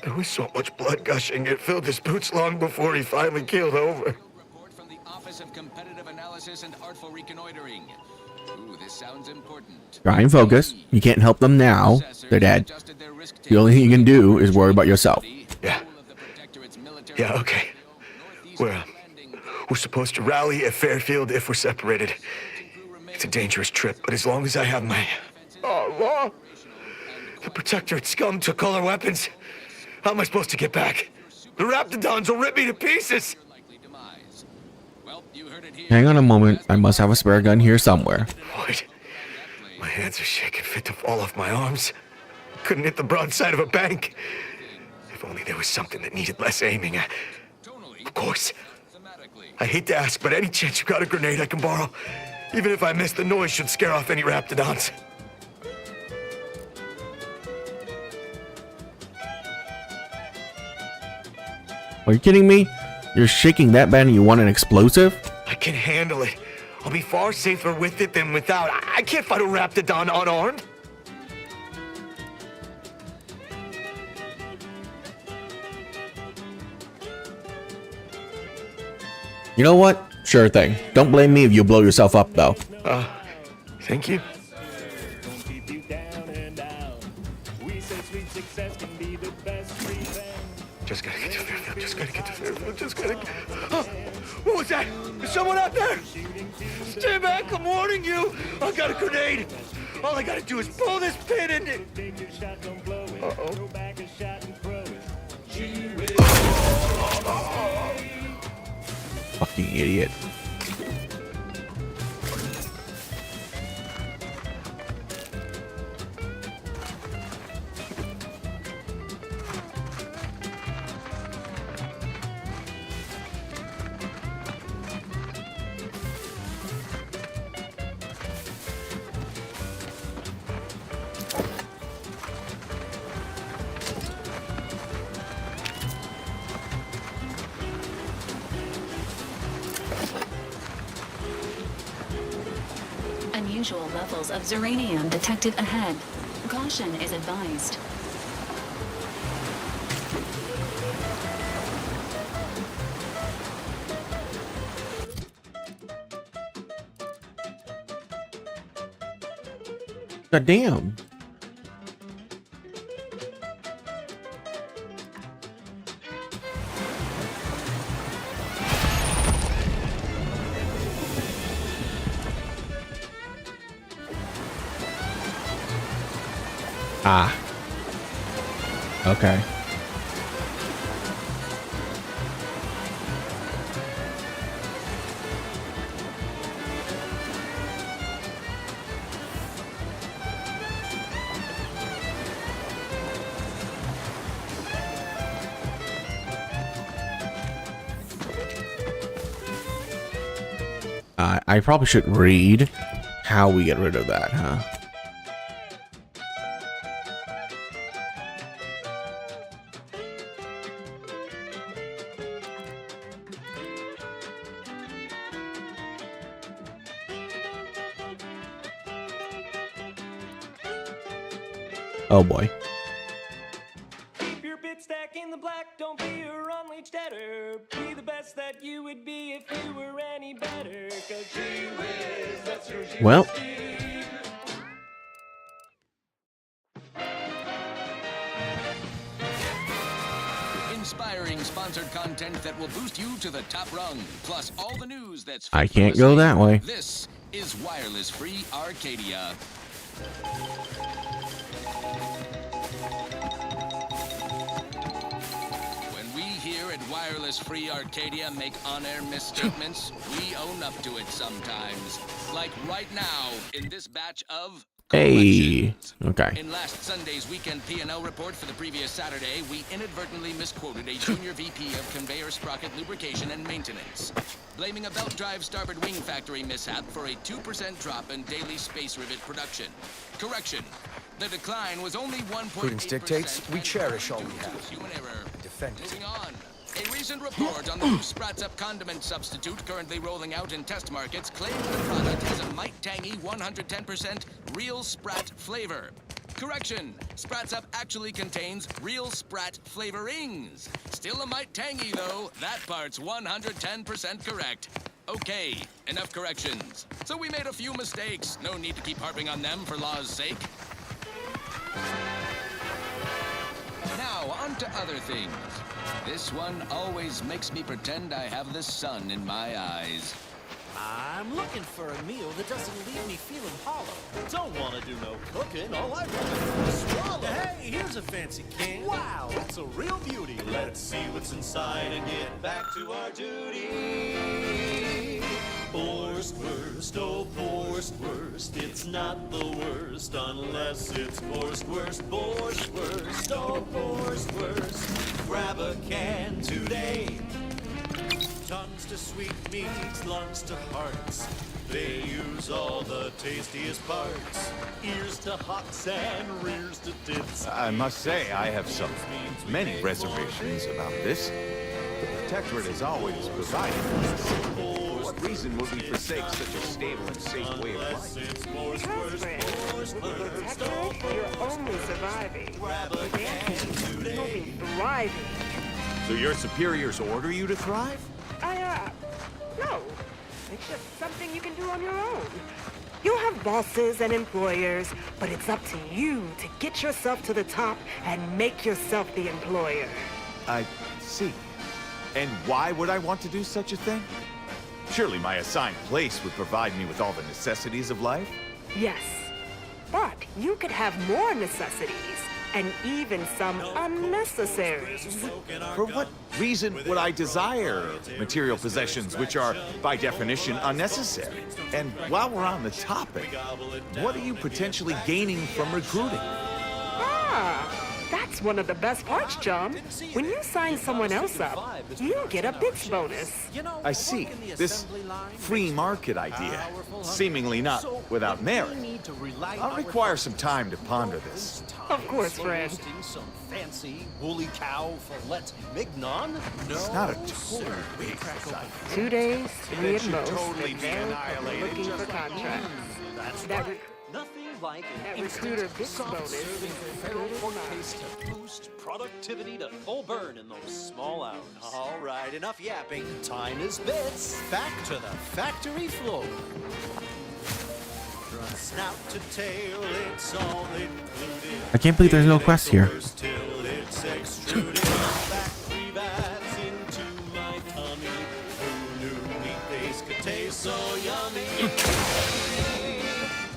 There was so much blood gushing, it filled his boots long before he finally keeled over. Report from the Office of Competitive Analysis and Artful Reconnoitering. Ooh, this sounds important. Try and focus. You can't help them now. They're dead. The only thing you can do is worry about yourself. Yeah. Yeah, okay. We're supposed to rally at Fairfield if we're separated. It's a dangerous trip, but as long as I have my... Oh, the Protectorate scum took all our weapons. How am I supposed to get back? The Raptidons will rip me to pieces. Hang on a moment. I must have a spare gun here somewhere. Wait. My hands are shaking fit to fall off my arms. Couldn't hit the broadside of a bank. If only there was something that needed less aiming. Of course. I hate to ask, but any chance you got a grenade I can borrow? Even if I miss, the noise should scare off any Raptidons. Are you kidding me? You're shaking that bad and you want an explosive? I can handle it. I'll be far safer with it than without. I can't fight a Raptidon unarmed. You know what? Sure thing. Don't blame me if you blow yourself up, though. Thank you. Just gotta get to Fairfield. Just gotta get to Fairfield. Just gotta get... Oh, what was that? Is someone out there? Stay back, I'm warning you. I've got a grenade. All I gotta do is pull this pin and... Uh-oh. Fucking idiot. Unusual levels of zeranium detected ahead. Caution is advised. God damn. Ah. Okay. I probably should read how we get rid of that, huh? Oh boy. Keep your bit stack in the black, don't be a unleashed debtor. Be the best that you would be if you were any better. 'Cause gee whiz, that's your gee Well. Inspiring sponsored content that will boost you to the top rung, plus all the news that's I can't go that way. This is Wireless Free Arcadia. When we here at Wireless Free Arcadia make on-air misstatements, we own up to it sometimes. Like right now in this batch of Hey. Okay. in last Sunday's weekend P&L report for the previous Saturday, we inadvertently misquoted a junior VP of conveyor sprocket lubrication and maintenance, blaming a belt drive starboard wing factory mishap for a 2% drop in daily space rivet production. Correction. The decline was only 1.8%. Prudence dictates we cherish all we have. Human error. Defend it. Moving on. A recent report on the new Sprats Up condiment substitute currently rolling out in test markets claims the product has a might tangy 110% real Sprat flavor. Correction, Sprats Up actually contains real Sprat flavorings. Still a mite tangy though, that part's 110% correct. Okay, enough corrections. So we made a few mistakes, no need to keep harping on them for law's sake. Now, on to other things. This one always makes me pretend I have the sun in my eyes. I'm looking for a meal that doesn't leave me feeling hollow. Don't want to do no cooking, all I want to do is swallow. Hey, here's a fancy can. Wow, it's a real beauty. Let's see what's inside and get back to our duty. Borstwurst, oh Borstwurst, it's not the worst unless it's Borstwurst. Borstwurst, oh Borstwurst, grab a can today. Tongues to sweet meats, lungs to hearts. They use all the tastiest parts. Ears to hocks and rears to tits. I must say, I have many reservations about this. The Protectorate has always provided us. For what reason would we forsake such a stable and safe way of life? You're only surviving. You'll be thriving. So your superiors order you to thrive? No. It's just something you can do on your own. You'll have bosses and employers, but it's up to you to get yourself to the top and make yourself the employer. I see. And why would I want to do such a thing? Surely my assigned place would provide me with all the necessities of life? Yes. But you could have more necessities, and even some unnecessaries. For what reason would I desire material possessions which are, by definition, unnecessary? And while we're on the topic, what are you potentially gaining from recruiting? That's one of the best parts, John. When you sign someone else up, you get a bits bonus. I see. This free market idea, seemingly not without merit. I'll require some time to ponder this. Of course, friend. Some fancy woolly cow fillet mignon? No, It's not a total waste. 2 days, 3 at most, totally and be they're annihilated looking for contracts. That's That right. Nothing like that an recruiter instant, bits bonus soft-serving is as feral good as pork mine. paste to boost productivity to full burn in those small hours. All right, enough yapping. Time is bits. Back to the factory floor. From snout to tail, it's all included. I can't believe there's no quest here. Till it's extruded. Factory vats into my tummy. Who knew meat paste could taste so yummy?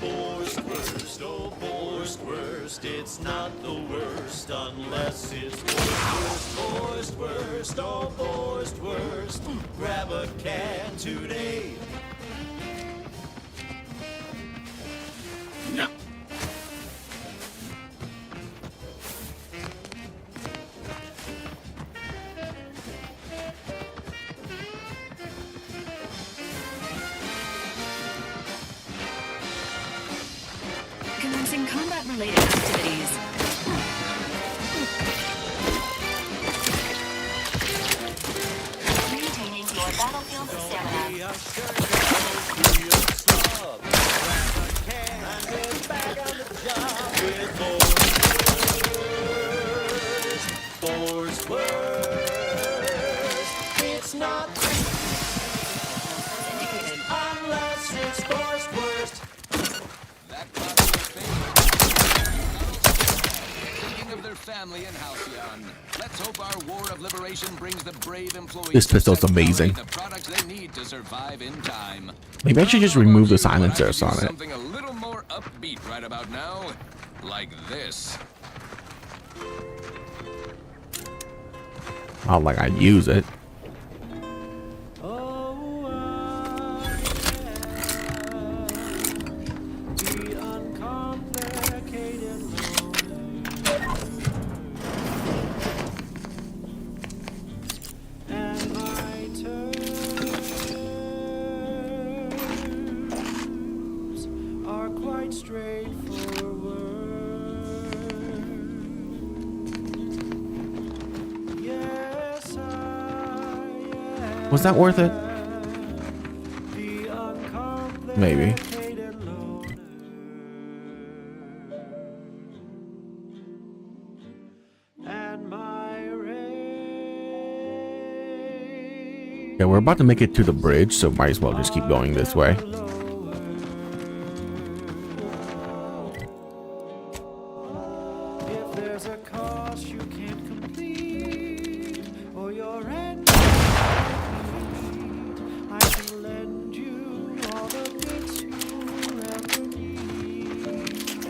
Borstwurst, oh Borstwurst, it's not the worst unless it's Borstwurst. Borstwurst, oh Borstwurst, grab a can today. No. Commencing combat-related activities. Maintaining your battlefield stamina. It's not unless it's Borstwurst. Thinking of their family and Halcyon. Let's hope our war of liberation brings the brave employees This pistol's amazing. the products they need to survive in time. Maybe I should just remove the silencers on it. Something a little more upbeat right about now, like this. Not like I use it. Are quite straightforward. Yes, I Was that worth it? Maybe. Yeah, we're about to make it to the bridge, so might as well just keep going this way. If there's a cost you can't complete, or your end I can lend you all the bits you'll ever need.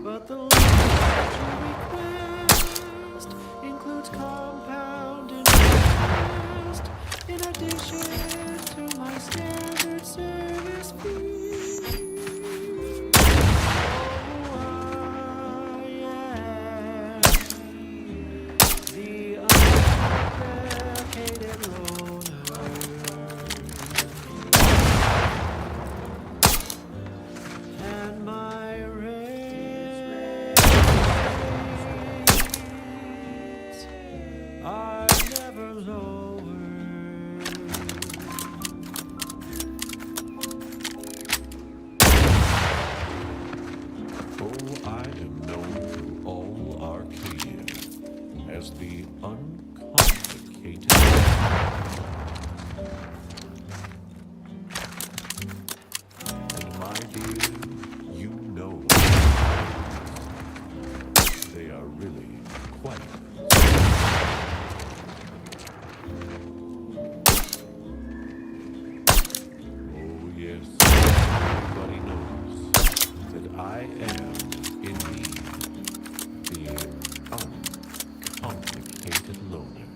But the loan that you request includes compound interest, in addition to my standard service fee. The uncomplicated. And my dear, you know they are really quite. Oh yes, everybody knows that I am indeed the uncomplicated loner.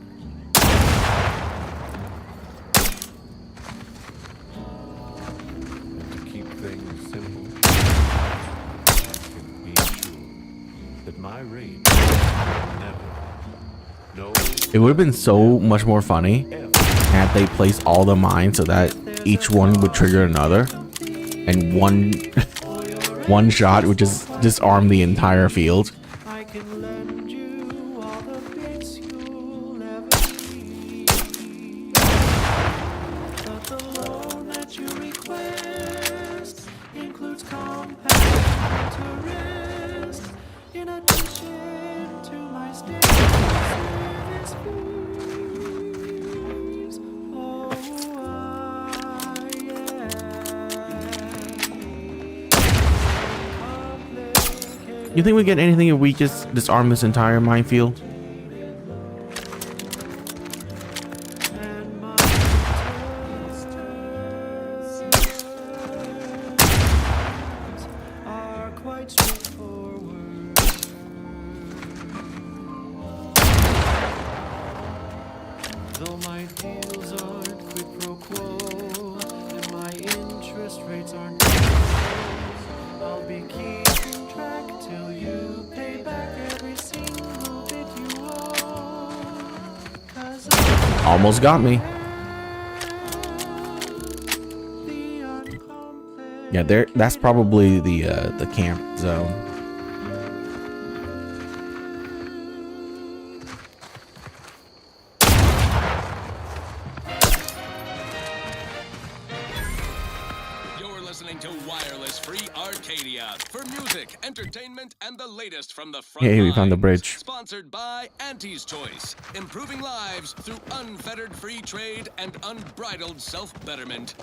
And to keep things simple, you can be sure that my rage will never, no, It would have been so much more funny had they placed all the mines so that each one would trigger another, and one shot would just disarm the entire field. I can lend you all the bits you'll ever need. But the loan that you request includes compound interest, in addition to my standard service fees. Oh, You think we get anything if we just disarm this entire minefield? are quite straightforward. Though my deals aren't quid pro quo, and my interest rates aren't I'll be keeping track till you pay back every single bit you owe. 'Cause Almost got me. Yeah, there. That's probably the camp zone. You're listening to Wireless Free Arcadia for music, entertainment, and the latest from the front Hey, we found the lines. bridge. Sponsored by Auntie's Choice, improving lives through unfettered free trade and unbridled self-betterment.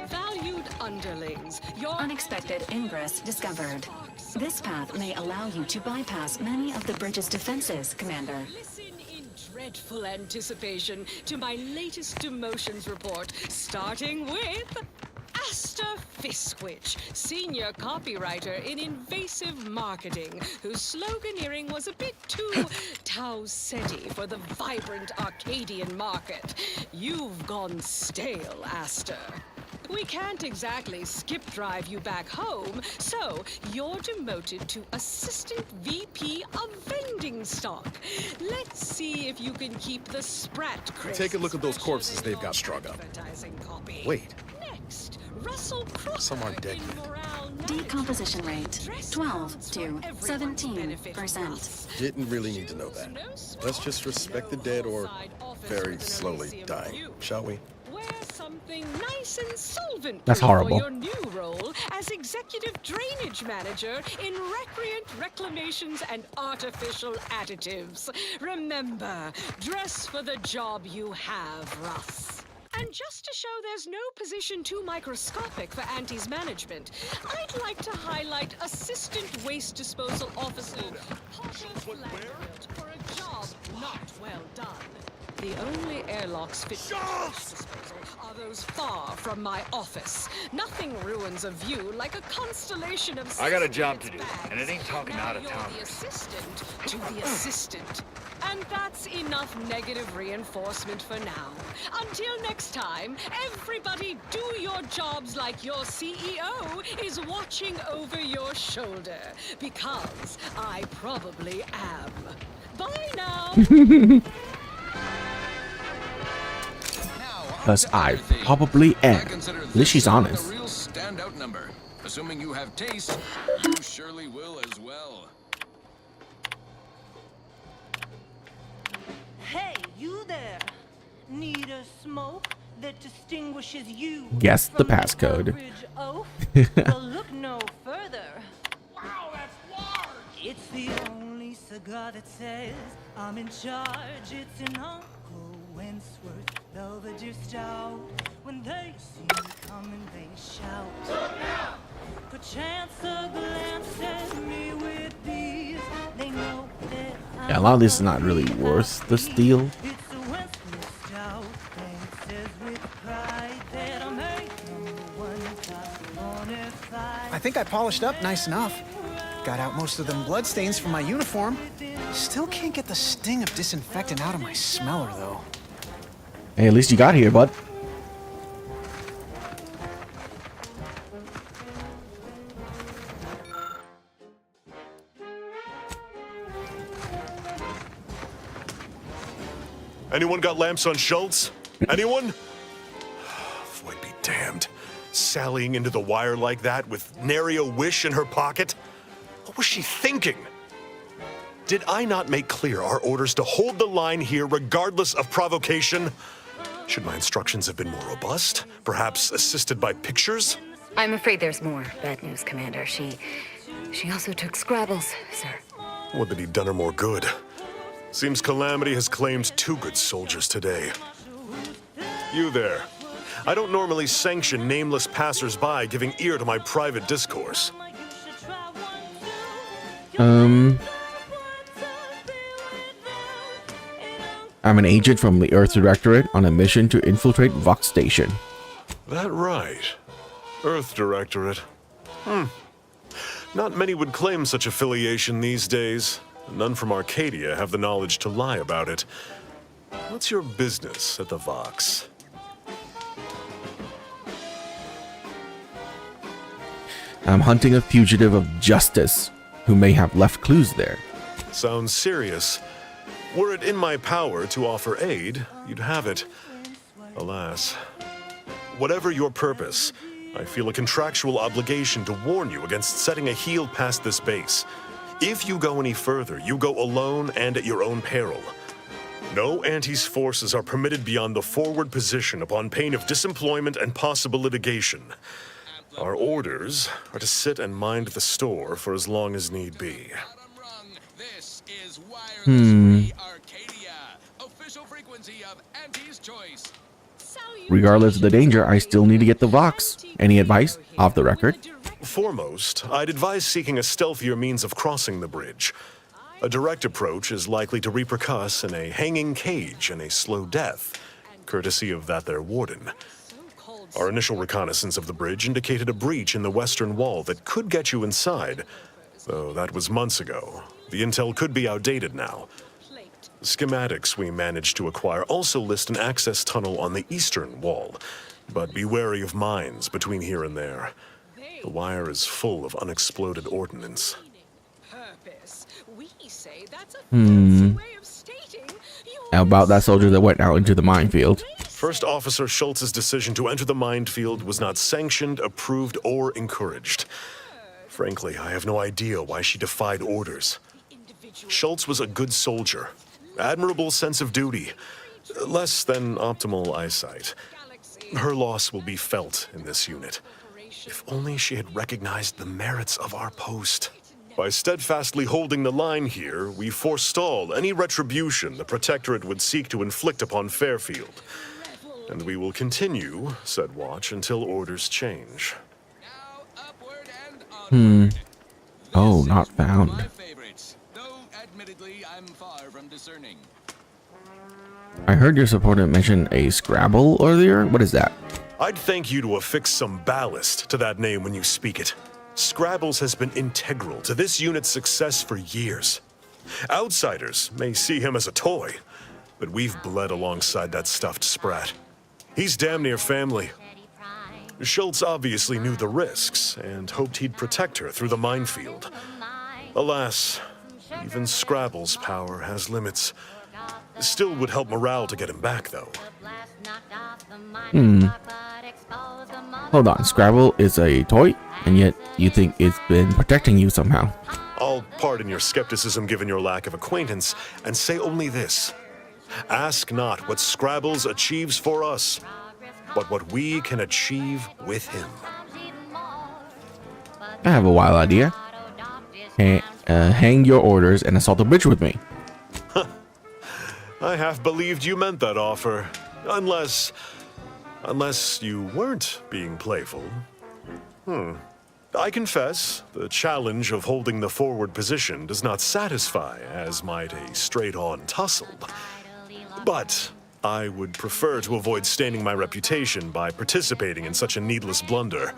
Valued underlings, your Unexpected ingress discovered. This path may allow you to bypass many of the bridge's defenses, Commander. listen in dreadful anticipation to my latest demotions report, starting with Asta Fiskwich, senior copywriter in invasive marketing, whose sloganeering was a bit too Tau-Ceti for the vibrant Arcadian market. You've gone stale, Asta. We can't exactly skip drive you back home, so you're demoted to Assistant VP of Vending Stock. Let's see if you can keep the sprat crisp. Take a look at those corpses they've got strung up. Wait, Next, Russell Some are dead. Decomposition rate 12 to 17%. Didn't really need to know that. Let's just respect the dead or very slowly dying, shall we? Something nice and solvent. That's horrible. For your new role as executive drainage manager in recreant reclamations and artificial additives. Remember, dress for the job you have, Russ. And just to show there's no position too microscopic for Auntie's management, I'd like to highlight Assistant Waste Disposal Officer Potter Flatfield for a job not well done. The only airlocks fit for waste disposal are those far from my office. Nothing ruins a view like a constellation of I got a job to do, and it ain't talking out of town. the assistant to the assistant. And that's enough negative reinforcement for now. Until next time, everybody do your jobs like your CEO is watching over your shoulder. Because I probably am. Bye now. Because I probably am. At least she's honest. A real standout number. Assuming you have taste, you surely will as well. Hey, you there. Need a smoke that distinguishes you? Guess the from passcode. average oaf? Well, look no further. Wow, that's large! It's the only cigar that says I'm in charge. It's an Uncle Wentworth Belvedere Stout. When they see me coming, they shout. Look out! Perchance a glance at me with these. They know that Yeah, a lot of this is not really worth the steal. it's a Wentworth Stout. And it says with pride that I'm a #1 top bonafide. I think I polished up nice enough. Got out most of them bloodstains from my uniform. Still can't get the sting of disinfectant out of my smeller, though. Hey, at least you got here, bud. Anyone got lamps on Schultz? Anyone? Floyd be damned. Sallying into the wire like that with nary a wish in her pocket? What was she thinking? Did I not make clear our orders to hold the line here regardless of provocation? Should my instructions have been more robust? Perhaps assisted by pictures? I'm afraid there's more bad news, Commander. She also took Scrabbles, sir. Would that he'd done her more good. Seems Calamity has claimed 2 good soldiers today. You there. I don't normally sanction nameless passers-by giving ear to my private discourse. I'm an agent from the Earth Directorate on a mission to infiltrate Vox Station. That right. Earth Directorate. Not many would claim such affiliation these days. None from Arcadia have the knowledge to lie about it. What's your business at the Vox? I'm hunting a fugitive of justice who may have left clues there. Sounds serious. Were it in my power to offer aid, you'd have it. Alas. Whatever your purpose, I feel a contractual obligation to warn you against setting a heel past this base. If you go any further, you go alone and at your own peril. No Auntie's forces are permitted beyond the forward position upon pain of disemployment and possible litigation. Our orders are to sit and mind the store for as long as need be. Regardless of the danger, I still need to get the Vox. Any advice? Off the record. Foremost, I'd advise seeking a stealthier means of crossing the bridge. A direct approach is likely to repercuss in a hanging cage and a slow death, courtesy of that there warden. Our initial reconnaissance of the bridge indicated a breach in the western wall that could get you inside, though that was months ago. The intel could be outdated now. The schematics we managed to acquire also list an access tunnel on the eastern wall, but be wary of mines between here and there. The wire is full of unexploded ordnance. How about that soldier that went out into the minefield? First Officer Schultz's decision to enter the minefield was not sanctioned, approved, or encouraged. Frankly, I have no idea why she defied orders. Schultz was a good soldier, admirable sense of duty, less than optimal eyesight. Her loss will be felt in this unit. If only she had recognized the merits of our post. By steadfastly holding the line here, we forestall any retribution the Protectorate would seek to inflict upon Fairfield. And we will continue, said watch, until orders change. Oh, not found. Admittedly, I'm far from discerning. I heard your supporter mention a Scrabble earlier. What is that? I'd thank you to affix some ballast to that name when you speak it. Scrabbles has been integral to this unit's success for years. Outsiders may see him as a toy, but we've bled alongside that stuffed sprat. He's damn near family. Schultz obviously knew the risks and hoped he'd protect her through the minefield. Alas, even Scrabble's power has limits. Still would help morale to get him back, though. Hold on, Scrabble is a toy, and yet you think it's been protecting you somehow. I'll pardon your skepticism given your lack of acquaintance, and say only this. Ask not what Scrabbles achieves for us, but what we can achieve with him. I have a wild idea. Hang your orders and assault the bridge with me. I half believed you meant that offer. Unless you weren't being playful. I confess, the challenge of holding the forward position does not satisfy as might a straight-on tussle. But I would prefer to avoid staining my reputation by participating in such a needless blunder.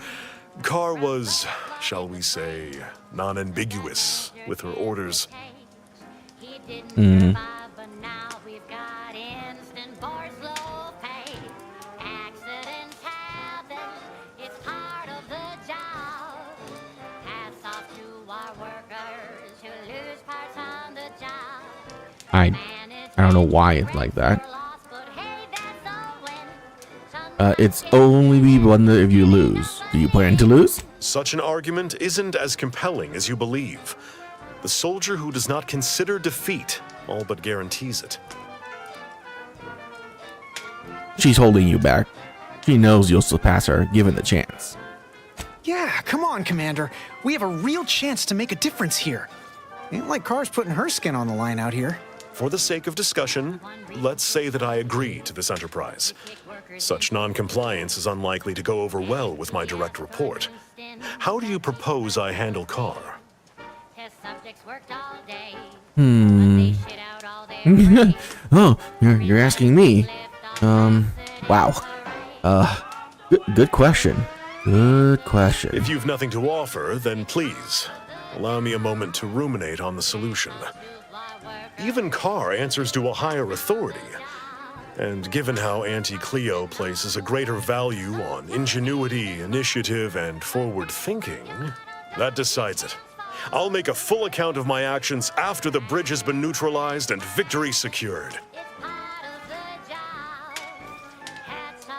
Carr was, shall we say, non-ambiguous with her orders. I don't know why it's like that. It's only be blunder if you lose. Do you plan to lose? Such an argument isn't as compelling as you believe. The soldier who does not consider defeat all but guarantees it. She's holding you back. She knows you'll surpass her given the chance. Yeah, come on, Commander. We have a real chance to make a difference here. Ain't like Carr's putting her skin on the line out here. For the sake of discussion, let's say that I agree to this enterprise. Such non-compliance is unlikely to go over well with my direct report. How do you propose I handle Carr? Oh, you're asking me. Wow. Good question. Good question. If you've nothing to offer, then please, allow me a moment to ruminate on the solution. Even Carr answers to a higher authority. And given how Auntie Cleo places a greater value on ingenuity, initiative, and forward thinking, that decides it. I'll make a full account of my actions after the bridge has been neutralized and victory secured.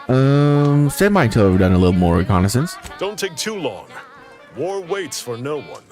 Stand by until we've done a little more reconnaissance. Don't take too long. War waits for no one.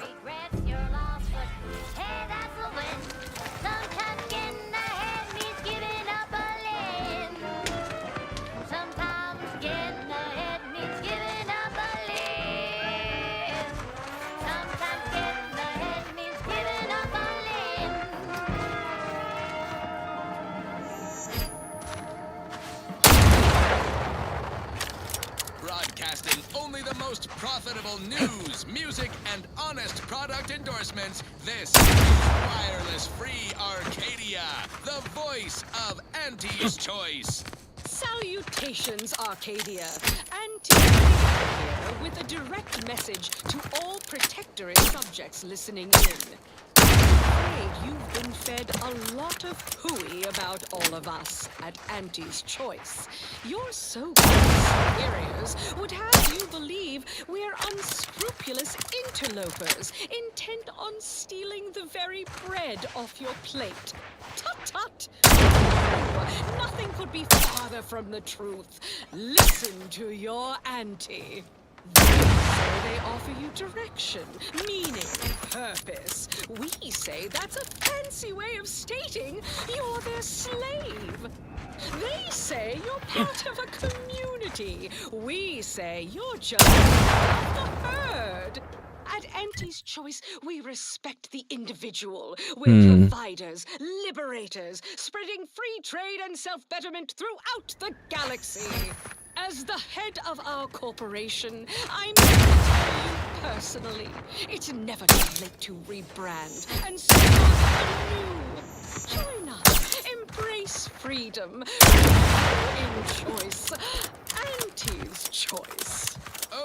Broadcasting only the most profitable news, music, and honest product endorsements. This is Wireless Free Arcadia, the voice of Auntie's Choice. Salutations, Arcadia. Anti with a direct message to all Protectorate subjects listening in. I'm afraid you've been fed a lot lot of hooey about all of us at Auntie's Choice. Your so-called superiors would have you believe we're unscrupulous interlopers, intent on stealing the very bread off your plate. Tut-tut! No, nothing could be farther from the truth. Listen to your auntie. They offer you direction, meaning, purpose. We say that's a fancy way of stating you're their slave. They say you're part of a community. We say you're just part of the herd. At Auntie's Choice, we respect the individual. We're providers, liberators, spreading free trade and self-betterment throughout the galaxy. As the head of our corporation, I'm here to tell you personally, it's never too late to rebrand and start anew. Join us. Embrace freedom. In choice. Auntie's Choice.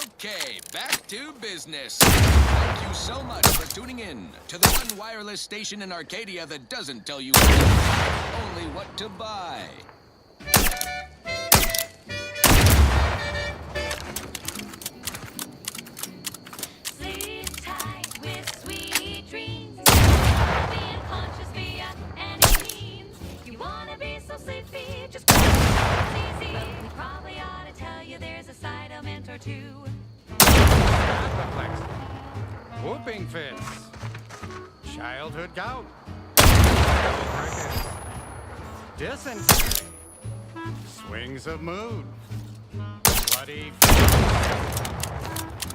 Okay, back to business. Thank you so much for tuning in to the one wireless station in Arcadia that doesn't tell you only what to buy. Sleep tight with sweet dreams. Being conscious via any means. You wanna be so sleepy, just it's easy. But we probably ought to tell you there's a side element or two. Apoplex, whooping fits, childhood gout, crickets, dysentery, swings of mood, bloody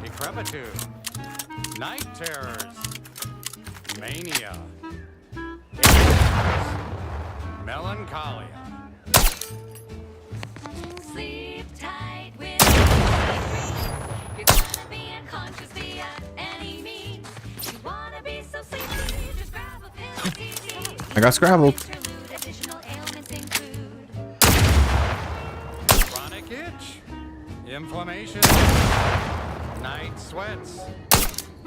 decrepitude, night terrors, mania, melancholia. Sleep tight with sweet dreams. You're gonna be unconscious via any means. You wanna be so sleepy, just grab a pill, it's easy. I got scrabbled. Additional ailments include Chronic itch, inflammation, night sweats,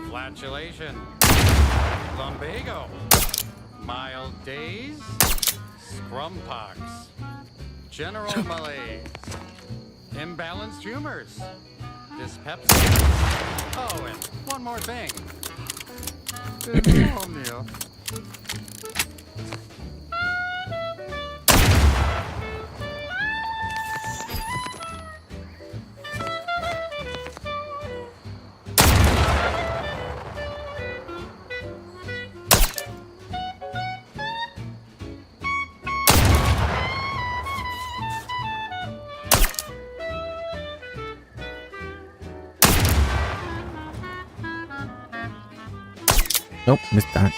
flatulation, lumbago, mild days, scrumpox, general malaise, imbalanced humors, dyspepsia. Oh, and one more thing. Insomnia. Nope, missed that.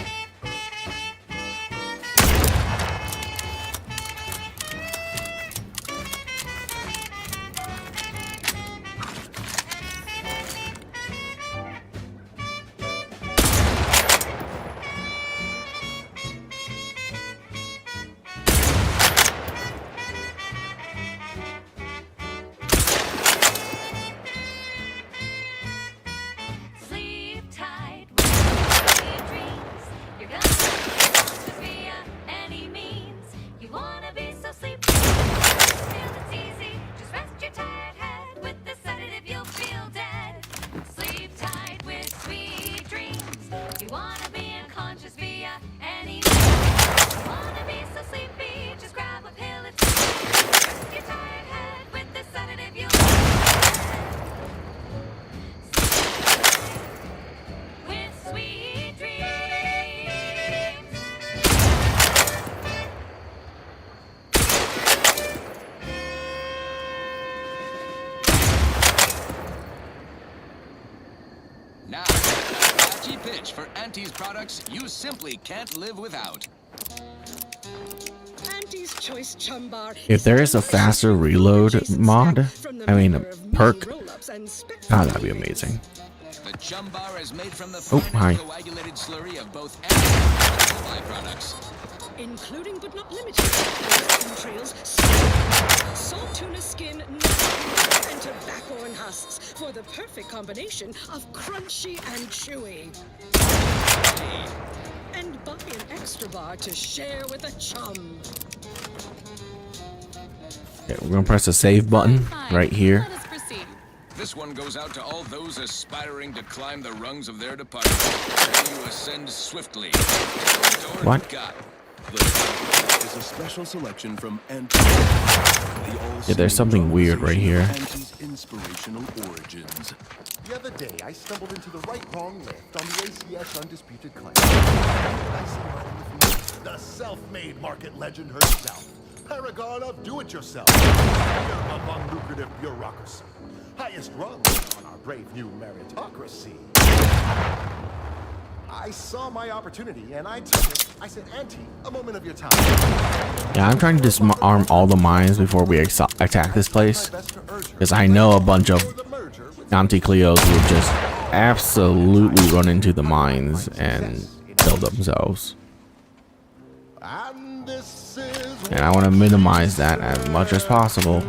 sleep tight with sweet dreams. You're gonna be unconscious via any means. You wanna be so sleepy, feel it's easy. Just rest your tired head with the sedative, you'll feel dead. Sleep tight with sweet dreams. You wanna be unconscious via any means. You wanna be so sleepy, just grab a pill, it's easy. Rest your tired head with the sedative, you'll feel dead. With sweet dreams. Now, a catchy pitch for Auntie's products you simply can't live without. Auntie's Choice Chum Bar. If there is a faster reload mod, I mean a perk, God, that'd be amazing. The Chum Bar is made from the Oh, finely hi. coagulated slurry of both animal and vegetable byproducts. Including but not limited to entrails, salt tuna skin, nuts, and tobacco and husks for the perfect combination of crunchy and chewy. And buy an extra extra bar to share with a chum. Okay, we're gonna press the save button right here. Let us proceed. This one goes out to all those aspiring to climb the rungs of their department. May you ascend swiftly. What? Is a special selection from Yeah, there's something weird right here. inspirational origins. The other day, I stumbled into the right-wrong lift on the ACS Undisputed Claim. I see right in the field, the self-made market legend herself, paragon of do-it-yourself, peer among lucrative bureaucracy, highest rung on our brave new meritocracy. I saw my opportunity and I took it. I said, Auntie, a moment of your time. Yeah, I'm trying to disarm all the mines before we attack this place, because I know a bunch of anti-Cleos will just absolutely run into the mines and kill themselves. And I want to minimize that as much as possible.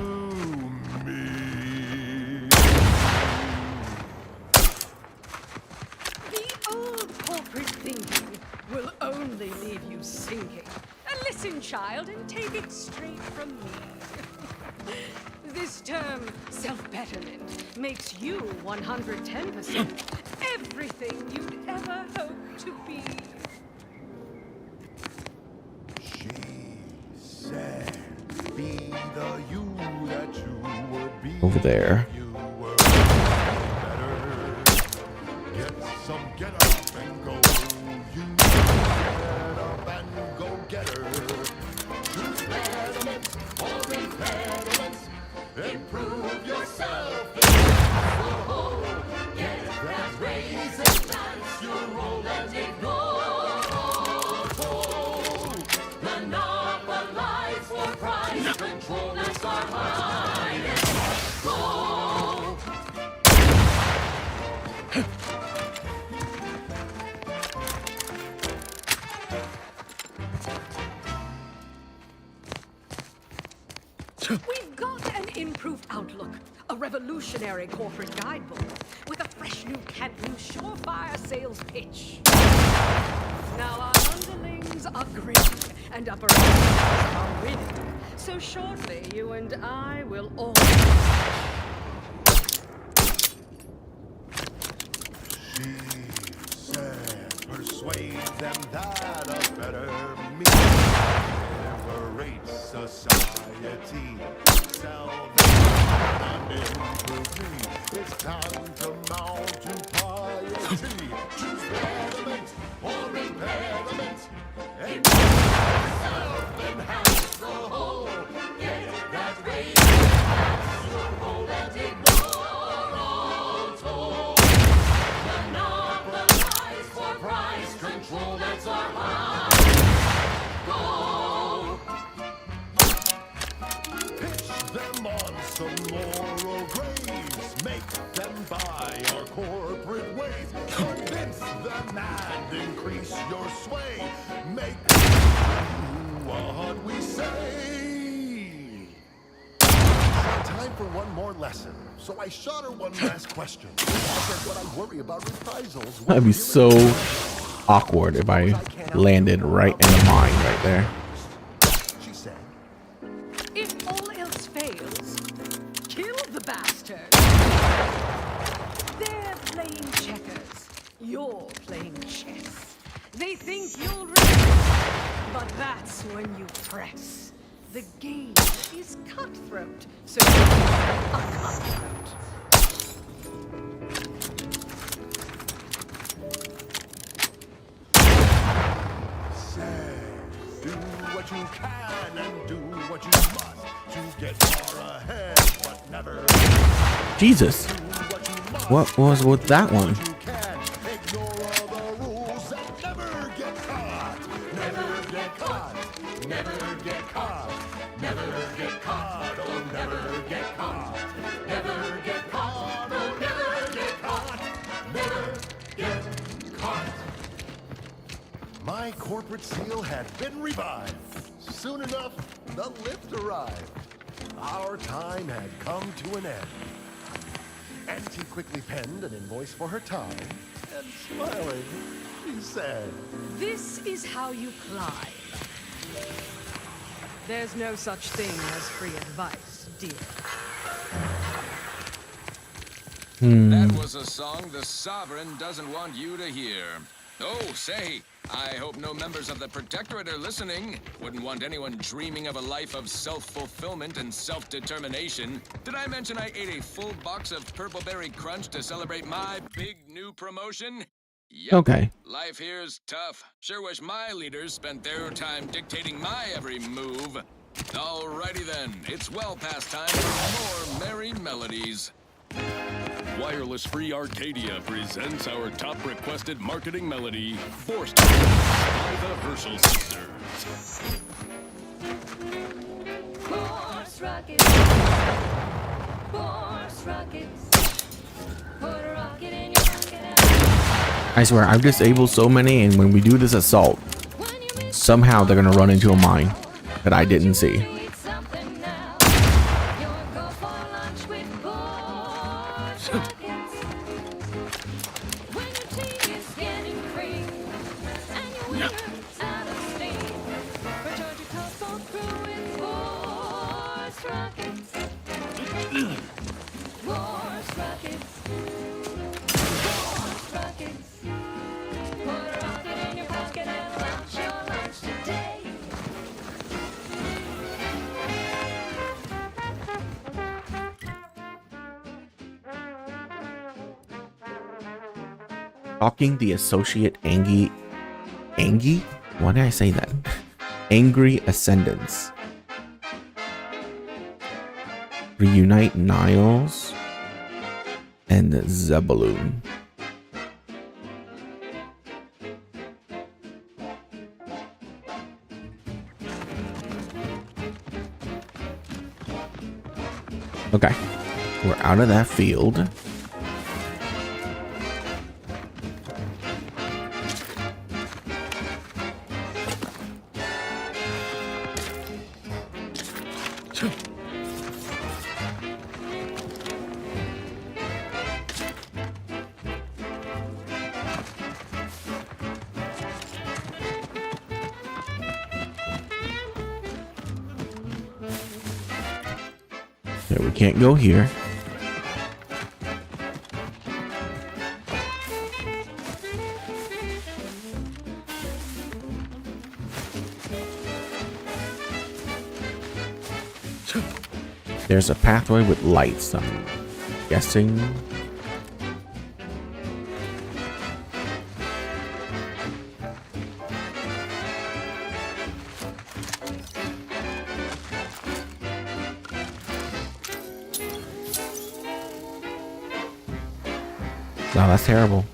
Listen, child, and take it straight from me. This term, self-betterment, makes you 110% everything you'd ever hope to be. She said, be the you that you would be. Over there. You were better. Get some get up and go. You get up and go get her. Choose betterment or impediments. Improve yourself. So get that raise and dance. You roll and ignore. Monopolize for price control. That's our highest goal. We've got an improved outlook, a revolutionary corporate guidebook with a fresh new can't-lose surefire sales pitch. Now our underlings are grinning and upper are winning. So shortly, you and I will all. She said, persuade them that a better me liberates society. Sell them and improve me. It's time to mount to piety. Choose betterment or impediment. Yourself enhance the whole. Get that raise, that's your role and ignore all toll. Monopolize for price control, that's our high goal. Pitch them on some moral graves. Make them buy our corporate ways. Convince them and increase your sway. Make them do what we say. Time for one more lesson. So I shot her one last question. I said what I worry about reprisals. That'd be so awkward if I landed right in the mine right there. She said, If all else fails, kill the bastard. They're playing checkers. You're playing chess. They think you'll resist, but that's when you press. The game is cutthroat, so you're a cutthroat. say, do what you can and do what you must to get far ahead, but never. Jesus. What was with that one? My corporate seal had been revived. Soon enough, the lift arrived. Our time had come to an end. Auntie quickly penned an invoice for her time, and smiling, she said. This is how you climb. There's no such thing as free advice, dear. That was a song the Sovereign doesn't want you to hear. Oh, say, I hope no members of the Protectorate are listening. Wouldn't want anyone dreaming of a life of self-fulfillment and self-determination. Did I mention I ate a full box of Purple Berry Crunch to celebrate my big new promotion? Yep. Okay. Life here's tough. Sure wish my leaders spent their time dictating my every move. Alrighty then, it's well past time for more merry melodies. Wireless Free Arcadia presents our top requested marketing melody, Forced by the Herschel Sisters. Force rockets. Force rockets. Put a rocket in your pocket. I swear, I've disabled so many, and when we do this assault, somehow they're gonna run into a mine that I didn't see. Talking the associate Angie? Why did I say that? Angry Ascendants. Reunite Niles and Zebulun. Okay, we're out of that field. Okay, we can't go here. There's a pathway with lights, I'm guessing. Wow, that's terrible.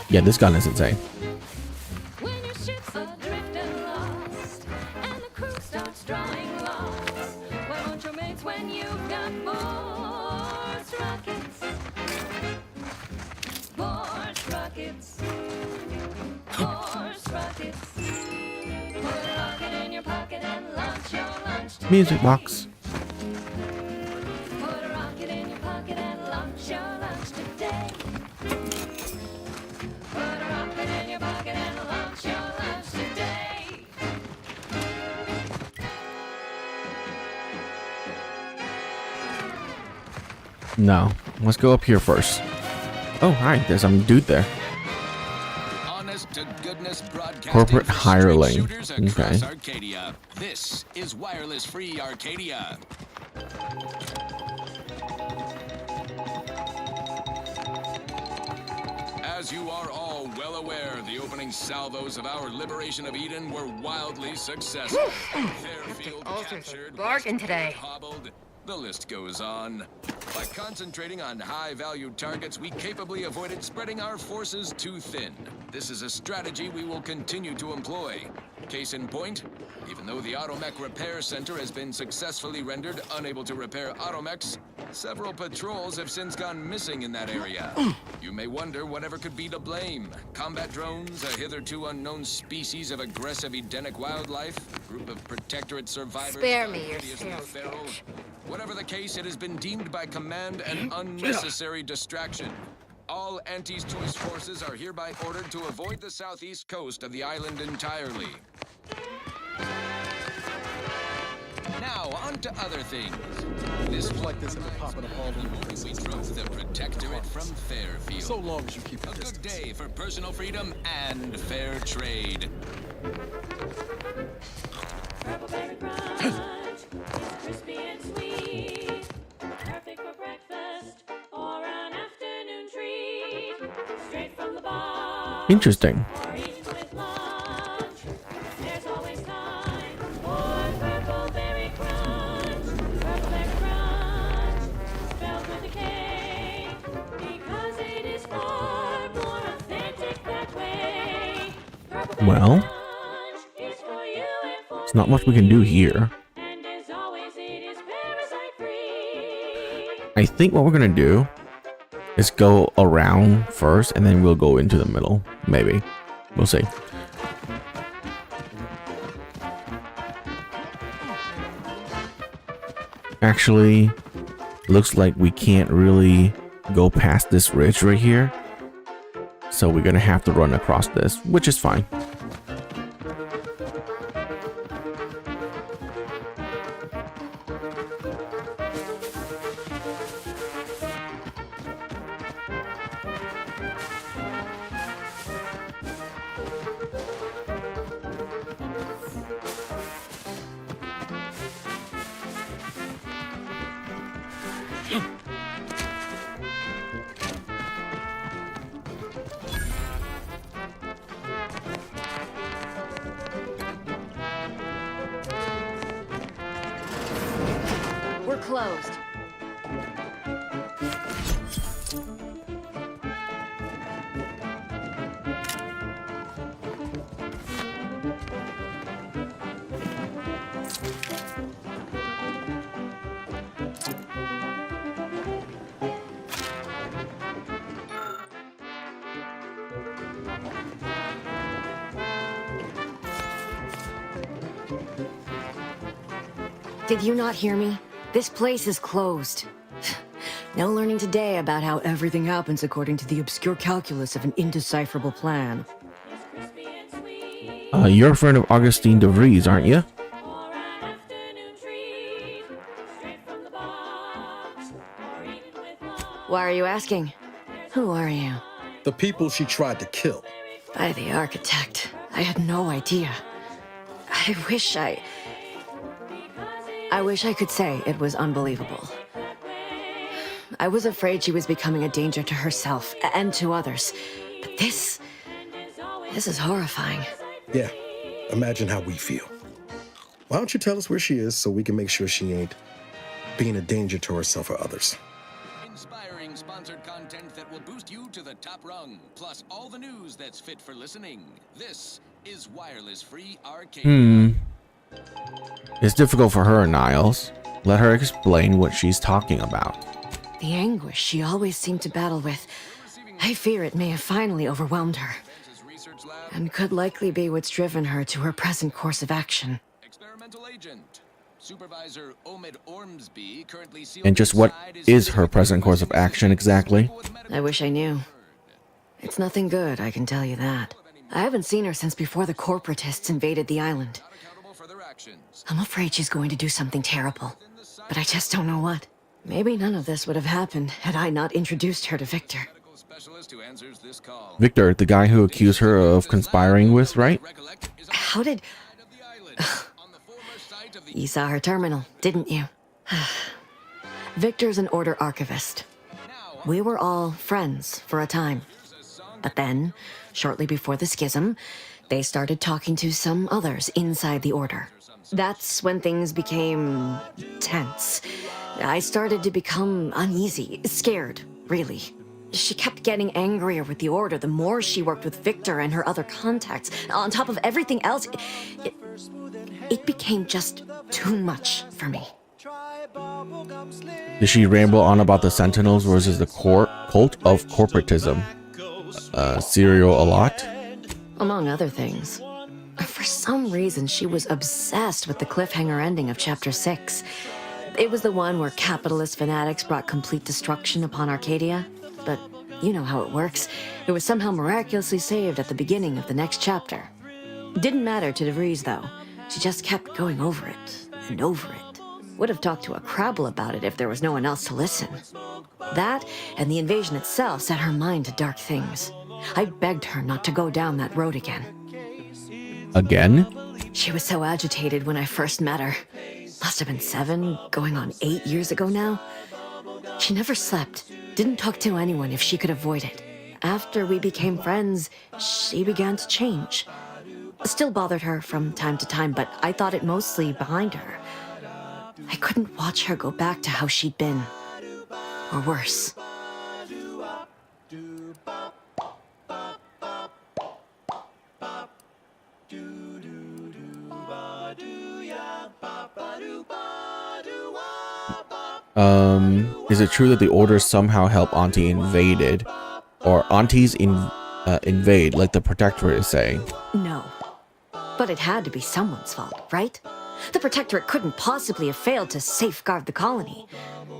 Yeah, this gun is insane. Music box. No, let's go up here first. Oh, hi, there's some dude there. Honest to goodness broadcasting Corporate for hireling. straight shooters across Okay. Arcadia. This is Wireless Free Arcadia. As you are all well aware, the opening salvos of our liberation of Eden were wildly successful. Fairfield captured, bargain today. hobbled. The list goes on. By concentrating on high-value targets, we capably avoided spreading our forces too thin. This is a strategy we will continue to employ. Case in point, even though the Automech Repair Center has been successfully rendered unable to repair automechs, several patrols have since gone missing in that area. You may wonder whatever could be to blame. Combat drones, a hitherto unknown species of aggressive Edenic wildlife, group of Protectorate survivors. Spare me your guilty as the sales Pharaoh. pitch. Whatever the case, it has been deemed by command an unnecessary distraction. All Auntie's Choice forces are hereby ordered to avoid the southeast coast of the island entirely. Now, on to other things. This like this have been popping up all over the place. We drove the Protectorate from Fairfield. So long as you keep a good day for personal freedom and fair trade. Purple berry crunch is crispy and sweet, perfect for breakfast or an afternoon treat. Straight from the box. Interesting. Or eaten with lunch. There's always time for purple berry crunch. Purple berry crunch, spelled with a K, because it is far more authentic that way. Purple berry Well, crunch is for you and for there's not much we can do here. and as always it is parasite free. I think what we're gonna do is go around first, and then we'll go into the middle. Maybe. We'll see. Actually, looks like we can't really go past this ridge right here. So we're gonna have to run across this, which is fine. We're closed. Did you not hear me? This place is closed. No learning today about how everything happens according to the obscure calculus of an indecipherable plan. You're a friend of Augustine de Vries, aren't you? Why are you asking? Who are you? The people she tried to kill. By the architect. I had no idea. I wish I could say it was unbelievable. I was afraid she was becoming a danger to herself and to others. But this is horrifying. Yeah, imagine how we feel. Why don't you tell us where she is so we can make sure she ain't being a danger to herself or others? Inspiring sponsored content that will boost you to the top rung, plus all the news that's fit for listening. This is Wireless Free Arcade. It's difficult for her, Niles. Let her explain what she's talking about. The anguish she always seemed to battle with. I fear it may have finally overwhelmed her. And could likely be what's driven her to her present course of action. Experimental agent. Supervisor Omid Ormsby currently sealed And just what is her present course of action exactly? I wish I knew. It's nothing good, I can tell you that. I haven't seen her since before the corporatists invaded the island. I'm afraid she's going to do something terrible, but I just don't know what. Maybe none of this would have happened had I not introduced her to Victor. Victor, the guy who accused her of conspiring with, right? How did... You saw her terminal, didn't you? Victor's an Order archivist. We were all friends for a time. But then, shortly before the schism, they started talking to some others inside the Order. That's when things became tense. I started to become uneasy, scared, really. She kept getting angrier with the Order the more she worked with Victor and her other contacts. On top of everything else, it became just too much for me. Did she ramble on about the Sentinels versus the cult of corporatism? Serial a lot? Among other things. For For some reason, she was obsessed with the cliffhanger ending of Chapter 6. It was the one where capitalist fanatics brought complete destruction upon Arcadia. But you know how it works. It was somehow miraculously saved at the beginning of the next chapter. Didn't matter to DeVries, though. She just kept going over it and over it. Would have talked to a Crabble about it if there was no one else to listen. That and the invasion itself set her mind to dark things. I begged her not to go down that road again. Again? She was so agitated when I first met her. Must have been 7, going on 8 years ago now. She never slept, didn't talk to anyone if she could avoid it. After we became friends, she began to change. Still bothered her from time to time, but I thought it mostly behind her. I couldn't watch her go back to how she'd been. Or worse. Is it true that the Order somehow helped Auntie invaded? Or Aunties invade, like the Protectorate is saying? No. But it had to be someone's fault, right? The Protectorate couldn't possibly have failed to safeguard the colony.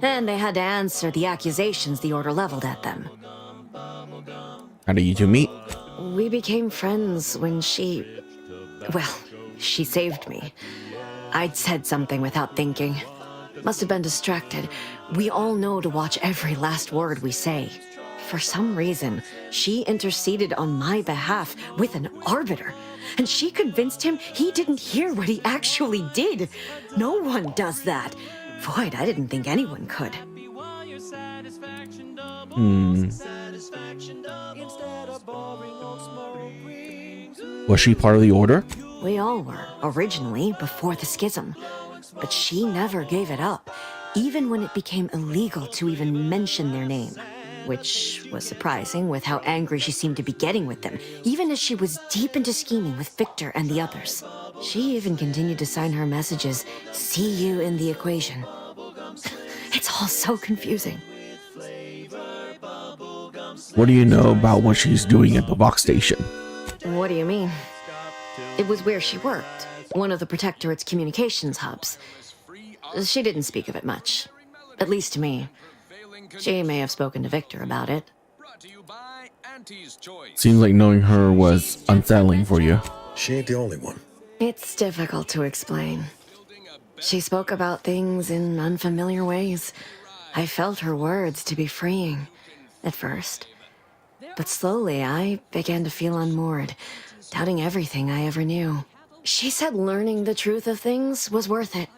And they had to answer the accusations the Order leveled at them. How did you two meet? We became friends when she saved me. I'd said something without thinking. Must have been distracted. We all know to watch every last word we say. For some reason, she interceded on my behalf with an arbiter. And she convinced him he didn't hear what he actually did. No one does that. Void, I didn't think anyone could. Was she part of the Order? We all were, originally, before the schism. But she never gave it up, even when it became illegal to even mention their name. Which was surprising with how angry she seemed to be getting with them, even as she was deep into scheming with Victor and the others. She even continued to sign her messages, "See you in the equation." It's all so confusing. What do you know about what she's doing at the Vox station? What do you mean? It was where she worked, one of the Protectorate's communications hubs. She didn't speak of it much, at least to me. She may have spoken to Victor about it. Seems like knowing her was unsettling for you. She ain't the only one. It's difficult to explain. She spoke about things in unfamiliar ways. I felt her words to be freeing, at first. But slowly, I began to feel unmoored, doubting everything I ever knew. She said learning the truth of things was worth it.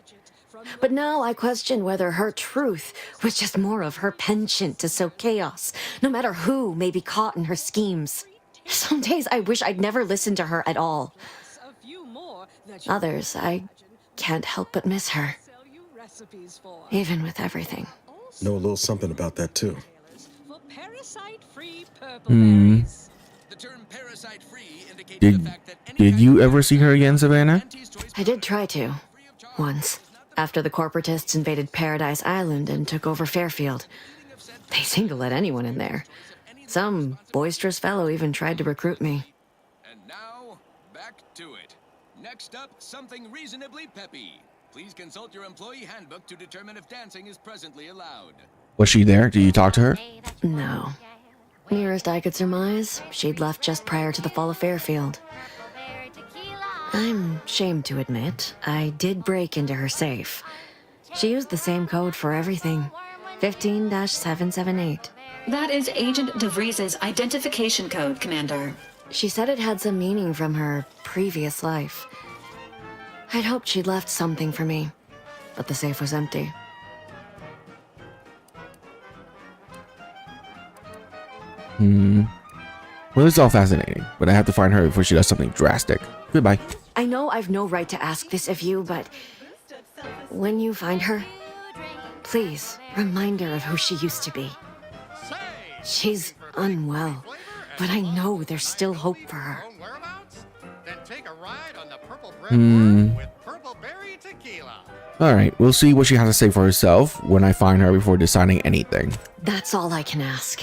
But now I question whether her truth was just more of her penchant to sow chaos, no matter who may be caught in her schemes. Some days I wish I'd never listened to her at all. Others, I can't help but miss her. Even with everything. Know a little something about that, too. Did you ever see her again, Savannah? I did try to. Once. After the corporatists invaded Paradise Island and took over Fairfield. They seemed to let anyone in there. Some boisterous fellow even tried to recruit me. And now, back to it. Next up, something reasonably peppy. Please consult your employee handbook to determine if dancing is presently allowed. Was she there? Did you talk to her? No. Nearest I could surmise, she'd left just prior to the fall of Fairfield. I'm ashamed to admit, I did break into her safe. She used the same code for everything. 15-778. That is Agent DeVries' identification code, Commander. She said it had some meaning from her previous life. I'd hoped she'd left something for me, but the safe was empty. Well, it's all fascinating, but I have to find her before she does something drastic. Goodbye. I know I've no right to ask this of you, but when you find her, please remind her of who she used to be. She's unwell, but I know there's still hope for her. Alright, we'll see what she has to say for herself when I find her before deciding anything. That's all I can ask.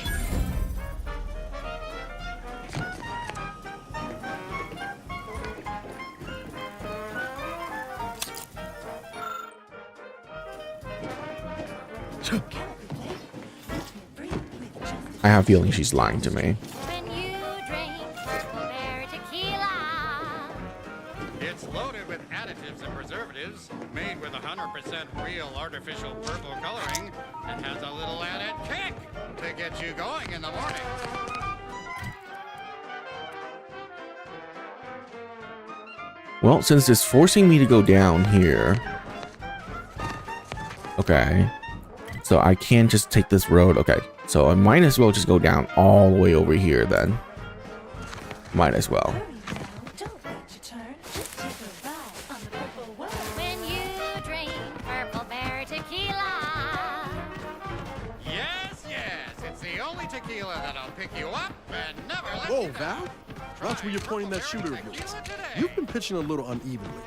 I have a feeling she's lying to me. It's loaded with additives and preservatives, made with 100% real artificial purple coloring, and has a little added kick to get you going in the morning. Well, since it's forcing me to go down here. Okay. So I can just take this road. Okay. So I might as well just go down all the way over here then. Might as well. Yes, it's the only tequila that'll pick you up and never let Whoa, you down. Val. That's where you're pointing that shooter of yours. You've been pitching a little unevenly.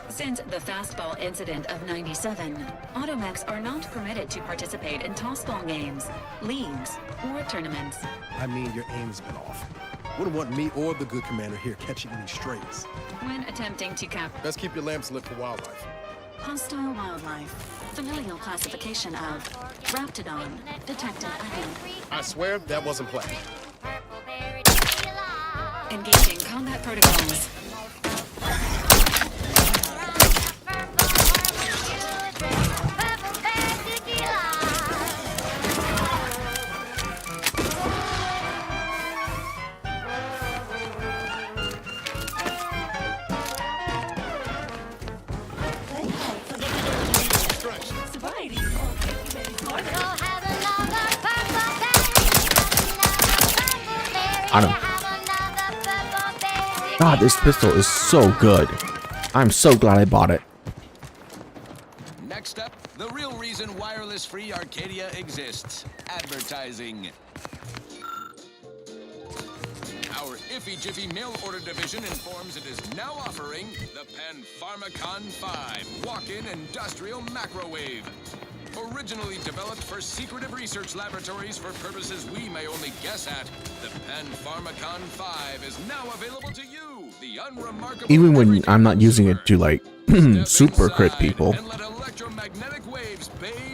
Since the fastball incident of '97, Automechs are not permitted to participate in tossball games, leagues, or tournaments. I mean, your aim's been off. Wouldn't want me or the good commander here catching any strays. When attempting to cap Best keep your lamps lit for wildlife. hostile wildlife, familial classification of Raptidon, detected again. I swear that wasn't planned. Engaging combat protocols. On him. God, this pistol is so good. I'm so glad I bought it. Next up, the real reason wireless free Arcadia exists: advertising. Our Iffy Jiffy mail order division informs it is now offering the Pen Pharmacon 5 walk-in industrial macrowave. Originally developed for secretive research laboratories for purposes we may only guess at, the Pen Pharmacon 5 is now available to you, the unremarkable. Even when I'm not using it to like super crit people,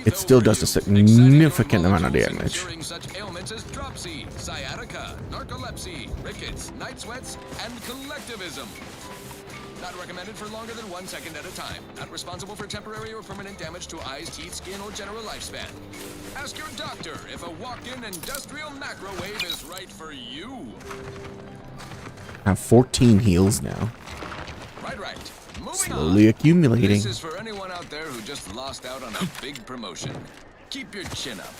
it still does a significant amount of damage. Curing such ailments as dropsy, sciatica, narcolepsy, rickets, night sweats, and collectivism. Not recommended for longer than 1 second at a time. Not responsible for temporary or permanent damage to eyes, teeth, skin, or general lifespan. Ask your doctor if a walk-in industrial macrowave is right for you. I have 14 heals now. Right. Moving Slowly on. accumulating. This is for anyone out there who just lost out on a big promotion. Keep your chin up.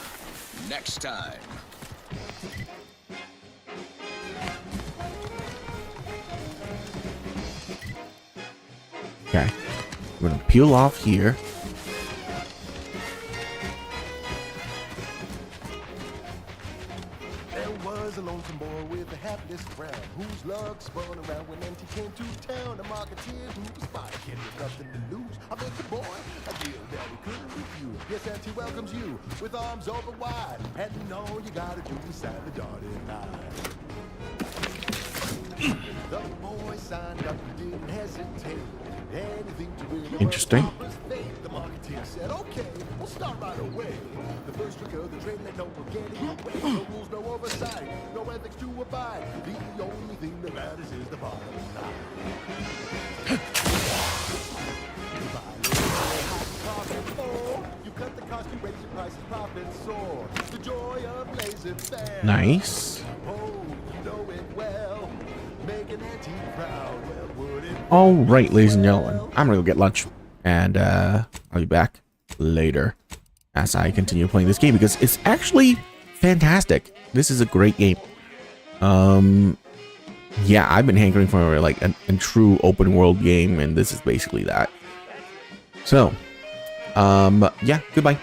Next time. Okay. I'm gonna peel off here. There was a lonesome boy with a hapless crown, whose luck spun around when empty came to town. A marketeer whose spy kid with nothing to lose. I make the boy a deal that he couldn't refuse. Yes, and he welcomes you with arms open wide, and all you gotta do is sign the dotted line. The boy signed up and didn't hesitate. Anything to win. Interesting. The marketeer said, okay, we'll start right away. The first trick of the trade, let no one get in the way. No rules, no oversight, no ethics to abide. The only thing that matters is the bottom line. You cut the cost, you raise your prices, profits soar. The joy of blazing fast. Nice. Oh, you know it well. Make an antique proud. Well, would it? All right, ladies and gentlemen, I'm gonna go get lunch, and I'll be back later as I continue playing this game because it's actually fantastic. This is a great game. Yeah, I've been hankering for like a true open world game, and this is basically that. So, yeah, goodbye.